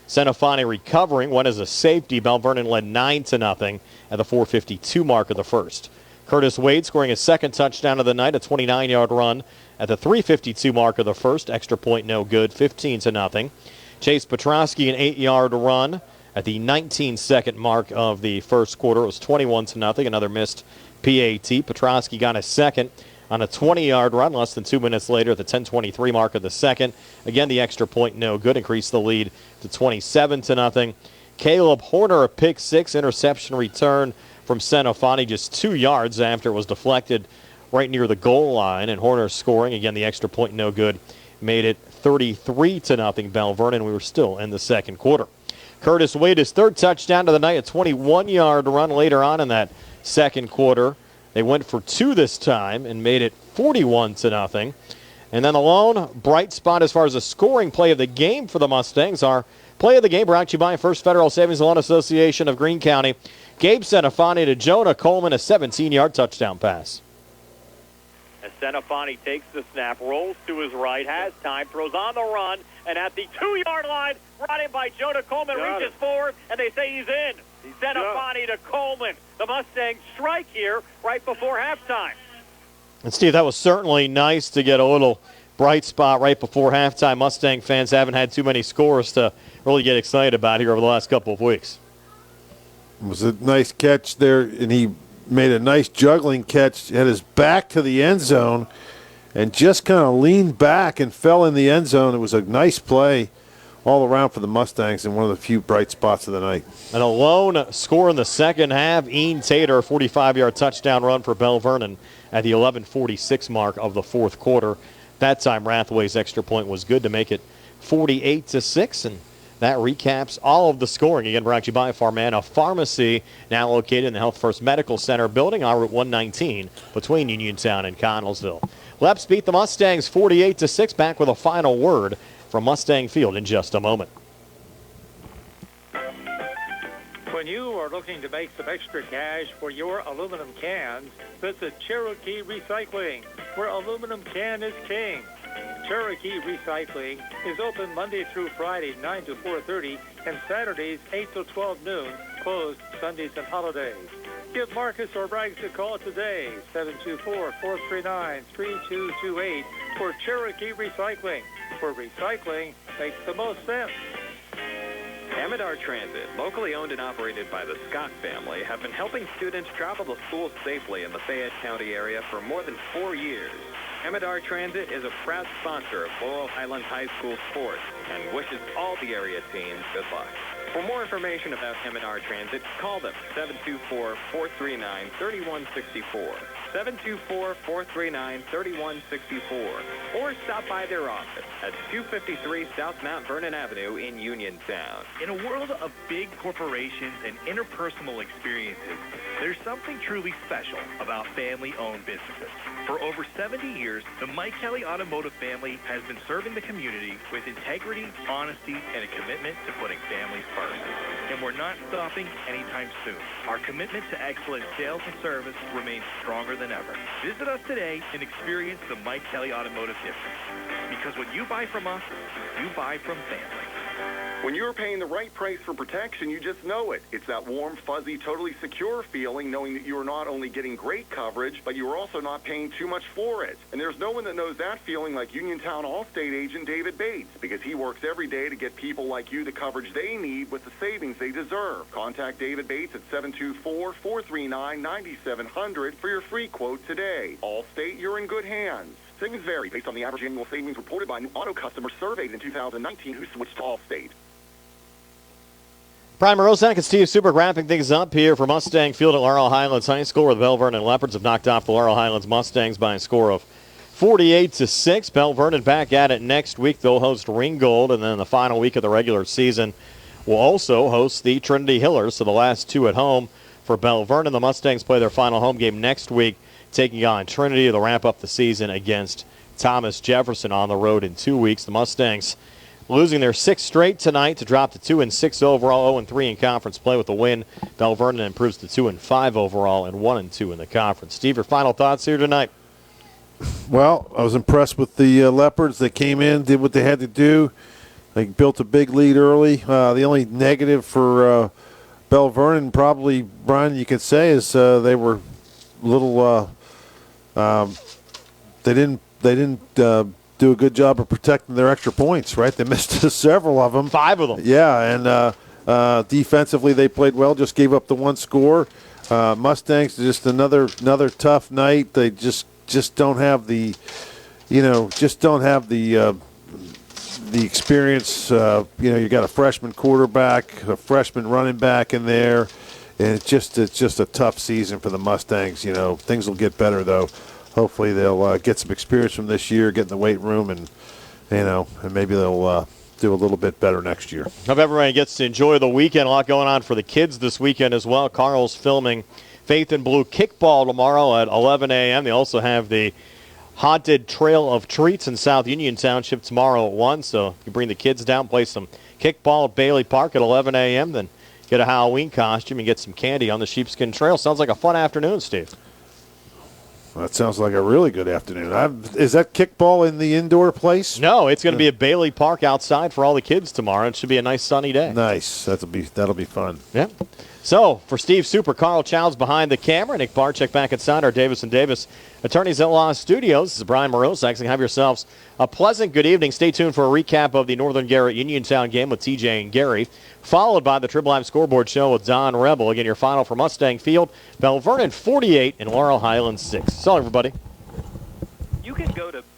Senefani recovering, went as a safety. Belle Vernon led 9-0 at the 4:52 mark of the first. Curtis Wade scoring his second touchdown of the night, a 29-yard run at the 3:52 mark of the first. Extra point no good, 15-0. Chase Petrosky an 8-yard run at the 19-second mark of the first quarter. It was 21-0, another missed PAT. Petrosky got a second on a 20-yard run less than 2 minutes later at the 10:23 mark of the second. Again, the extra point no good, increased the lead to 27-0. Caleb Horner, a pick six, interception return from Senefani just 2 yards after it was deflected right near the goal line. And Horner scoring, again, the extra point no good, made it 33-0 Belle Vernon. We were still in the second quarter. Curtis Wade, his third touchdown of the night, a 21-yard run later on in that second quarter. They went for two this time and made it 41-0. And then the lone bright spot as far as the scoring play of the game for the Mustangs, our play of the game brought to you by First Federal Savings Loan Association of Greene County. Gabe Senefani to Jonah Coleman, a 17-yard touchdown pass. As Senefani takes the snap, rolls to his right, has time, throws on the run, and at the 2-yard line, brought in by Jonah Coleman, reaches forward, and they say he's in. Senefani to Coleman. The Mustangs strike here right before halftime. And, Steve, that was certainly nice to get a little bright spot right before halftime. Mustang fans haven't had too many scores to really get excited about here over the last couple of weeks. It was a nice catch there, and he made a nice juggling catch, had his back to the end zone, and just kind of leaned back and fell in the end zone. It was a nice play all around for the Mustangs and one of the few bright spots of the night. And a lone score in the second half. Ian Tater, a 45-yard touchdown run for Belle Vernon at the 11:46 mark of the fourth quarter. That time, Rathway's extra point was good to make it 48-6, and that recaps all of the scoring. Again, brought to you by Farmana Pharmacy, now located in the Health First Medical Center building on Route 119 between Uniontown and Connellsville. Leps beat the Mustangs 48-6. Back with a final word from Mustang Field in just a moment. When you are looking to make some extra cash for your aluminum cans, visit Cherokee Recycling, where aluminum can is king. Cherokee Recycling is open Monday through Friday, 9 to 4:30, and Saturdays, 8 to 12 noon, closed Sundays and holidays. Give Marcus or Braggs a call today, 724-439-3228, for Cherokee Recycling, where recycling makes the most sense. Amidar Transit, locally owned and operated by the Scott family, have been helping students travel to school safely in the Fayette County area for more than 4 years. Amidar Transit is a proud sponsor of Laurel Highlands High School sports and wishes all the area teams good luck. For more information about Amidar Transit, call them 724-439-3164. 724-439-3164, or stop by their office at 253 South Mount Vernon Avenue in Uniontown. In a world of big corporations and interpersonal experiences, there's something truly special about family-owned businesses. For over 70 years, the Mike Kelly Automotive family has been serving the community with integrity, honesty, and a commitment to putting families first. And we're not stopping anytime soon. Our commitment to excellent sales and service remains stronger than ever. Visit us today and experience the Mike Kelly Automotive difference. Because when you buy from us, you buy from family. When you're paying the right price for protection, you just know it. It's that warm, fuzzy, totally secure feeling knowing that you are not only getting great coverage, but you are also not paying too much for it. And there's no one that knows that feeling like Uniontown Allstate agent David Bates, because he works every day to get people like you the coverage they need with the savings they deserve. Contact David Bates at 724-439-9700 for your free quote today. Allstate, you're in good hands. Savings vary based on the average annual savings reported by new auto customers surveyed in 2019 who switched to Allstate. Brian Morozak and Steve Super wrapping things up here for Mustang Field at Laurel Highlands High School, where the Belle Vernon Leopards have knocked off the Laurel Highlands Mustangs by a score of 48-6. Belle Vernon back at it next week. They'll host Ringgold, and then the final week of the regular season will also host the Trinity Hillers. So the last two at home for Belle Vernon. The Mustangs play their final home game next week, taking on Trinity. They'll wrap up the season against Thomas Jefferson on the road in 2 weeks. The Mustangs losing their sixth straight tonight to drop to 2-6 overall, 0-3 in conference play with a win. Belle Vernon improves to 2-5 overall and 1-2 in the conference. Steve, your final thoughts here tonight? Well, I was impressed with the Leopards. They came in, did what they had to do. They built a big lead early. The only negative for Belle Vernon, probably, Brian, you could say, is they were a little. They didn't do a good job of protecting their extra points, right? They missed several of them. 5 of them. Yeah, and defensively they played well, just gave up the one score. Mustangs, just another tough night. They just don't have the, the experience. You got a freshman quarterback, a freshman running back in there, and it's just a tough season for the Mustangs. Things will get better though. Hopefully they'll get some experience from this year, get in the weight room, and maybe they'll do a little bit better next year. Hope everybody gets to enjoy the weekend. A lot going on for the kids this weekend as well. Carl's filming Faith in Blue kickball tomorrow at 11 a.m. They also have the Haunted Trail of Treats in South Union Township tomorrow at 1. So you bring the kids down, play some kickball at Bailey Park at 11 a.m., then get a Halloween costume and get some candy on the Sheepskin Trail. Sounds like a fun afternoon, Steve. That sounds like a really good afternoon. Is that kickball in the indoor place? No, it's going to be at Bailey Park outside for all the kids tomorrow. It should be a nice sunny day. Nice. That'll be fun. Yeah. So, for Steve Super, Carl Childs behind the camera, Nick Barczyk back inside our Davis & Davis Attorneys at Law Studios. This is Brian Morozak. Have yourselves a pleasant good evening. Stay tuned for a recap of the Northern Garrett Uniontown game with TJ and Gary, followed by the Triple M Scoreboard Show with Don Rebel. Again, your final for Mustang Field, Belle Vernon 48 and Laurel Highlands 6. So, everybody. You can go go to